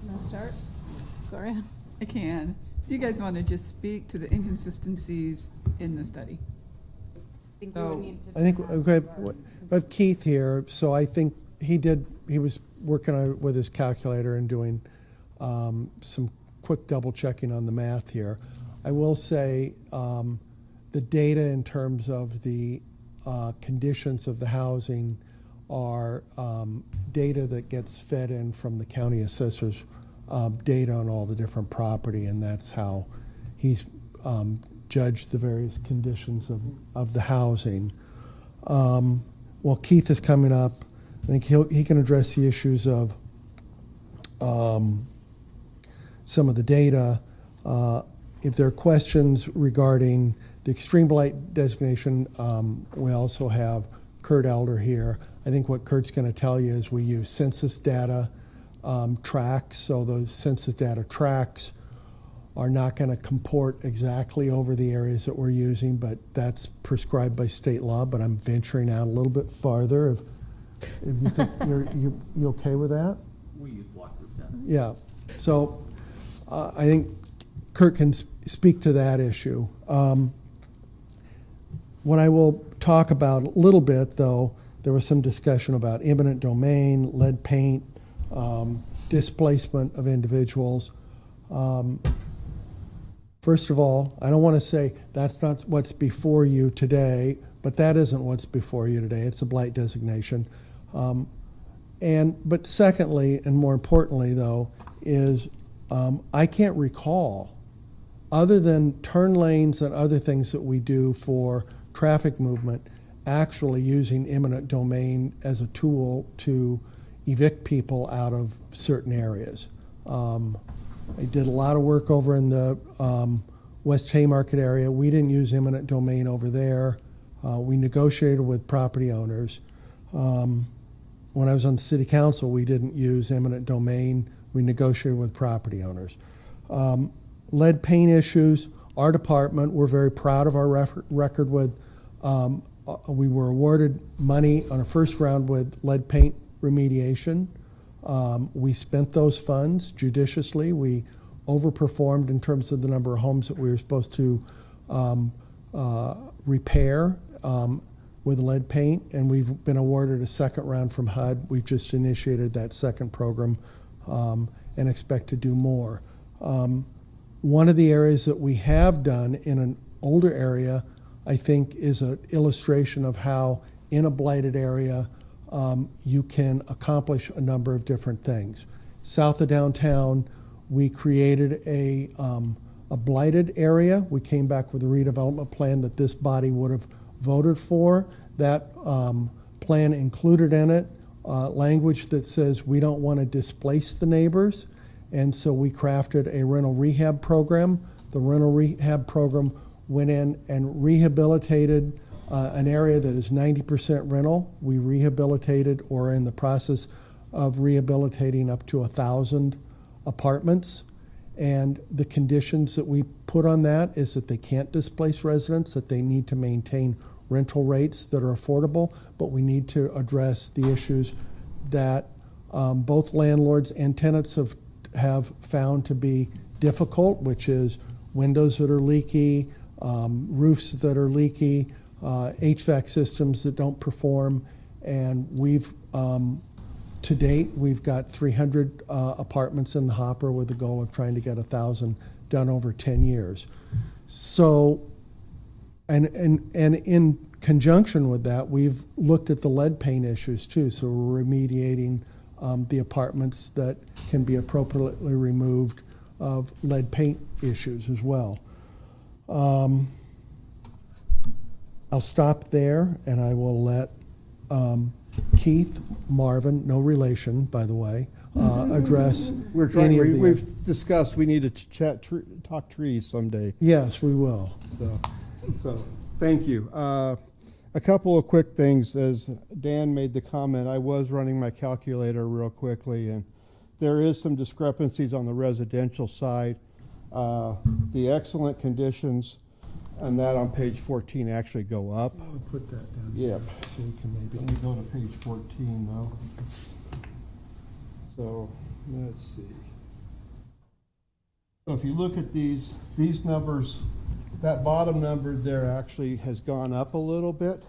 Want to start? Gloria? I can. Do you guys want to just speak to the inconsistencies in the study? I think okay, I have Keith here, so I think he was working on it with his calculator and doing some quick double checking on the math here. I will say the data in terms of the conditions of the housing are data that gets fed in from the county assessor's data on all the different property, and that's how he's judged the various conditions of the housing. Well, Keith is coming up. I think he can address the issues of some of the data. If there are questions regarding the extreme blight designation, we also have Kurt Elder here. I think what Kurt's going to tell you is we use census data tracks, so those census data tracks are not going to comport exactly over the areas that we're using, but that's prescribed by state law. But I'm venturing out a little bit farther. If you think you okay with that? We use block group data. Yeah. So I think Kurt can speak to that issue. What I will talk about a little bit, though, there was some discussion about eminent domain, lead paint, displacement of individuals. First of all, I don't want to say that's not what's before you today, but that isn't what's before you today. It's a blight designation. But secondly, and more importantly, though, is I can't recall, other than turn lanes and other things that we do for traffic movement, actually using eminent domain as a tool to evict people out of certain areas. I did a lot of work over in the West Haymarket area. We didn't use eminent domain over there. We negotiated with property owners. When I was on the city council, we didn't use eminent domain. We negotiated with property owners. Lead paint issues, our department, we're very proud of our record with, we were awarded money on a first round with lead paint remediation. We spent those funds judiciously. We overperformed in terms of the number of homes that we were supposed to repair with lead paint, and we've been awarded a second round from HUD. We've just initiated that second program and expect to do more. One of the areas that we have done in an older area, I think, is an illustration of how in a blighted area you can accomplish a number of different things. South of downtown, we created a blighted area. We came back with a redevelopment plan that this body would have voted for. That plan included in it language that says we don't want to displace the neighbors, and so we crafted a rental rehab program. The rental rehab program went in and rehabilitated an area that is 90% rental. We rehabilitated or are in the process of rehabilitating up to 1,000 apartments. And the conditions that we put on that is that they can't displace residents, that they need to maintain rental rates that are affordable, but we need to address the issues that both landlords and tenants have found to be difficult, which is windows that are leaky, roofs that are leaky, HVAC systems that don't perform, and we've to date, we've got 300 apartments in the hopper with the goal of trying to get 1,000 done over 10 years. So, and in conjunction with that, we've looked at the lead paint issues too. So we're remediating the apartments that can be appropriately removed of lead paint issues as well. I'll stop there, and I will let Keith, Marvin, no relation, by the way, address We're trying. any of the. We've discussed we need to talk trees someday. Yes, we will. So thank you. A couple of quick things. As Dan made the comment, I was running my calculator real quickly, and there is some discrepancies on the residential side. The excellent conditions and that on page 14 actually go up. I'll put that down. Yep. So we can maybe. Let me go to page 14 though. So let's see. So if you look at these numbers, that bottom number there actually has gone up a little bit,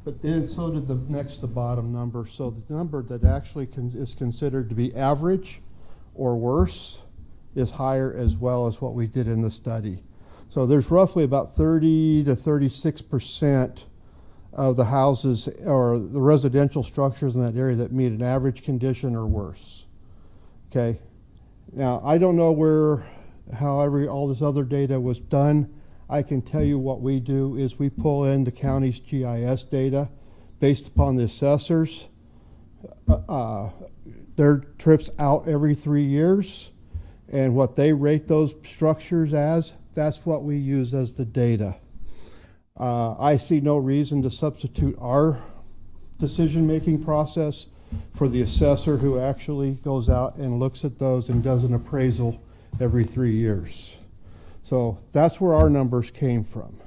but then so did the next to bottom number. So the number that actually is considered to be average or worse is higher as well as what we did in the study. So there's roughly about 30 to 36% of the houses or the residential structures in that area that meet an average condition or worse. Okay. Now, I don't know however all this other data was done. I can tell you what we do is we pull in the county's GIS data based upon the assessors. Their trips out every 3 years, and what they rate those structures as, that's what we use as the data. I see no reason to substitute our decision-making process for the assessor who actually goes out and looks at those and does an appraisal every 3 years. So that's where our numbers came from.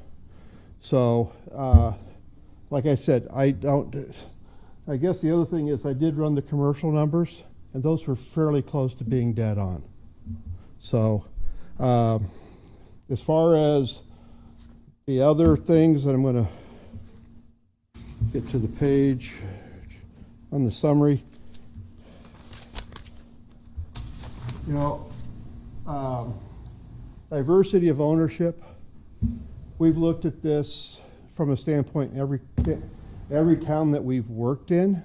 So, like I said, I guess the other thing is I did run the commercial numbers, and those were fairly close to being dead on. So, as far as the other things that I'm going to get to the page on the summary, diversity of ownership. We've looked at this from a standpoint every town that we've worked in.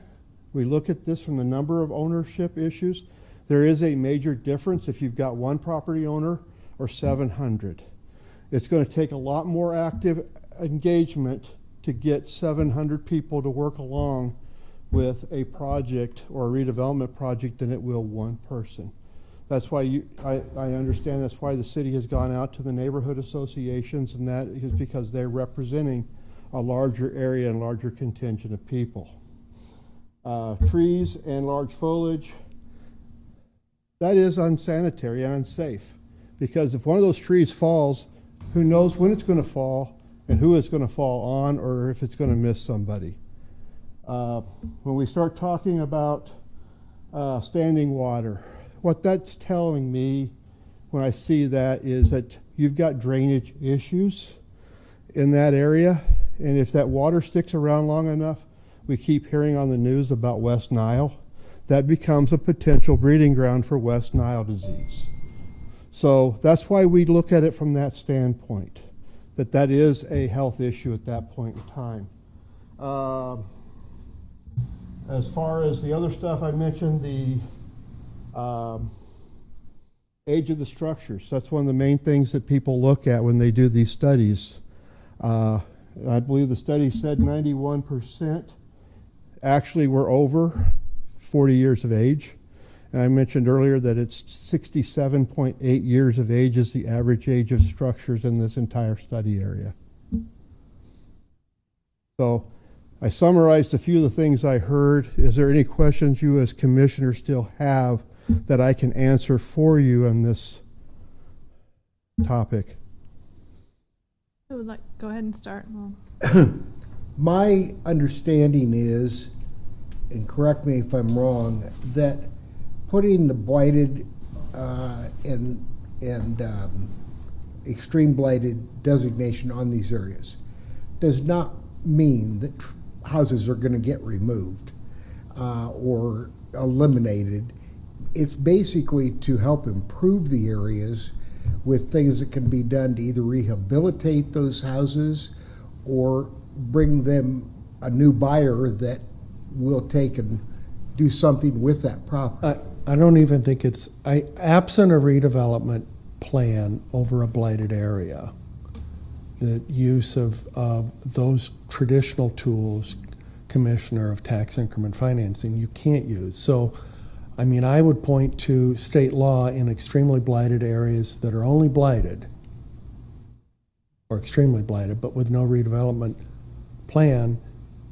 We look at this from the number of ownership issues. There is a major difference if you've got one property owner or 700. It's going to take a lot more active engagement to get 700 people to work along with a project or a redevelopment project than it will one person. That's why I understand that's why the city has gone out to the neighborhood associations, and that is because they're representing a larger area and larger contingent of people. Trees and large foliage, that is unsanitary and unsafe, because if one of those trees falls, who knows when it's going to fall and who it's going to fall on, or if it's going to miss somebody. When we start talking about standing water. What that's telling me when I see that is that you've got drainage issues in that area, and if that water sticks around long enough, we keep hearing on the news about West Nile, that becomes a potential breeding ground for West Nile disease. So that's why we look at it from that standpoint, that is a health issue at that point in time. As far as the other stuff I mentioned, the age of the structures, that's one of the main things that people look at when they do these studies. I believe the study said 91% actually were over 40 years of age. And I mentioned earlier that it's 67.8 years of age is the average age of structures in this entire study area. So I summarized a few of the things I heard. Is there any questions you as commissioners still have that I can answer for you on this topic? Who would like go ahead and start? My understanding is, and correct me if I'm wrong, that putting the blighted and extreme blighted designation on these areas does not mean that houses are going to get removed or eliminated. It's basically to help improve the areas with things that can be done to either rehabilitate those houses or bring them a new buyer that will take and do something with that property. I don't even think it's, absent a redevelopment plan over a blighted area, the use of those traditional tools, Commissioner, of tax increment financing, you can't use. So, I mean, I would point to state law in extremely blighted areas that are only blighted, or extremely blighted, but with no redevelopment plan.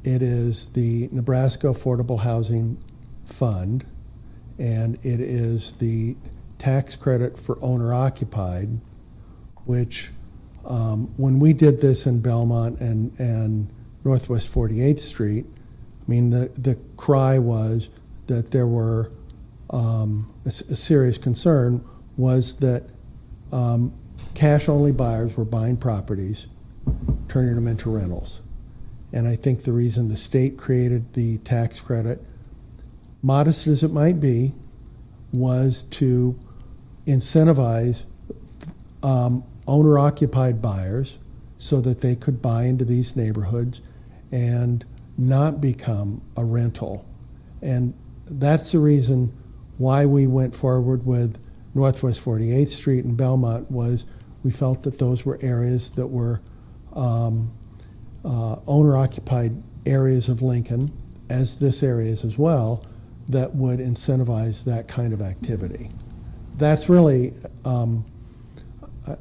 It is the Nebraska Affordable Housing Fund, and it is the tax credit for owner-occupied, which when we did this in Belmont and Northwest 48th Street, I mean, the cry was that there were, a serious concern was that cash-only buyers were buying properties, turning them into rentals. And I think the reason the state created the tax credit, modest as it might be, was to incentivize owner-occupied buyers so that they could buy into these neighborhoods and not become a rental. And that's the reason why we went forward with Northwest 48th Street in Belmont, was we felt that those were areas that were owner-occupied areas of Lincoln, as this area is as well, that would incentivize that kind of activity. That's really, I'm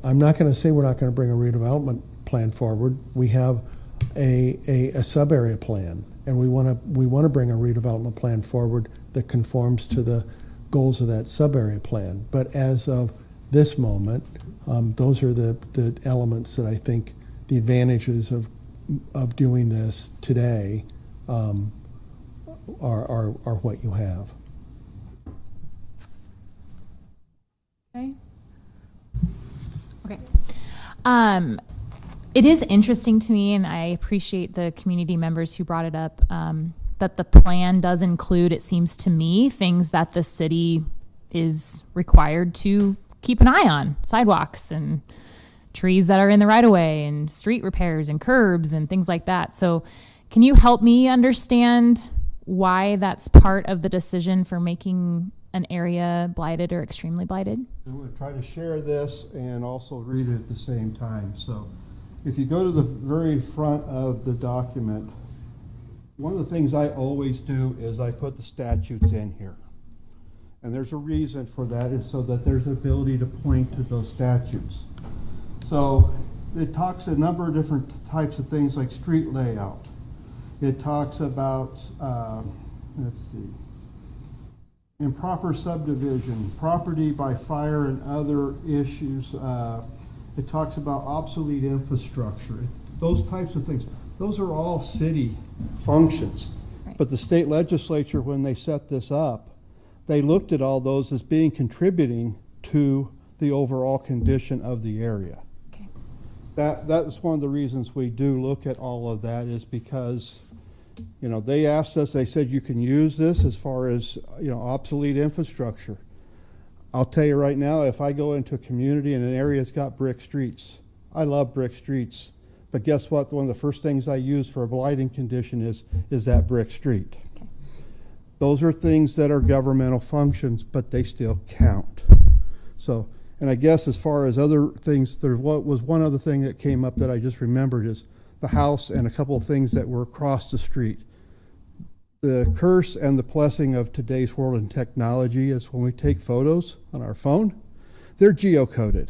not going to say we're not going to bring a redevelopment plan forward. We have a sub-area plan, and we want to bring a redevelopment plan forward that conforms to the goals of that sub-area plan. But as of this moment, those are the elements that I think the advantages of doing this today are what you have. Okay. Okay. It is interesting to me, and I appreciate the community members who brought it up, that the plan does include, it seems to me, things that the city is required to keep an eye on, sidewalks and trees that are in the right of way and street repairs and curbs and things like that. So can you help me understand why that's part of the decision for making an area blighted or extremely blighted? I'm going to try to share this and also read it at the same time. So if you go to the very front of the document, one of the things I always do is I put the statutes in here. And there's a reason for that, is so that there's ability to point to those statutes. So it talks a number of different types of things like street layout. It talks about, let's see, improper subdivision, property by fire and other issues. It talks about obsolete infrastructure, those types of things. Those are all city functions. Right. But the state legislature, when they set this up, they looked at all those as being contributing to the overall condition of the area. Okay. That's one of the reasons we do look at all of that, is because, you know, they asked us, they said you can use this as far as, you know, obsolete infrastructure. I'll tell you right now, if I go into a community and an area's got brick streets, I love brick streets, but guess what? One of the first things I use for a blighting condition is that brick street. Okay. Those are things that are governmental functions, but they still count. So, and I guess as far as other things, there was one other thing that came up that I just remembered, is the house and a couple of things that were across the street. The curse and the blessing of today's world and technology is when we take photos on our phone, they're geocoded.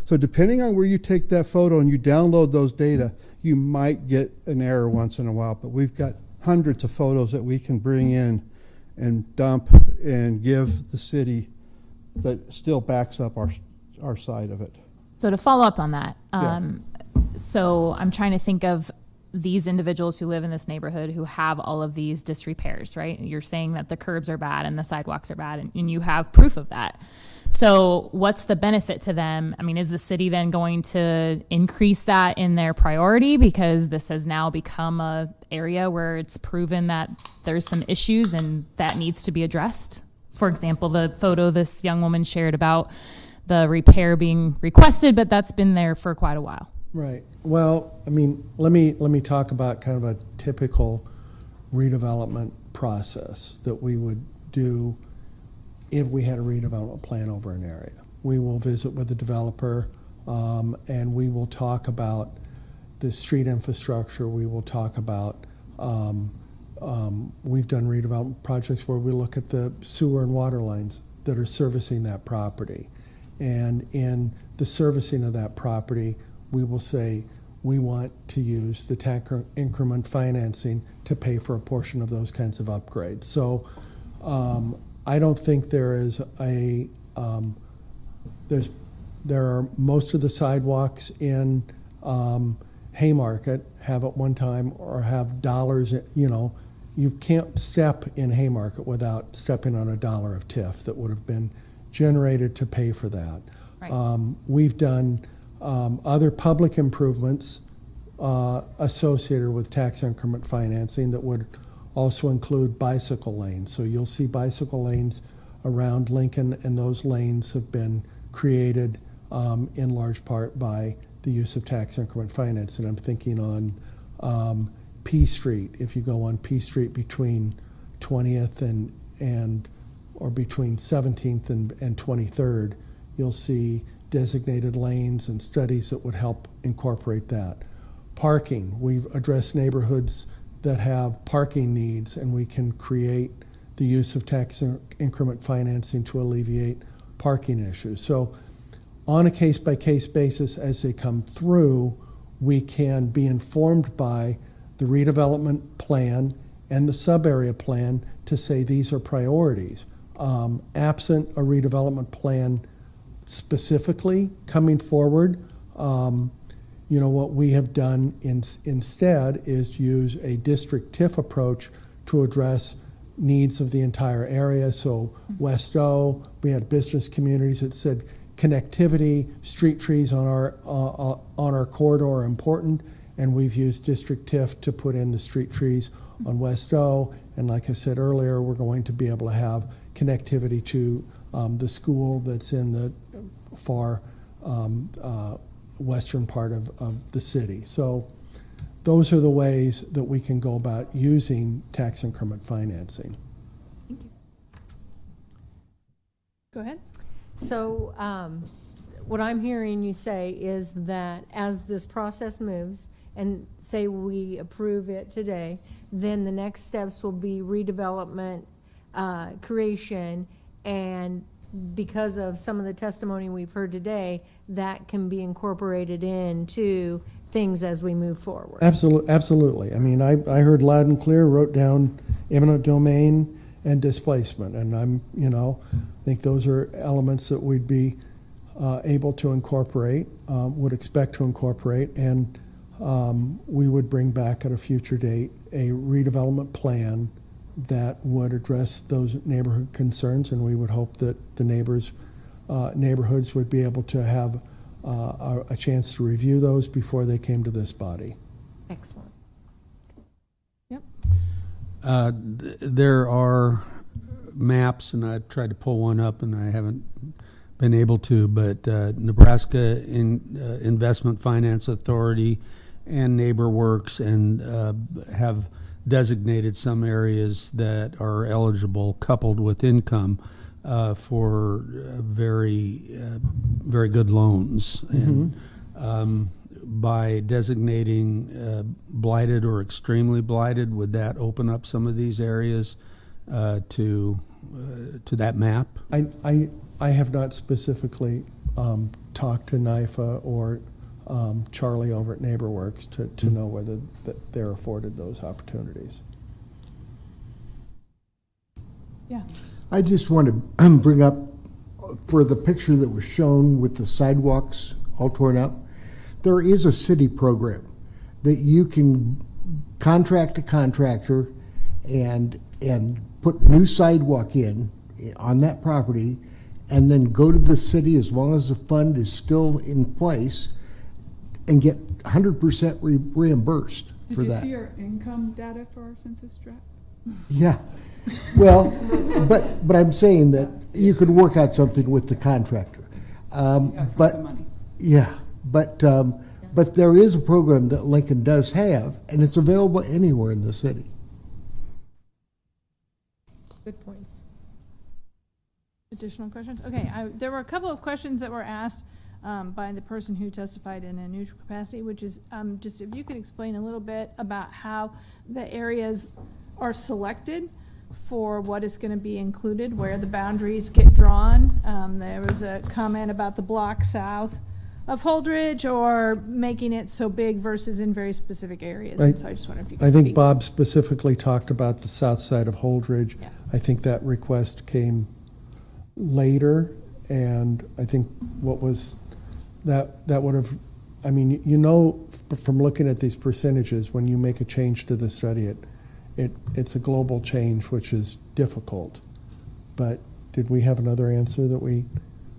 So depending on where you take that photo and you download those data, you might get an error once in a while, but we've got hundreds of photos that we can bring in and dump and give the city that still backs up our side of it. So to follow up on that, Yeah. so I'm trying to think of these individuals who live in this neighborhood who have all of these disrepairs, right? You're saying that the curbs are bad and the sidewalks are bad, and you have proof of that. So what's the benefit to them? I mean, is the city then going to increase that in their priority because this has now become a area where it's proven that there's some issues and that needs to be addressed? For example, the photo this young woman shared about the repair being requested, but that's been there for quite a while. Right. Well, I mean, let me talk about kind of a typical redevelopment process that we would do if we had a redevelopment plan over an area. We will visit with the developer, and we will talk about the street infrastructure. We will talk about, we've done redevelopment projects where we look at the sewer and water lines that are servicing that property. And in the servicing of that property, we will say, we want to use the tax increment financing to pay for a portion of those kinds of upgrades. So I don't think there is a, there are most of the sidewalks in Haymarket have at one time or have dollars, you know, you can't step in Haymarket without stepping on $1 of TIF that would have been generated to pay for that. Right. We've done other public improvements associated with tax increment financing that would also include bicycle lanes. So you'll see bicycle lanes around Lincoln, and those lanes have been created in large part by the use of tax increment financing. I'm thinking on P Street. If you go on P Street between 20th and or between 17th and 23rd, you'll see designated lanes and studies that would help incorporate that. Parking, we've addressed neighborhoods that have parking needs, and we can create the use of tax increment financing to alleviate parking issues. So on a case-by-case basis as they come through, we can be informed by the redevelopment plan and the sub-area plan to say these are priorities. Absent a redevelopment plan specifically coming forward, you know, what we have done instead is use a district TIF approach to address needs of the entire area. So West O, we had business communities that said connectivity, street trees on our corridor are important, and we've used district TIF to put in the street trees on West O. And like I said earlier, we're going to be able to have connectivity to the school that's in the far western part of the city. So those are the ways that we can go about using tax increment financing. Thank you. Go ahead. So what I'm hearing you say is that as this process moves, and say we approve it today, then the next steps will be redevelopment, creation, and because of some of the testimony we've heard today, that can be incorporated into things as we move forward. Absolutely. I mean, I heard loud and clear, wrote down eminent domain and displacement, and I think those are elements that we'd be able to incorporate, would expect to incorporate, and we would bring back at a future date a redevelopment plan that would address those neighborhood concerns, and we would hope that the neighborhoods would be able to have a chance to review those before they came to this body. Excellent. There are maps, and I've tried to pull one up, and I haven't been able to, but Nebraska Investment Finance Authority and NeighborWorks and have designated some areas that are eligible, coupled with income, for very good loans. Mm-hmm. And by designating blighted or extremely blighted, would that open up some of these areas to that map? I have not specifically talked to NIFA or Charlie over at NeighborWorks to know whether they're afforded those opportunities. Yeah. I just want to bring up, for the picture that was shown with the sidewalks all torn up, there is a city program that you can contract a contractor and put new sidewalk in on that property, and then go to the city as long as the fund is still in place and get 100% reimbursed for that. Did you see our income data for our census tract? Yeah. Well, but I'm saying that you could work out something with the contractor. But there is a program that Lincoln does have, and it's available anywhere in the city. Good points. Additional questions? Okay, there were a couple of questions that were asked by the person who testified in a neutral capacity, which is just if you could explain a little bit about how the areas are selected for what is going to be included, where the boundaries get drawn. There was a comment about the block south of Holdridge, or making it so big versus in very specific areas. And so I just wonder if you could I think speak. Bob specifically talked about the south side of Holdridge. Yeah. I think that request came later, and I think what was that would have, I mean, you know, from looking at these percentages, when you make a change to the study, it's a global change, which is difficult. But did we have another answer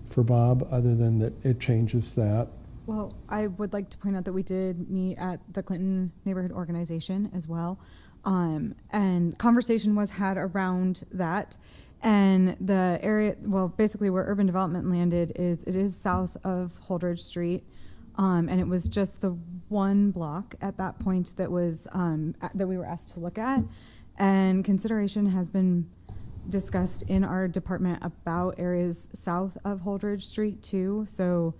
for Bob, other than that it changes that? Well, I would like to point out that we did meet at the Clinton Neighborhood Organization as well. And conversation was had around that. And the area, well, basically where urban development landed it is south of Holdridge Street. And it was just the one block at that point that was, that we were asked to look at. And consideration has been discussed in our department about areas south of Holdridge Street too. So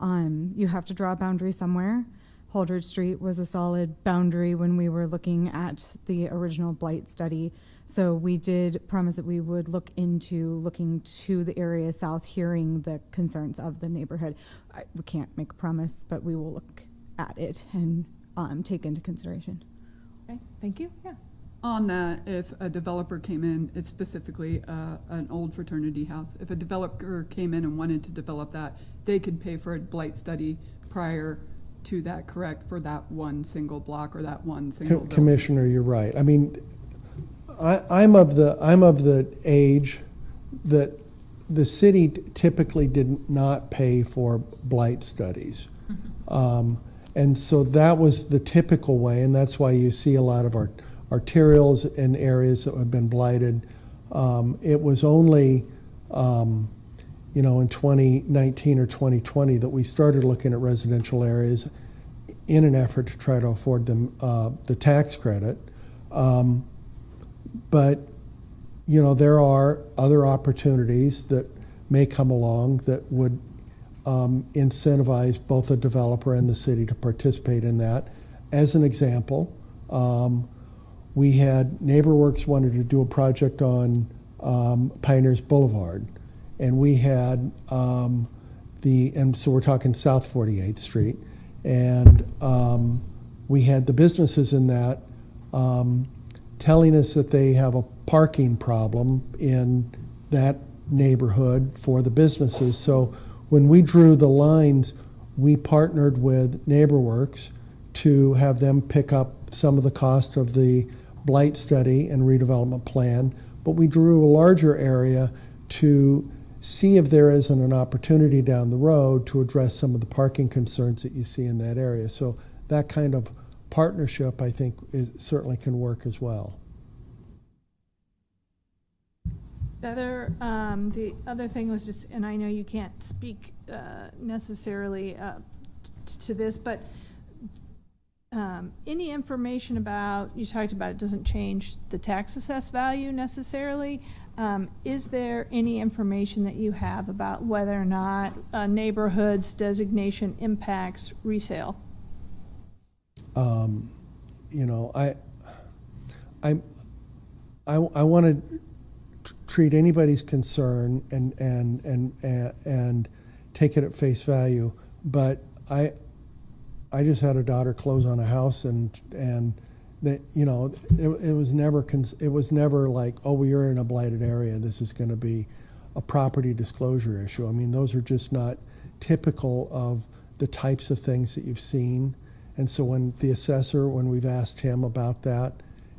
you have to draw a boundary somewhere. Holdridge Street was a solid boundary when we were looking at the original blight study. So we did promise that we would looking to the area south, hearing the concerns of the neighborhood. We can't make a promise, but we will look at it and take into consideration. Okay, thank you. Yeah. On that, if a developer came in, it's specifically an old fraternity house. If a developer came in and wanted to develop that, they could pay for a blight study prior to that, correct, for that one single block or that one single building. Commissioner, you're right. I mean, I'm of the age that the city typically did not pay for blight studies. And so that was the typical way, and that's why you see a lot of our arterials in areas that have been blighted. It was only, in 2019 or 2020 that we started looking at residential areas in an effort to try to afford them the tax credit. But, there are other opportunities that may come along that would incentivize both the developer and the city to participate in that. As an example, we had NeighborWorks wanted to do a project on Pioneers Boulevard, and we had and so we're talking South 48th Street, and we had the businesses in that telling us that they have a parking problem in that neighborhood for the businesses. So when we drew the lines, we partnered with NeighborWorks to have them pick up some of the cost of the blight study and redevelopment plan, but we drew a larger area to see if there isn't an opportunity down the road to address some of the parking concerns that you see in that area. So that kind of partnership, I think, certainly can work as well. The other thing was just, and I know you can't speak necessarily to this, but any information about, you talked about it doesn't change the tax assessed value necessarily. Is there any information that you have about whether or not a neighborhood's designation impacts resale? You know, I want to treat anybody's concern and take it at face value, but I just had a daughter close on a house, and that, you know, it was never like, oh, we are in a blighted area, this is going to be a property disclosure issue. I mean, those are just not typical of the types of things that you've seen. And so when we've asked him about that,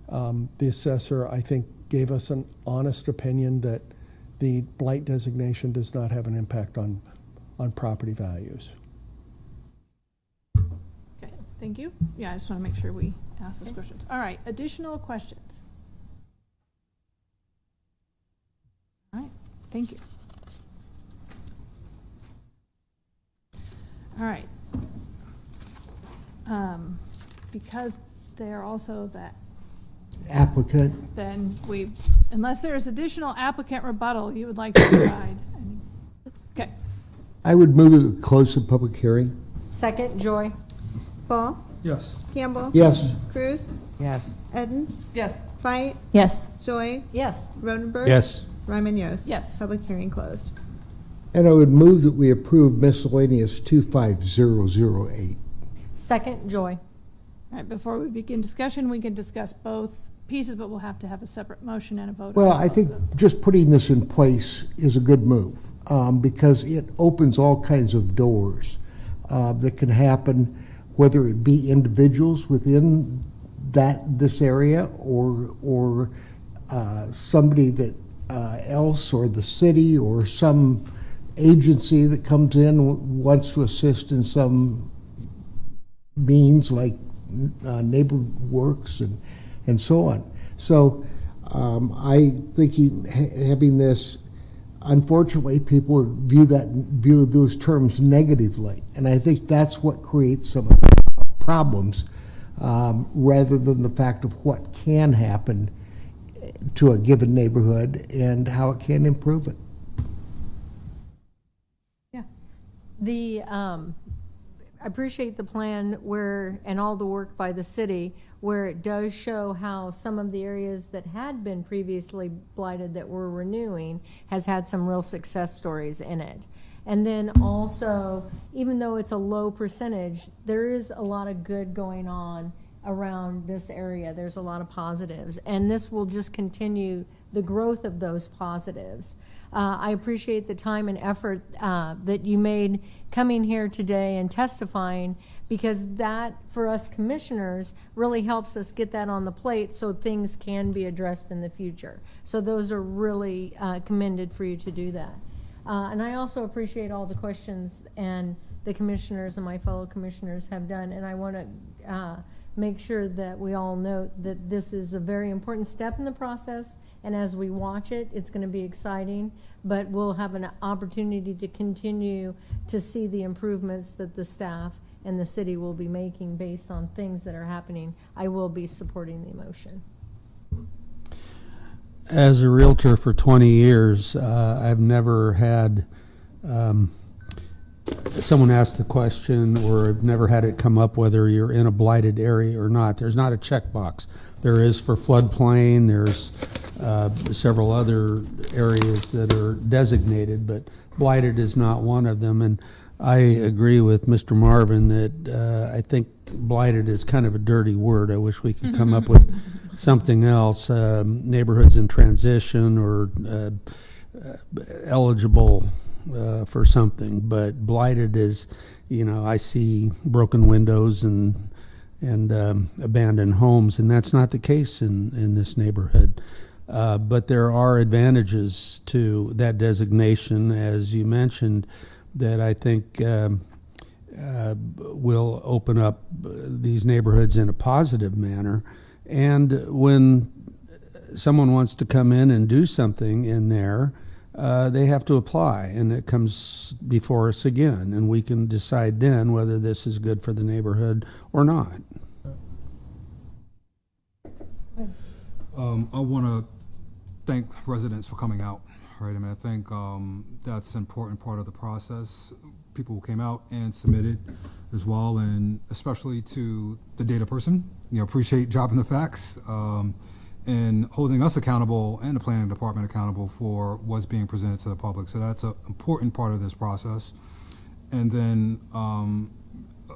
the assessor, I think, gave us an honest opinion that the blight designation does not have an impact on property values. Okay, thank you. Yeah, I just want to make sure we ask those questions. All right, additional questions? All right, thank you. All right. Because they are also that Applicant, then unless there is additional applicant rebuttal you would like to provide. Okay. I would move to close the public hearing. Second, Joy. Ball? Yes. Campbell? Yes. Cruz? Yes. Edens? Yes. Fight? Yes. Joy? Yes. Rodenberg? Yes. Ryman Yost? Yes. Public hearing closed. And I would move that we approve miscellaneous 25008. Second, Joy. All right, before we begin discussion, we can discuss both pieces, but we'll have to have a separate motion and a vote. Well, on I both think of them. just putting this in place is a good move, because it opens all kinds of doors that can happen, whether it be individuals within this area or somebody that else, or the city, or some agency that comes in wants to assist in some means, like neighbor works and so on. So I think having this, unfortunately, people view those terms negatively, and I think that's what creates some problems, rather than the fact of what can happen to a given neighborhood and how it can improve it. I appreciate the plan and all the work by the city, where it does show how some of the areas that had been previously blighted that we're renewing has had some real success stories in it. And then also, even though it's a low percentage, there is a lot of good going on around this area. There's a lot of positives, and this will just continue the growth of those positives. I appreciate the time and effort that you made coming here today and testifying, because that, for us commissioners, really helps us get that on the plate so things can be addressed in the future. So those are really commended for you to do that. And I also appreciate all the questions and the commissioners and my fellow commissioners have done, and I want to make sure that we all note that this is a very important step in the process, and as we watch it, it's going to be exciting, but we'll have an opportunity to continue to see the improvements that the staff and the city will be making based on things that are happening. I will be supporting the motion. As a realtor for 20 years, I've never had someone ask the question, or I've never had it come up whether you're in a blighted area or not. There's not a checkbox. There is for floodplain. There's several other areas that are designated, but blighted is not one of them. And I agree with Mr. Marvin that I think blighted is kind of a dirty word. I wish we could come up with something else, neighborhoods in transition, or eligible for something. But blighted is, I see broken windows and abandoned homes, and that's not the case in this neighborhood. But there are advantages to that designation, as you mentioned, that I think will open up these neighborhoods in a positive manner. And when someone wants to come in and do something in there, they have to apply, and it comes before us again, and we can decide then whether this is good for the neighborhood or not. I want to thank residents for coming out, right? I mean, I think that's an important part of the process. People who came out and submitted as well, and especially to the data person, appreciate dropping the facts and holding us accountable and the planning department accountable for what's being presented to the public. So that's an important part of this process. And then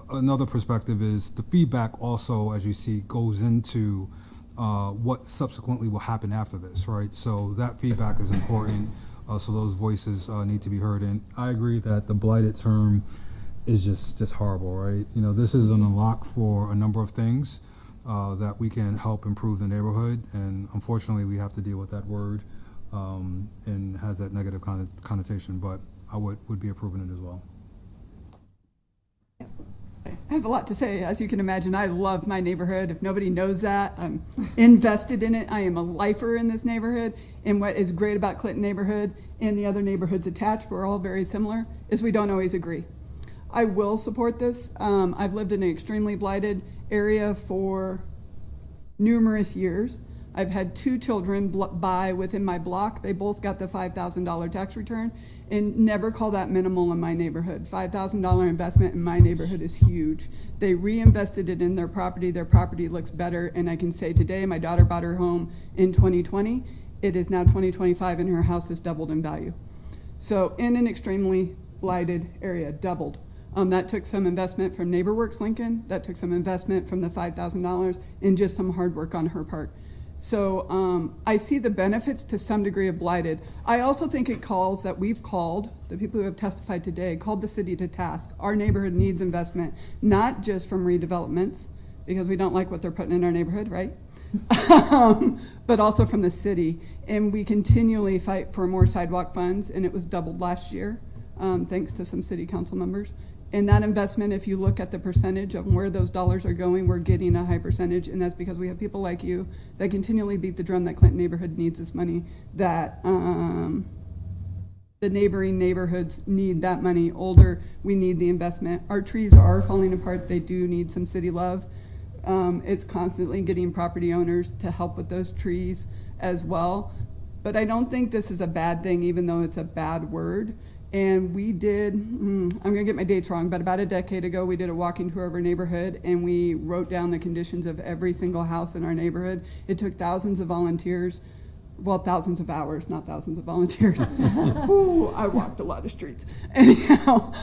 another perspective is the feedback also, as you see, goes into what subsequently will happen after this, right? So that feedback is important. So those voices need to be heard. And I agree that the blighted term is just horrible, right? This is an unlock for a number of things that we can help improve the neighborhood. And unfortunately, we have to deal with that word and has that negative connotation, but I would be approving it as well. I have a lot to say. As you can imagine, I love my neighborhood. If nobody knows that, I'm invested in it. I am a lifer in this neighborhood. And what is great about Clinton neighborhood and the other neighborhoods attached, we're all very similar, is we don't always agree. I will support this. I've lived in an extremely blighted area for numerous years. I've had 2 children buy within my block. They both got the $5,000 tax return, and never call that minimal in my neighborhood. $5,000 investment in my neighborhood is huge. They reinvested it in their property. Their property looks better, and I can say today, my daughter bought her home in 2020. It is now 2025, and her house has doubled in value. So in an extremely blighted area, doubled. That took some investment from NeighborWorks Lincoln. That took some investment from the $5,000 and just some hard work on her part. So I see the benefits to some degree of blighted. I also think it calls that we've called, the people who have testified today, called the city to task. Our neighborhood needs investment, not just from redevelopments, because we don't like what they're putting in our neighborhood, right? But also from the city. And we continually fight for more sidewalk funds, and it was doubled last year, thanks to some city council members. And that investment, if you look at the percentage of where those dollars are going, we're getting a high percentage, and that's because we have people like you that continually beat the drum that Clinton neighborhood needs this money, that the neighboring neighborhoods need that money. Older, we need the investment. Our trees are falling apart. They do need some city love. It's constantly getting property owners to help with those trees as well. But I don't think this is a bad thing, even though it's a bad word. And we did, I'm gonna get my dates wrong, but about a decade ago, we did a walking tour of our neighborhood, and we wrote down the conditions of every single house in our neighborhood. It took thousands of volunteers, well, thousands of hours, not thousands of volunteers. Ooh, I walked a lot of streets. Anyhow,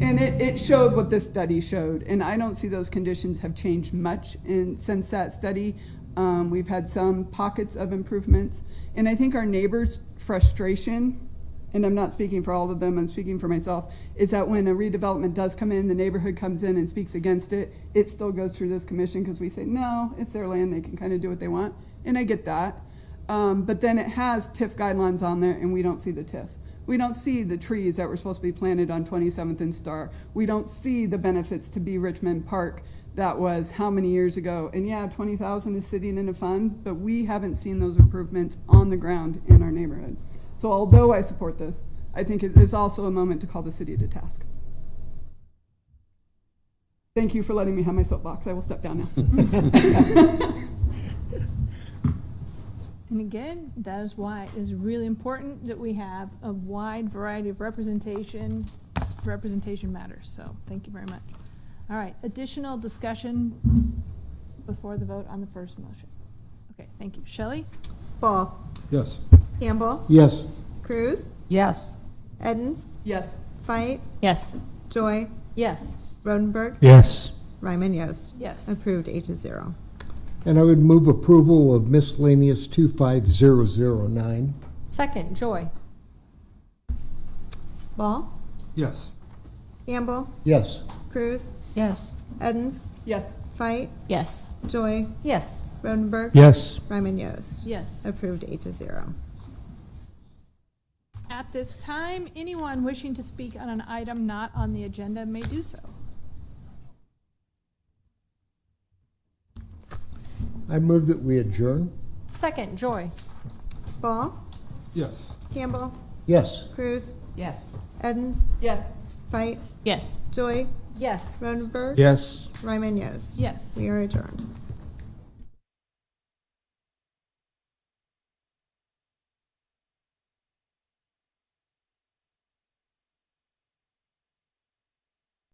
and it showed what this study showed. And I don't see those conditions have changed much since that study. We've had some pockets of improvements. And I think our neighbors' frustration, and I'm not speaking for all of them, I'm speaking for myself, is that when a redevelopment does come in, the neighborhood comes in and speaks against it, it still goes through this commission because we say, no, it's their land, they can kind of do what they want. And I get that. But then it has TIF guidelines on there, and we don't see the TIF. We don't see the trees that were supposed to be planted on 27th and Star. We don't see the benefits to be Richmond Park. That was how many years ago? And yeah, 20,000 is sitting in a fund, but we haven't seen those improvements on the ground in our neighborhood. So although I support this, I think it is also a moment to call the city to task. Thank you for letting me have my soapbox. I will step down now. And again, that is why it is really important that we have a wide variety of representation. Representation matters, so thank you very much. All right, additional discussion before the vote on the first motion. Okay, thank you. Shelley? Ball. Yes. Campbell. Yes. Cruz. Yes. Edens. Yes. Fight. Yes. Joy. Yes. Rodenberg. Yes. Ryman Yost. Yes. Approved 8-0. And I would move approval of miscellaneous 25009. Second, Joy. Ball. Yes. Campbell. Yes. Cruz. Yes. Edens. Yes. Fight, Yes. Joy, Yes. Rodenberg. Yes. Ryman Yost. Yes. Approved 8-0. At this time, anyone wishing to speak on an item not on the agenda may do so. I move that we adjourn. Second, Joy. Ball, Yes. Campbell, Yes. Cruz, Yes. Edens, Yes. Fight, Yes. Joy, Yes. Rodenberg. Yes. Ryman Yost. Yes. We are adjourned.